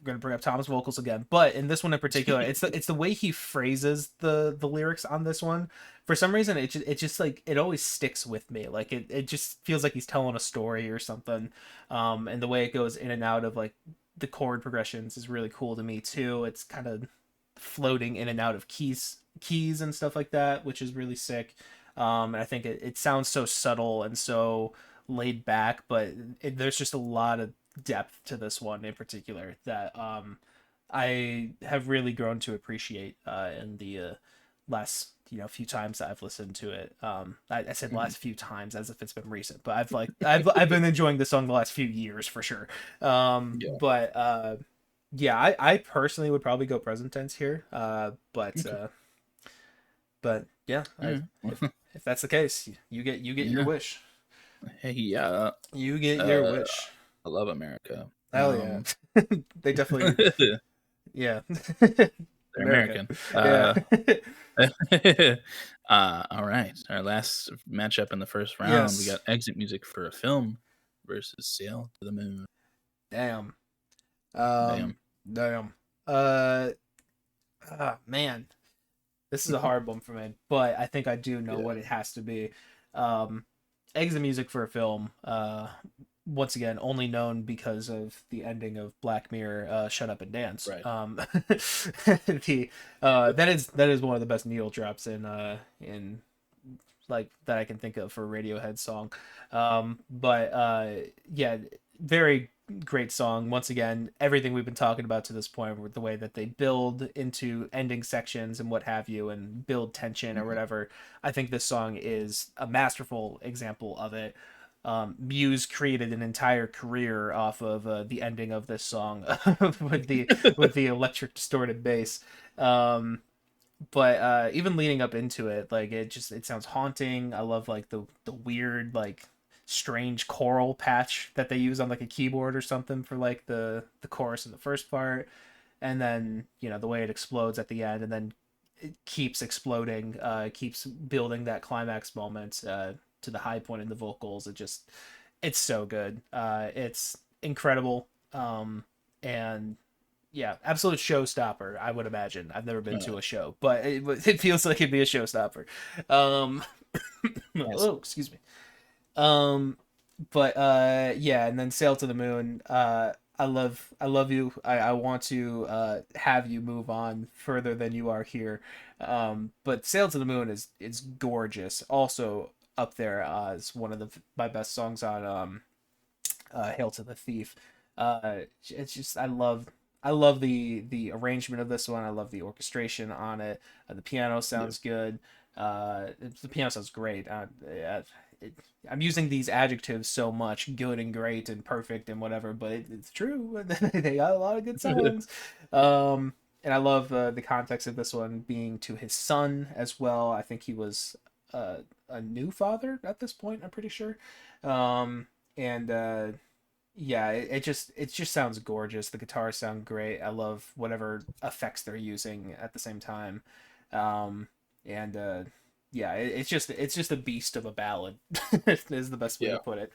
gonna bring up Tom's vocals again, but in this one in particular, it's the way he phrases the lyrics on this one. For some reason, it just like it always sticks with me. Like it just feels like he's telling a story or something. And the way it goes in and out of like the chord progressions is really cool to me too. It's kind of floating in and out of keys and stuff like that, which is really sick. And I think it sounds so subtle and so laid back, but there's just a lot of depth to this one in particular that I have really grown to appreciate in the last few times that I've listened to it. I said Mhm. last few times as if it's been recent, but I've been enjoying this song the last few years for sure. Yeah. But yeah, I personally would probably go present tense here. Okay. But yeah, Yeah. if that's the case, you get your Yeah. wish. Hey, yeah. You get your Uh, wish. I love America. Hell yeah. They definitely, They're yeah. America. American. Yeah. All right. Our last matchup in the first round, we Yes. got exit music for a film versus Sail to the Moon. Damn. Damn. Um damn. Uh man. This is a hard one for me, but I think I do know Yeah. what it has to be. Um Exit music for a film. Once again, only known because of the ending of Black Mirror, "Shut Up and Dance." Right. The that is one of the best needle drops in like that I can think of for a Radiohead song. But yeah, very great song. Once again, everything we've been talking about to this point, with the way that they build into ending sections and what have you, and build tension or Mhm. whatever. I think this song is a masterful example of it. Muse created an entire career off of the ending of this song with the electric distorted bass. But even leading up into it, like it sounds haunting. I love like the weird like strange choral patch that they use on like a keyboard or something for like the chorus in the first part, and then the way it explodes at the end, and then it keeps exploding, keeps building that climax moment to the high point in the vocals. It's so good. It's incredible. And yeah, absolute showstopper. I would imagine. I've never been Uh, to a show, but it feels like it'd be a showstopper. Um, yes. oh, excuse me. Um, but yeah, and then Sail to the Moon. I love you. I want to have you move on further than you are here. But Sail to the Moon is gorgeous. Also up there as one of my best songs on Hail to the Thief. It's just I love the arrangement of this one. I love the orchestration on it. The piano Yeah. sounds good. The piano sounds great. It, I'm using these adjectives so much, good and great and perfect and whatever, but it's true. They got a lot of good songs. And I love the context of this one being to his son as well. I think he was a new father at this point. I'm pretty sure. And yeah, it just sounds gorgeous. The guitars sound great. I love whatever effects they're using at the same time. And yeah, it's just a beast of a ballad is the best way to Yeah. put it.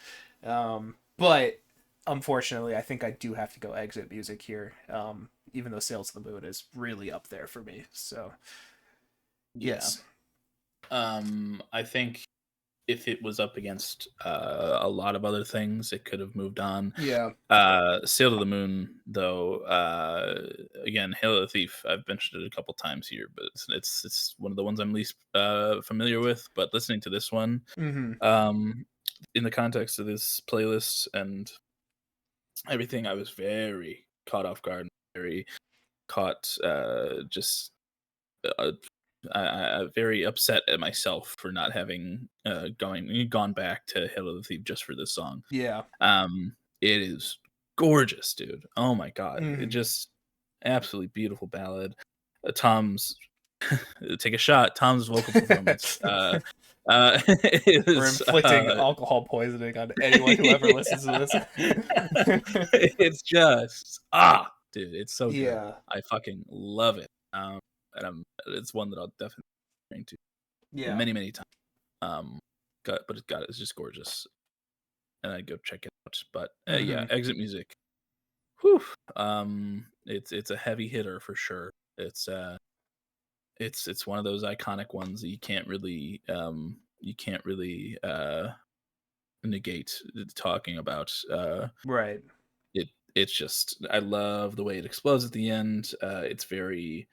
But unfortunately, I think I do have to go exit music here. Even though Sails to the Moon is really up there for me. So Yeah. yes. I think if it was up against a lot of other things, it could have moved on. Yeah. Sail to the Moon, though, again, Hail of the Thief, I've mentioned it a couple times here, but it's one of the ones I'm least familiar with. But listening to this one, Mm-hmm. um, in the context of this playlist and everything, I was very caught off guard, very caught just uh, very upset at myself for not having gone back to Hail of the Thief just for this song. Yeah. It is gorgeous, dude. Oh my god, it Mm-hmm. just absolutely beautiful ballad. Tom's take a shot. Tom's vocal performance. We're Is inflicting alcohol poisoning on anyone who ever listens to this. it's just dude, it's so good. Yeah. I fucking love it. And it's one that I'll definitely bring to Yeah. many times. It's just gorgeous, and I'd go check it out. But yeah, Exit Music. Whew. It's a heavy hitter for sure. It's one of those iconic ones that you can't really negate talking about. Right. It's just, I love the way it explodes at the end. It's very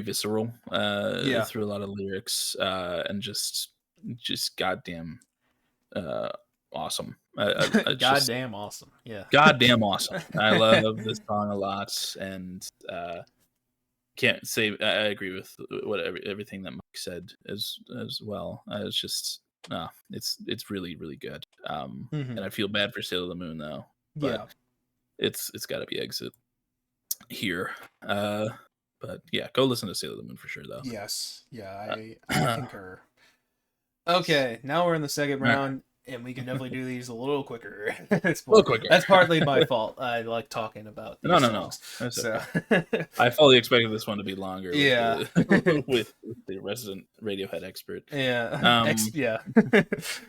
visceral Yeah. through a lot of lyrics, and just goddamn awesome. Goddamn awesome. Yeah. Goddamn awesome. I love this song a lot, and can't say I agree with everything that Mike said as well. It's just it's really good. And I feel bad for Sail of the Moon though, but Yeah. it's got to be Exit here. But yeah, go listen to Sail of the Moon for sure though. Yes. Yeah, I concur. Okay, now we're in the second round, and we can definitely do these a little quicker. A little quicker. That's partly my fault. I like talking about these songs. That's so okay. I fully expected this one to be longer. Yeah. With the resident Radiohead expert. Yeah. Yeah.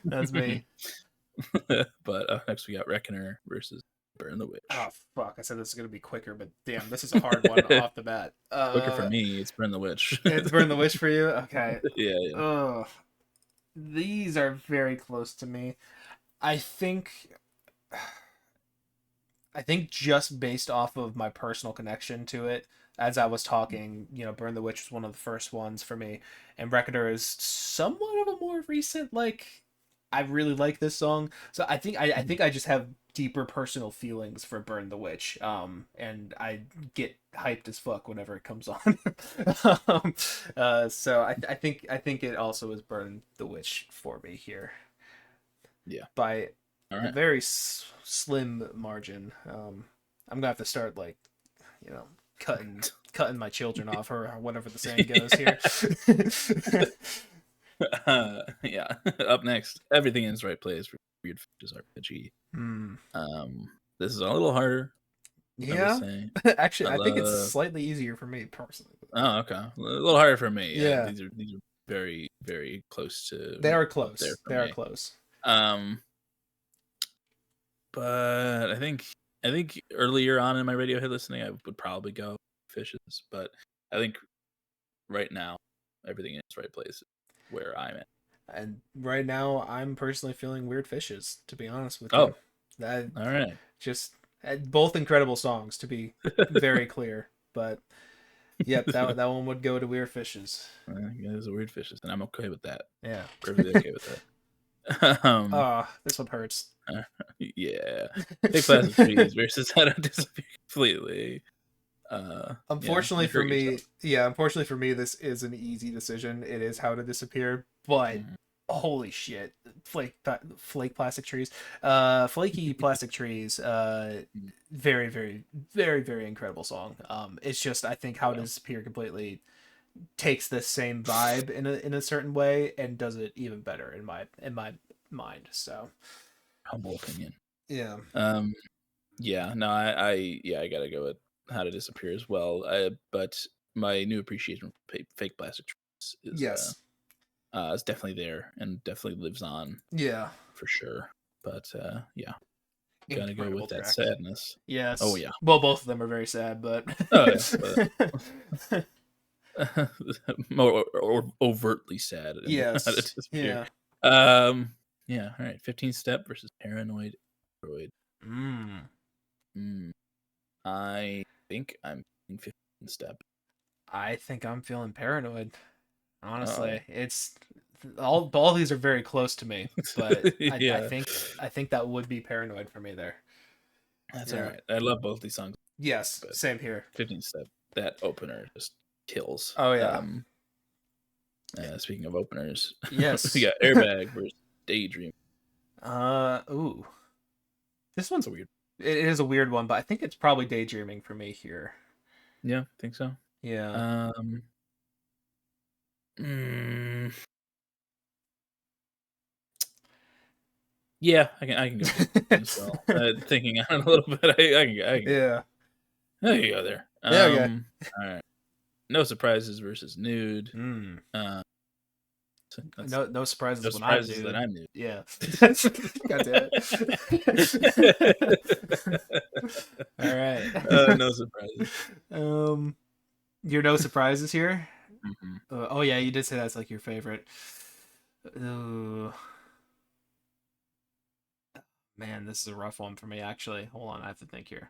That's me. But next we got Reckoner versus Burn the Witch. Oh fuck! I said this is gonna be quicker, but damn, this is a hard one off the bat. Quicker for me, it's Burn the Witch. It's Burn the Witch for you. Okay. Yeah. These are very close to me. I think just based off of my personal connection to it, as I was talking, Burn the Witch was one of the first ones for me, and Reckoner is somewhat of a more recent, I really like this song. So I think I just have deeper personal feelings for Burn the Witch. And I get hyped as fuck whenever it comes on. So I think it also is Burn the Witch for me here. Yeah. By a very slim margin. I'm gonna have to start cutting my children off, or whatever the saying goes here. Yeah. Up next, Everything in Its Right Place for Weird Fishes RPG. This is a little harder. Yeah. Actually, I think it's slightly easier for me personally. Oh, okay. A little harder for me. Yeah. These are very, very close to. They are close. They are close. But I think earlier on in my Radiohead listening, I would probably go Fishes, but I think right now, Everything in Its Right Place is where I'm at. And right now, I'm personally feeling Weird Fishes, to be honest with you. Oh, that all right. Just both incredible songs, to be very clear. But yep, that one would go to Weird Fishes. It is a Weird Fishes, and I'm okay with that. Yeah, perfectly okay with that. This one hurts. Yeah, Big Plastic Trees versus How to Disappear Completely. Unfortunately for me, this is an easy decision. It is How to Disappear, but holy shit, flaky plastic trees, flaky plastic trees. Very, very, very, very incredible song. It's just, I think How to Disappear Completely takes the same vibe in a certain way and does it even better in my mind. So humble opinion. Yeah. Yeah. No, I gotta go with How to Disappear as well. But my new appreciation for Fake Plastic Trees is it's definitely there and definitely lives on. Yeah, for sure. But yeah, gotta incredible go with track. That sadness. Yes. Oh yeah. Well, both of them are very sad, but more overtly sad. Yes. Yeah. Yeah. All right. 15 Step versus Paranoid Android. I think I'm in 15 Step. I think I'm feeling Paranoid. Honestly, it's all these are very close to me, but I think that would be Paranoid for me there. That's all right. I love both these songs. Yes, same here. 15 Step, that opener just kills. Oh yeah. Speaking of openers, yes, we got Airbag versus Daydream. Ooh, this one's weird. It is a weird one, but I think it's probably Daydreaming for me here. Yeah, I think so. Yeah. Mm, yeah, I can go as well. Thinking on it a little bit, Yeah. I can go there. Yeah. Okay. All right. No surprises versus nude. Mm. Uh, that's No surprises no when I'm surprises that nude. I'm nude. Yeah. God damn it. All right. No surprises. Your no surprises here. Mhm. Oh yeah, you did say that's like your favorite. Uh, Man, this is a rough one for me. Actually, hold on, I have to think here.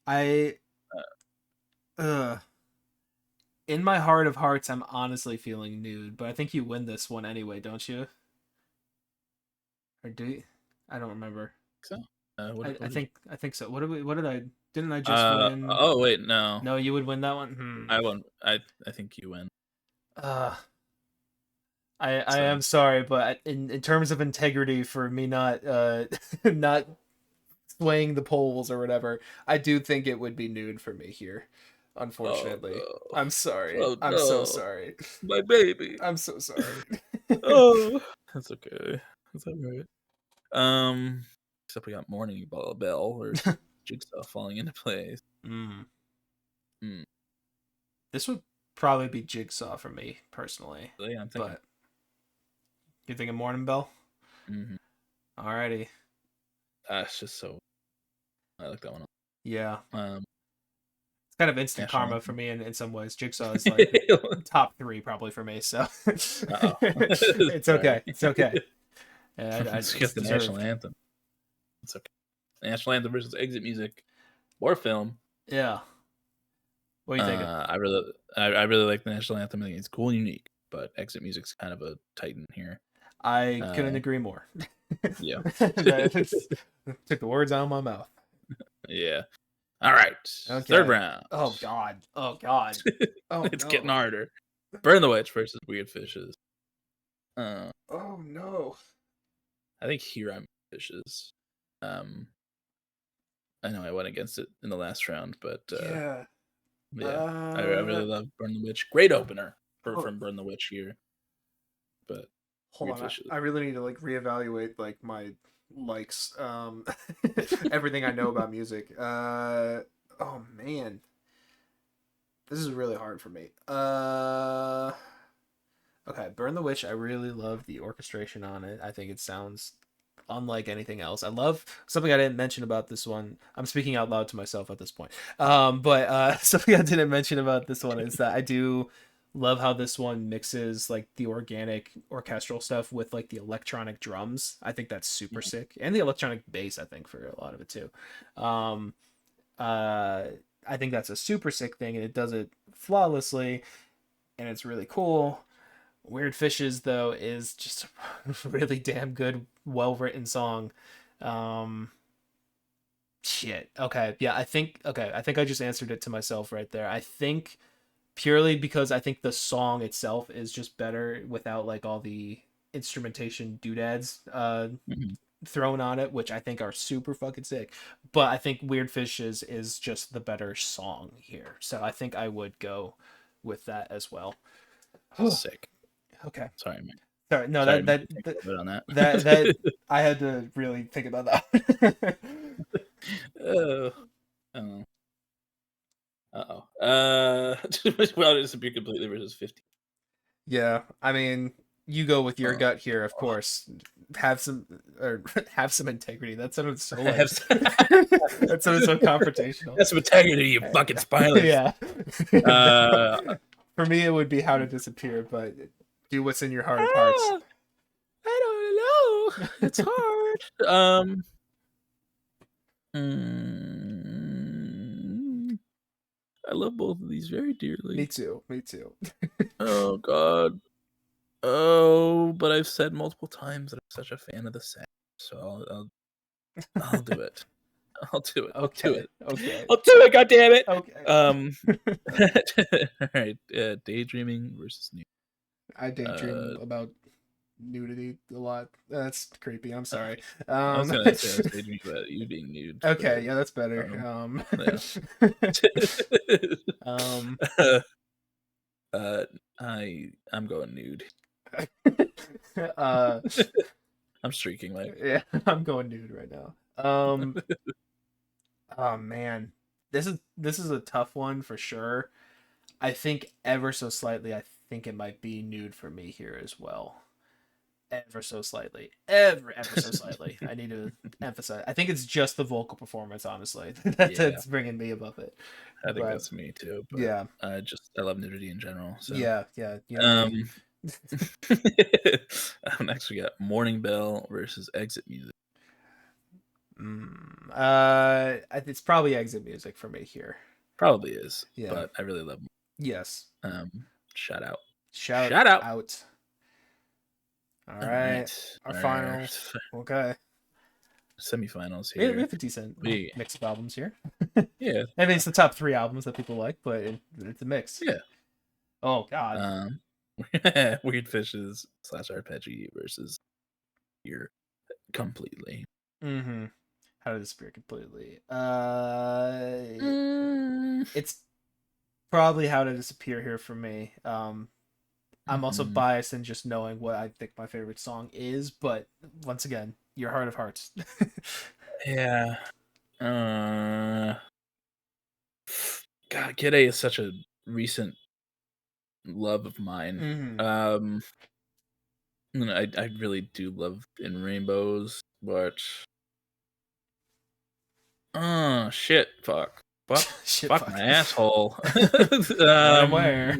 I uh in my heart of hearts, I'm honestly feeling nude, but I think you win this one anyway, don't you? Or do you? I don't remember. So, what did you? I think so. What did I? Didn't I just win? Oh wait, no, No, you would win that one. I won. I think you win. Uh, I So am sorry, but in terms of integrity for me not not swaying the polls or whatever, I do think it would be nude for me here. oh Unfortunately, no, I'm sorry. oh I'm so no, sorry. my baby. I'm so sorry. Oh, that's okay. That's alright. Except we got Morning Bell versus Jigsaw falling into place. Mm. Hmm. This would probably be Jigsaw for me personally, So yeah, I'm thinking. but you thinking Morning Bell? Mm-hmm. Alrighty. It's just so. I like that one. Yeah. Um, It's kind of instant National karma for Anthem. me in some ways. Jigsaw is like top 3 probably for me, so Uh-oh. it's okay. Sorry. It's okay. Yeah, Let's it's get the National deserved. Anthem. It's okay. National Anthem versus Exit Music or film. Yeah. What are you thinking? I really like the National Anthem. I think it's cool and unique, but Exit Music's kind of a titan here. I couldn't agree more. Yeah. That took the words out of my mouth. Yeah. All right. Okay. Third round. Oh God. Oh God. Oh It's no. getting harder. Burn the Witch versus Weird Fishes. Uh, Oh no. I think here I'm Fishes. I know I went against it in the last round, but Yeah. yeah, I really love Burn the Witch. Great opener Oh, from Burn the Witch here, but hold Weird on. Fishes. I really need to like reevaluate like my likes. Everything I know about music. Oh man. This is really hard for me. Okay, Burn the Witch. I really love the orchestration on it. I think it sounds unlike anything else. I love something I didn't mention about this one. I'm speaking out loud to myself at this point. But something I didn't mention about this one is that I do love how this one mixes like the organic orchestral stuff with like the electronic drums. I think that's super sick, and the electronic bass. I think for a lot of it too. Um, I think that's a super sick thing, and it does it flawlessly, and it's really cool. Weird Fishes though is just a really damn good, well written song. Um, Shit. Okay. Yeah. I think. Okay. I think I just answered it to myself right there. I think purely because I think the song itself is just better without like all the instrumentation doodads Mhm. thrown on it, which I think are super fucking sick. But I think Weird Fishes is just the better song here, so I think I would go with that as well. Sick. Okay. Sorry, man. Sorry. No, Sorry, that made that me think that a little bit on that. that I had to really think about that. Oh. Oh. Uh-oh. Well, it's to be completely versus 50. Yeah, I mean, you go with your Oh. gut here, of course. Have some or have some integrity. That sounded so like Have that sounded so confrontational. That's some integrity, you fucking spineless. Yeah. Uh, For me, it would be How to Disappear, but do what's in your heart of hearts. I don't know. It's hard. I love both of these very dearly. Me too. Me too. Oh God. Oh, but I've said multiple times that I'm such a fan of the sax, so I'll do it. I'll do it. I'll do Okay. it. Okay. I'll do it. God damn it. Okay. All right. Daydreaming versus new. I daydream about nudity a lot. That's creepy. I'm sorry. I was gonna say I was thinking about you being nude. Okay, yeah, that's But, better. yeah. Um, I'm going nude. uh, I'm streaking, Mike. yeah, I'm going nude right now. Oh man, this is a tough one for sure. I think ever so slightly, I think it might be nude for me here as well. Ever so slightly, ever so slightly. I need to emphasize. I think it's just the vocal performance, honestly, that's bringing me above it. I think But that's me too. But yeah, I love nudity in general. So yeah, you know me. next we got Morning Bell versus Exit Music. It's probably exit music for me here. Probably is. Yeah. But I really love. Yes. Shout out. Shout Shout out. All right. Our finals. Okay. Semifinals We here. have a decent mix of albums here. Yeah. I mean, it's the top 3 albums that people like, but it's a mix. Yeah. Oh God. Weird Fishes / Arpeggi versus Here Completely. Mm-hmm. How to Disappear Completely. It's probably How to Disappear here for me. I'm also biased in just knowing what I think my favorite song is, but once again, your heart of hearts. Yeah. God, Kid A is such a recent love of mine. Mm-hmm. I really do love In Rainbows, but shit, fuck Shit, my asshole. Where?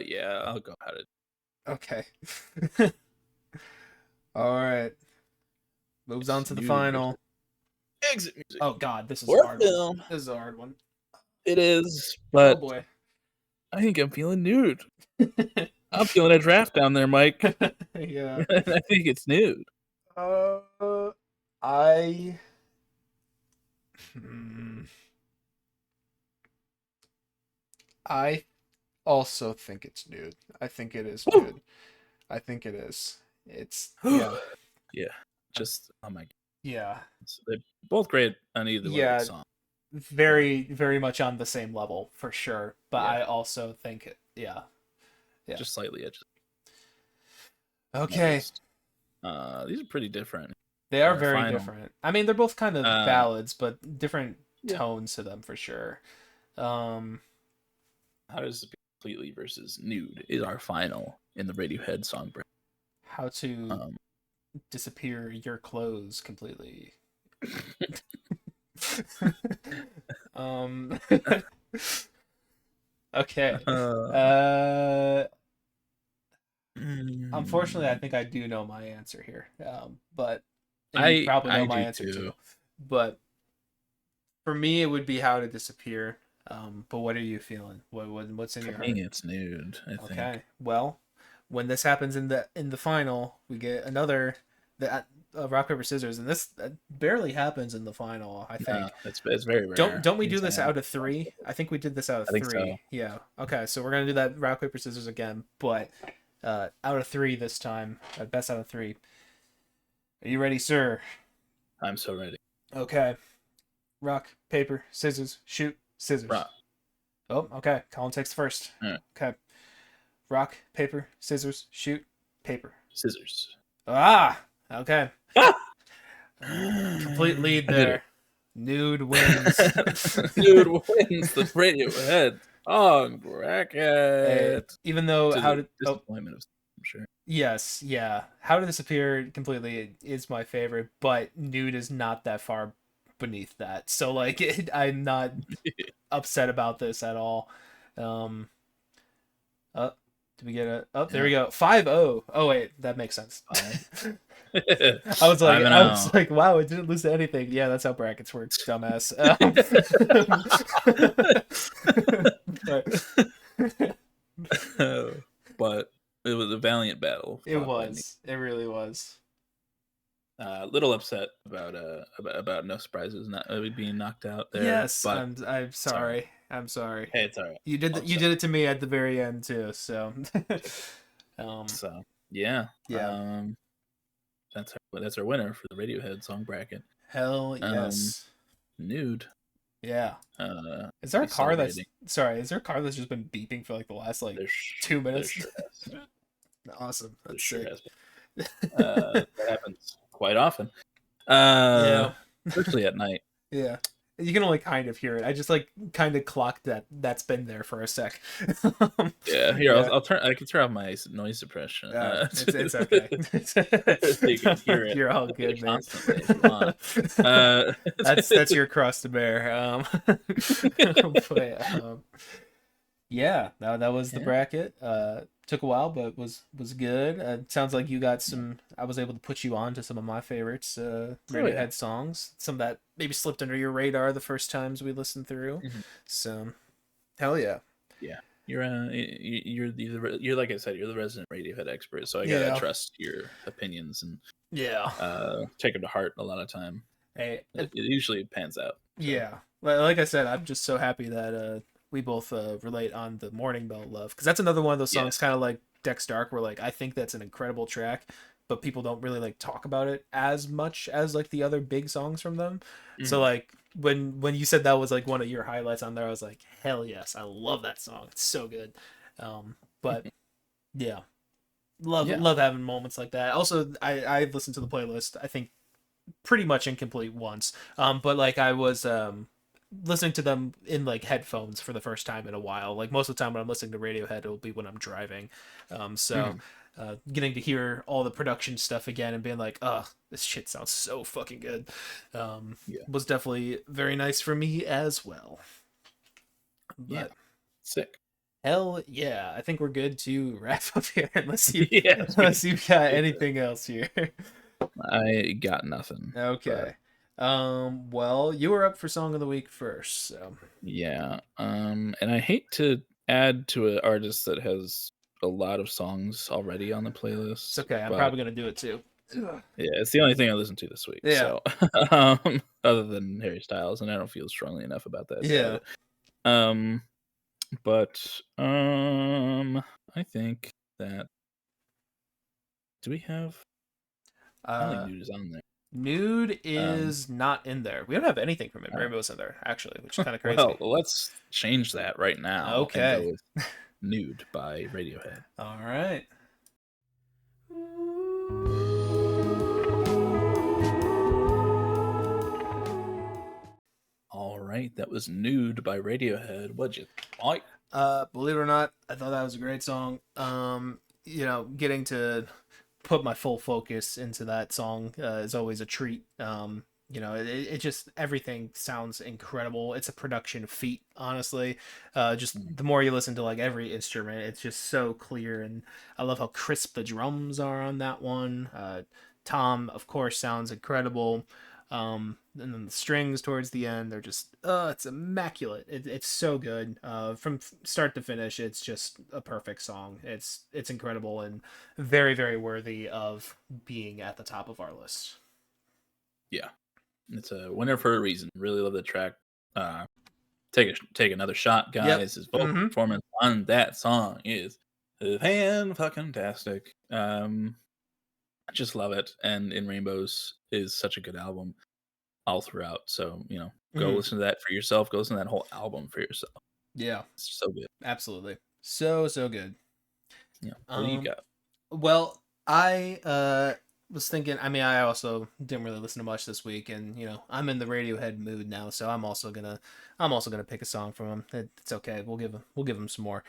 Yeah, I'll go ahead. Okay. All right. Moves on to the final. Exit Music. Oh God, this is a hard one. This is a hard one. It is, but oh boy, I think I'm feeling nude. I'm feeling a draft down there, Mike. Yeah. I think it's nude. I also think it's nude. I think it is nude. I think it is. It's yeah. Yeah. Just oh my. Yeah. They're both great on either way of the song. Very, very much on the same level for sure. But Yeah. I also think yeah. Just slightly edges. Okay. These are pretty different. They are very different. I mean, they're both kind of ballads, but different tones to them for sure. How Does It Completely versus Nude is our final in the Radiohead song break. How to Disappear Your Clothes Completely. Okay. Unfortunately, I think I do know my answer here. But you probably know my answer too. But for me, it would be How to Disappear. But what are you feeling? What's in your heart? I think it's Nude. I think. Okay. Well, when this happens in the final, we get another rock paper scissors, and this barely happens in the final. I think it's very rare. Don't we do this out of 3? I think we did this out of 3. So. Yeah. Okay, so we're gonna do that rock paper scissors again, but out of 3 this time. Best out of 3. Are you ready, sir? I'm so ready. Okay. Rock, paper, scissors, shoot, scissors. Rock. Oh, okay. Colin takes first. Right. Okay. Rock, paper, scissors, shoot, paper. Scissors. Ah! Okay. Complete lead there. Nude wins. Nude wins the Radiohead song bracket. Hey, even though disappointment, I'm sure. Yes, yeah. How to Disappear Completely is my favorite, but Nude is not that far beneath that. So like I'm not upset about this at all. Did we get a there we go. 5-0. Oh wait, that makes sense. I was like, wow, it didn't lose to anything. Yeah, that's how brackets work, dumbass. But it was a valiant battle. It was. It really was. Little upset about no surprises not being knocked out there. Yes, but I'm sorry. I'm sorry. Hey, it's all right. You did you did it to me at the very end too. So, So yeah, yeah. that's our winner for the Radiohead song bracket. Hell Um, yes. Nude. Yeah. Is there a Be car that's celebrating. sorry? Is there a car that's just been beeping for like the last like 2 minutes? There sure has. Awesome. There That's sure sick. has been. That happens quite often. Yeah. Especially at night. Yeah. You can only kind of hear it. I just like kind of clocked that that's been there for a sec. Yeah, here Yeah. I'll turn. I can turn off my noise suppression. It's okay. So you can hear it You're all good, man. constantly if you want. That's your cross to bear. But, yeah, that was the Yeah. bracket. Took a while, but was good. It sounds like you got some. I was able to put you on to some of my favorites, Radiohead songs. Some that maybe slipped under your radar the first times we listened through. Mhm. So, hell yeah. Yeah, you're like I said, you're the resident Radiohead expert, so I gotta Yeah. trust your opinions and Yeah. take them to heart a lot of time. Hey, It usually pans out. So. yeah. Like I said, I'm just so happy that we both relate on the Morning Bell Love, because that's another one of those songs, Yes. kind of like Dex Dark, where like I think that's an incredible track, but people don't really like talk about it as much as like the other big songs from them. So Mhm. like when you said that was like one of your highlights on there, I was like, hell yes, I love that song. It's so good. But yeah, Yeah. love having moments like that. Also, I listened to the playlist, I think pretty much incomplete once. But like I was listening to them in like headphones for the first time in a while. Like most of the time when I'm listening to Radiohead, it'll be when I'm driving. So getting to hear all the production stuff again and being like, oh, this shit sounds so fucking good, Yeah. was definitely very nice for me as well. But Sick. hell yeah, I think we're good to wrap up here unless you Yeah. unless you've got anything else here. I got nothing. Okay. Well, you were up for song of the week first, so Yeah. And I hate to add to an artist that has a lot of songs already on the playlist. it's okay. I'm but probably gonna do it too. yeah, it's the only thing I listened to this week. Yeah. So other than Harry Styles, and I don't feel strongly enough about that. Yeah. But I think that do we have I don't think Nude is on there. Nude Um is not in there. We don't have anything from it. Rainbow's in there, actually, which is kind of crazy. well, let's change that right now and go Okay. with Nude by Radiohead. All right. All right, that was Nude by Radiohead. What'd you like? Believe it or not, I thought that was a great song. Getting to put my full focus into that song is always a treat. It just everything sounds incredible. It's a production feat, honestly. Just the more you listen to like every instrument, it's just so clear, and I love how crisp the drums are on that one. Tom, of course, sounds incredible. And then the strings towards the end, they're just it's immaculate. It's so good. From start to finish, it's just a perfect song. It's incredible and very very worthy of being at the top of our list. Yeah, it's a winner for a reason. Really love the track. Take another shot, guys. Yep. His vocal performance on that song is fan-fucking-tastic. I just love it, and In Rainbows is such a good album all throughout. So go listen to that for yourself. Go listen to that whole album for yourself. Yeah, It's so good. absolutely, so good. Yeah. What do you got? Well, I was thinking. I mean, I also didn't really listen to much this week, and I'm in the Radiohead mood now, so I'm also gonna pick a song from him. It's okay. We'll give him some more.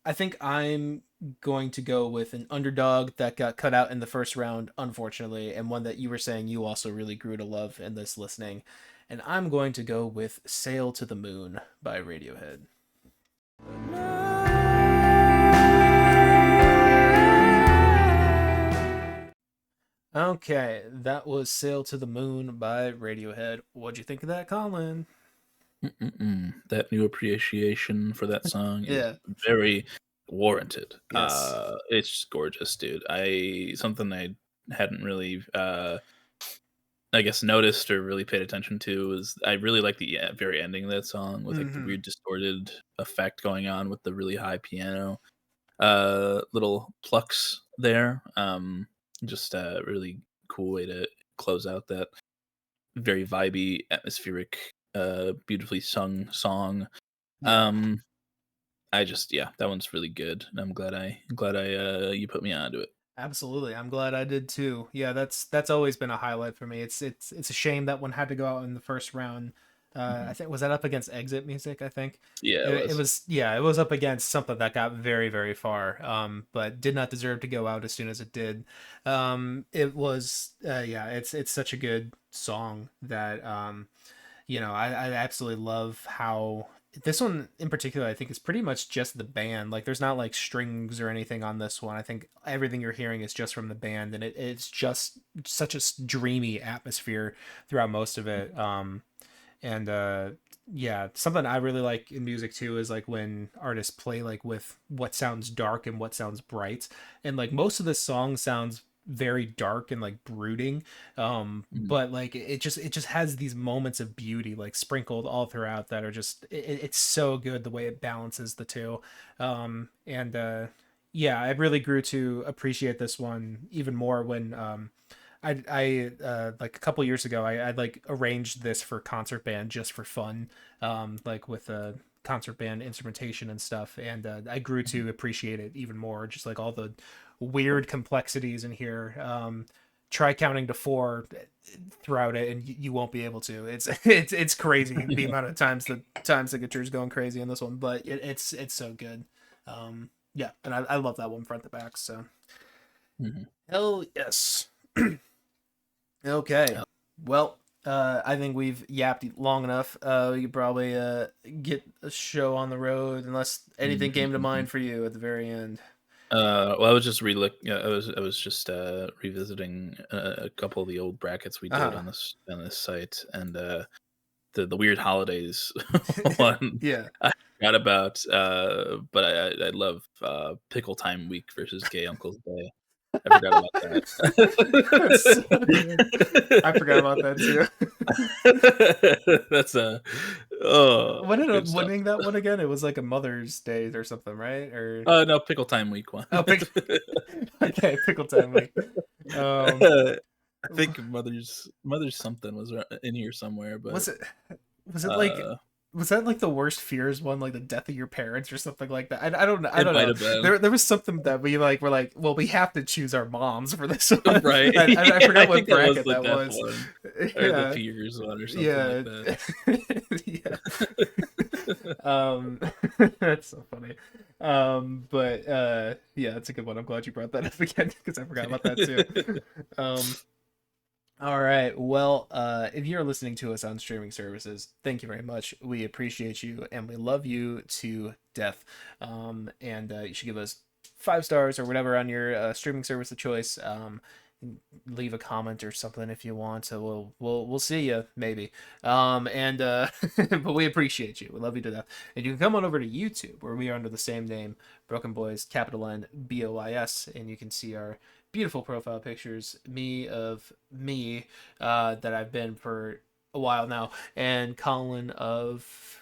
I think I'm going to go with an underdog that got cut out in the first round, unfortunately, and one that you were saying you also really grew to love in this listening. And I'm going to go with Sail to the Moon by Radiohead. Okay, that was Sail to the Moon by Radiohead. What'd you think of that, Colin? That new appreciation for that song is Yeah. very warranted. Yes. It's just gorgeous, dude. Something I hadn't really I guess noticed or really paid attention to is I really like the very ending of that song with like the Mm-hmm. weird distorted effect going on with the really high piano little plucks there. Just a really cool way to close out that very vibey, atmospheric, beautifully sung song. Yeah. Um, I just yeah, that one's really good, and I'm glad I you put me onto it. Absolutely. I'm glad I did too. Yeah, that's always been a highlight for me. It's a shame that one had to go out in the first round. I Mhm. think was that up against Exit Music, I think. Yeah, it It was. was yeah, it was up against something that got very, very far. But did not deserve to go out as soon as it did. It was yeah, it's such a good song that I absolutely love how this one in particular, I think, is pretty much just the band. Like, there's not like strings or anything on this one. I think everything you're hearing is just from the band, and it's just such a dreamy atmosphere throughout most of it. And Yeah, something I really like in music too is like when artists play like with what sounds dark and what sounds bright. And like most of the song sounds very dark and like brooding, Mhm. but like it just has these moments of beauty like sprinkled all throughout that are just it's so good the way it balances the two. And Yeah, I really grew to appreciate this one even more when I like a couple years ago, I'd like arranged this for concert band just for fun, like with concert band instrumentation and stuff, and I grew to appreciate it even more, just like all the weird complexities in here. Try counting to four throughout it, and you won't be able to. It's crazy the amount of time signatures going crazy on this one, but it's so good. Yeah, and I love that one front to back. So Mhm. hell yes. Okay. Well, I think we've yapped long enough. We could probably get a show on the road unless anything Mhm, came to mhm. mind for you at the very end. Well, I was just relook. Yeah, I was just revisiting a couple of the old brackets we did Uh-huh. on this site, and the weird holidays one Yeah. I forgot about. But I love pickle time week versus gay uncle's day. I forgot about That's so good. I forgot that. about that too. That's a oh What ended up good stuff. winning that one again? It was like a Mother's Day or something, right? Or No, pickle time week one. oh, okay, pickle time week. Um, I think mother's something was in here somewhere, but was it was it like uh, was that like the worst fears one, like the death of your parents or something like that? I don't know. I it don't might know. have been There was something that we like were like, well, we have to choose our moms for this one. right. I Yeah, forgot I what think that was bracket the that death was. one or the Yeah, fears one or something like yeah, that. yeah. Um, that's so funny. But Yeah, it's a good one. I'm glad you brought that up again because I forgot about that too. Um, all right. Well, if you're listening to us on streaming services, thank you very much. We appreciate you and we love you to death. And You should give us 5 stars or whatever on your streaming service of choice. Leave a comment or something if you want. So we'll see you maybe. But we appreciate you. We love you to death. And you can come on over to YouTube where we are under the same name, Broken Boys, capital N BOIS, and you can see our beautiful profile pictures, me that I've been for a while now, and Colin of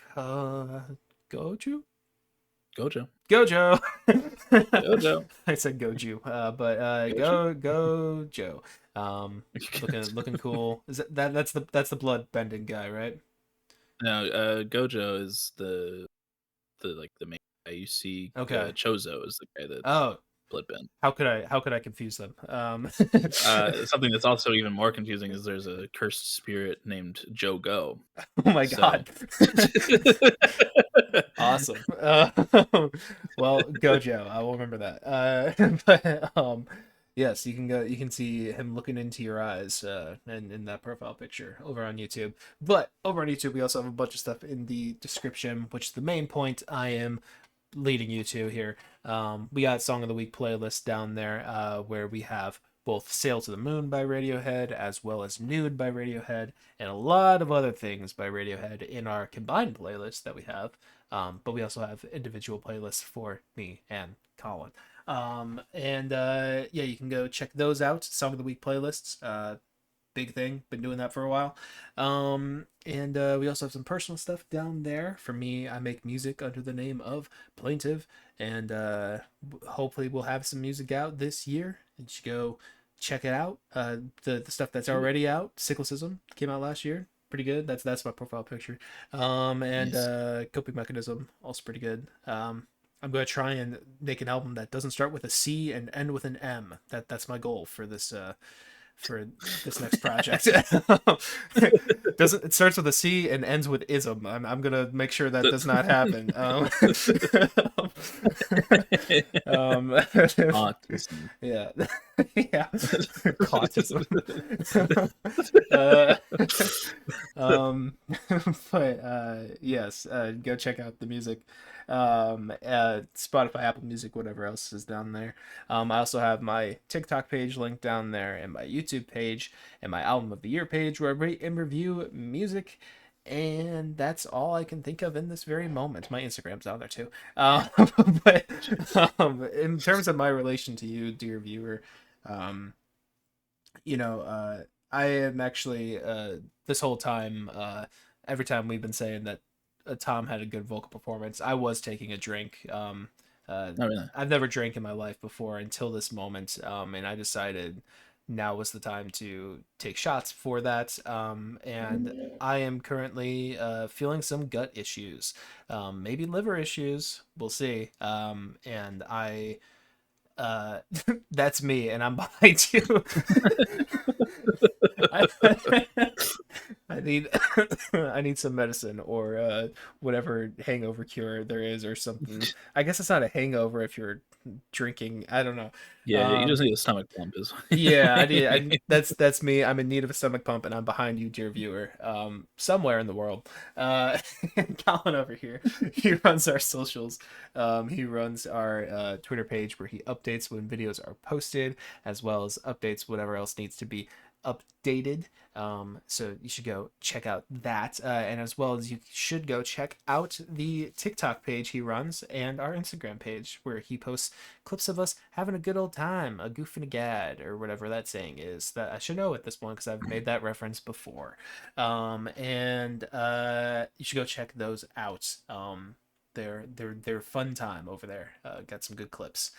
Goju. Gojo, Gojo. Gojo, I said Goju, but Gojo. Gojo. Looking cool. Is that's the blood bending guy, right? Now, Gojo is the like the main guy. You see, Okay. Chozo is the guy that Oh, bloodbend. how could I confuse them? Something that's also even more confusing is there's a cursed spirit named Joe Go. Oh my So god. Awesome. Well, Gojo, I will remember that. Yes, you can go. You can see him looking into your eyes, in that profile picture over on YouTube. But over on YouTube, we also have a bunch of stuff in the description, which is the main point I am leading you to here. We got Song of the Week playlist down there, where we have both Sail to the Moon by Radiohead as well as Nude by Radiohead and a lot of other things by Radiohead in our combined playlist that we have. But we also have individual playlists for me and Colin. Yeah, you can go check those out. Song of the Week playlists. big thing. Been doing that for a while. And we also have some personal stuff down there. For me, I make music under the name of Plaintive, and hopefully we'll have some music out this year. And you should go check it out. The stuff that's already out, Cyclicism, came out last year. Pretty good. That's my profile picture. And Nice. Coping Mechanism, also pretty good. I'm gonna try and make an album that doesn't start with a C and end with an M. That's my goal for this next project. Doesn't It starts with a C and ends with ism. I'm gonna make sure that does not happen. Um, Autism. yeah, yeah, autism. uh, um, but yes, go check out the music. Spotify, Apple Music, whatever else is down there. I also have my TikTok page linked down there, and my YouTube page, and my album of the year page, where I rate and review music. And that's all I can think of in this very moment. My Instagram's down there too. But in terms of my relation to you, dear viewer, um, I am actually this whole time, every time we've been saying that Tom had a good vocal performance, I was taking a drink. Not really. I've never drank in my life before until this moment, and I decided now was the time to take shots for that. And I am currently feeling some gut issues, maybe liver issues. We'll see. And that's me, and I'm behind you. I, I need I need some medicine or whatever hangover cure there is or something. I guess it's not a hangover if you're drinking. I don't know. Yeah, you just need a stomach pump. Is Yeah, I did. That's me. I'm in need of a stomach pump, and I'm behind you, dear viewer. Somewhere in the world. Colin over here, he runs our socials. He runs our Twitter page where he updates when videos are posted, as well as updates whatever else needs to be updated. So you should go check out that, and as well as you should go check out the TikTok page he runs and our Instagram page where he posts clips of us having a good old time, a goof and a gad, or whatever that saying is. That I should know at this point because I've made that reference before. And you should go check those out. They're fun time over there. Got some good clips.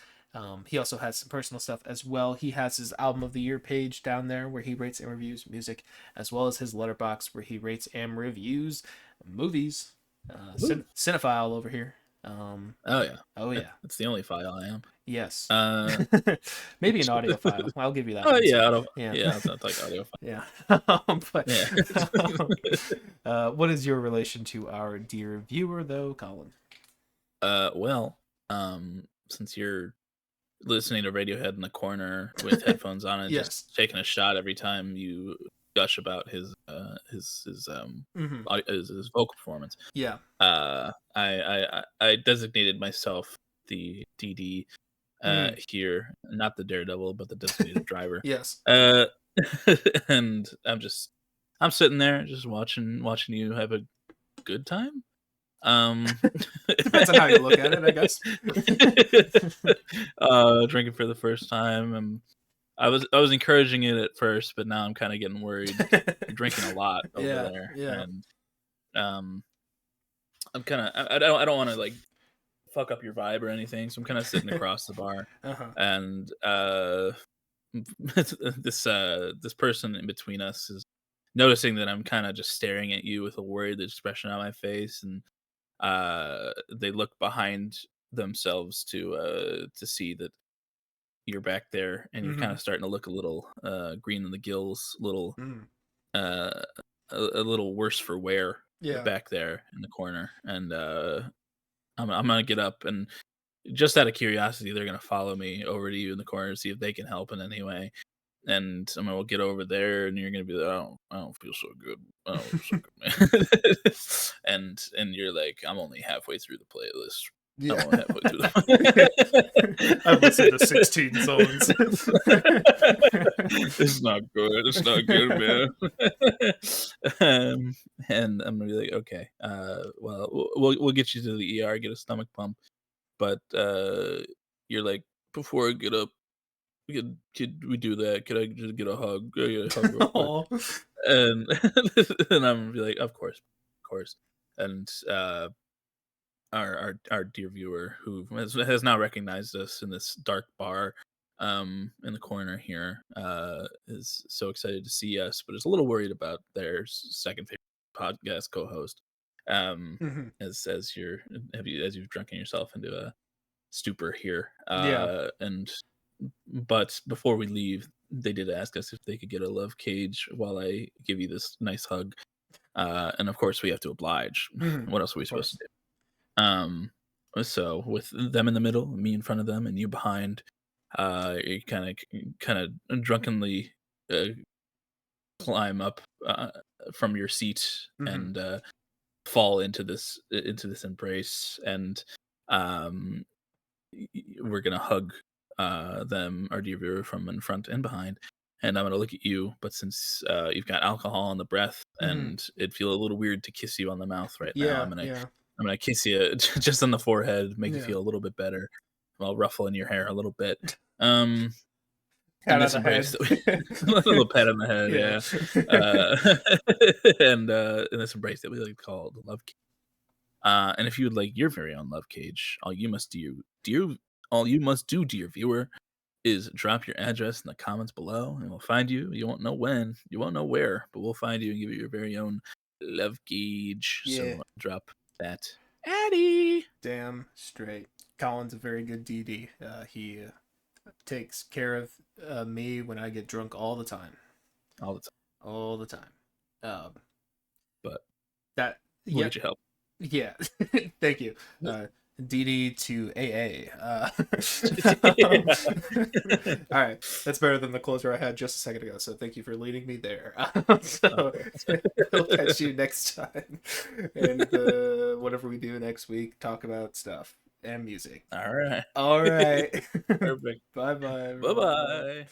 He also has some personal stuff as well. He has his album of the year page down there where he rates and reviews music, as well as his letterbox where he rates and reviews movies. Cinephile over here. Oh yeah. Oh yeah. That's the only file I am. Yes. Uh, Maybe an audio file. I'll give you that oh one. yeah, Yeah. yeah, that's like audio file. Yeah. Yeah. What is your relation to our dear viewer, though, Colin? Well, since you're listening to Radiohead in the corner with headphones on and Yes. just taking a shot every time you gush about his Mhm. his vocal performance. Yeah. I designated myself the DD here, not the daredevil, but the designated driver. Yes. And I'm sitting there just watching you have a good time. Depends on how you look at it, I guess. Drinking for the first time, and I was encouraging it at first, but now I'm kind of getting worried. You're drinking a lot over there, Yeah. and I'm kind of I don't want to like fuck up your vibe or anything, so I'm kind of sitting across the bar, and this person in between us is noticing that I'm kind of just staring at you with a worried expression on my face, and they look behind themselves to see that you're back there, and you're kind of starting to look a little green in the gills, little a little worse for wear back there in the corner, and I'm gonna get up, and just out of curiosity, they're gonna follow me over to you in the corner to see if they can help in any way. And I'm gonna get over there, and you're gonna be like, I don't feel so good. I don't feel so good, man. and you're like, I'm only halfway through the playlist. Yeah. I'm only halfway through the I've listened to 16 songs. It's not good. It's not good, man. And I'm gonna be like, okay, well, we'll get you to the ER, get a stomach pump. But you're like, before I get up, could we do that? Could I just get a hug? Could I get a hug real quick?" Aw. And and I'm gonna be like, "Of course, of course." And our dear viewer who has now recognized us in this dark bar in the corner here is so excited to see us, but is a little worried about their second favorite podcast co-host. Mhm. As you've drunken yourself into a stupor here. Yeah. And but before we leave, they did ask us if they could get a love cage while I give you this nice hug. And of course we have to oblige. Mhm. What else are we Of supposed to course. do? So with them in the middle, me in front of them, and you behind, you kind of drunkenly uh, climb up from your seat Mhm. and fall into this embrace, and um, we're gonna hug them, our dear viewer, from in front and behind. And I'm gonna look at you, but since you've got alcohol on the breath, Mhm. and it'd feel a little weird to kiss you on the mouth right now, Yeah, yeah. I'm gonna kiss you just on the forehead, make you Yeah. feel a little bit better, while ruffling your hair a little bit. Um, in Pat on this the embrace head. that we a little pat on the head, Yeah. yeah. And in this embrace that we like to call the love. And if you would like your very own love cage, all you must do, dear viewer, is drop your address in the comments below, and we'll find you. You won't know when, you won't know where, but we'll find you and give you your very own love cage. Yeah. So drop that, Addy, Damn straight. Colin's a very good DD. He takes care of me when I get drunk all the time. all the time. All the time. Um, But that, we'll yep. get you help. Yeah. Thank you. DD to AA. All right. That's better than the closer I had just a second ago. So thank you for leading me there. So I'll catch you next time. And whatever we do next week, talk about stuff and music. All right. All right. Perfect. Bye bye, Bye everyone. bye.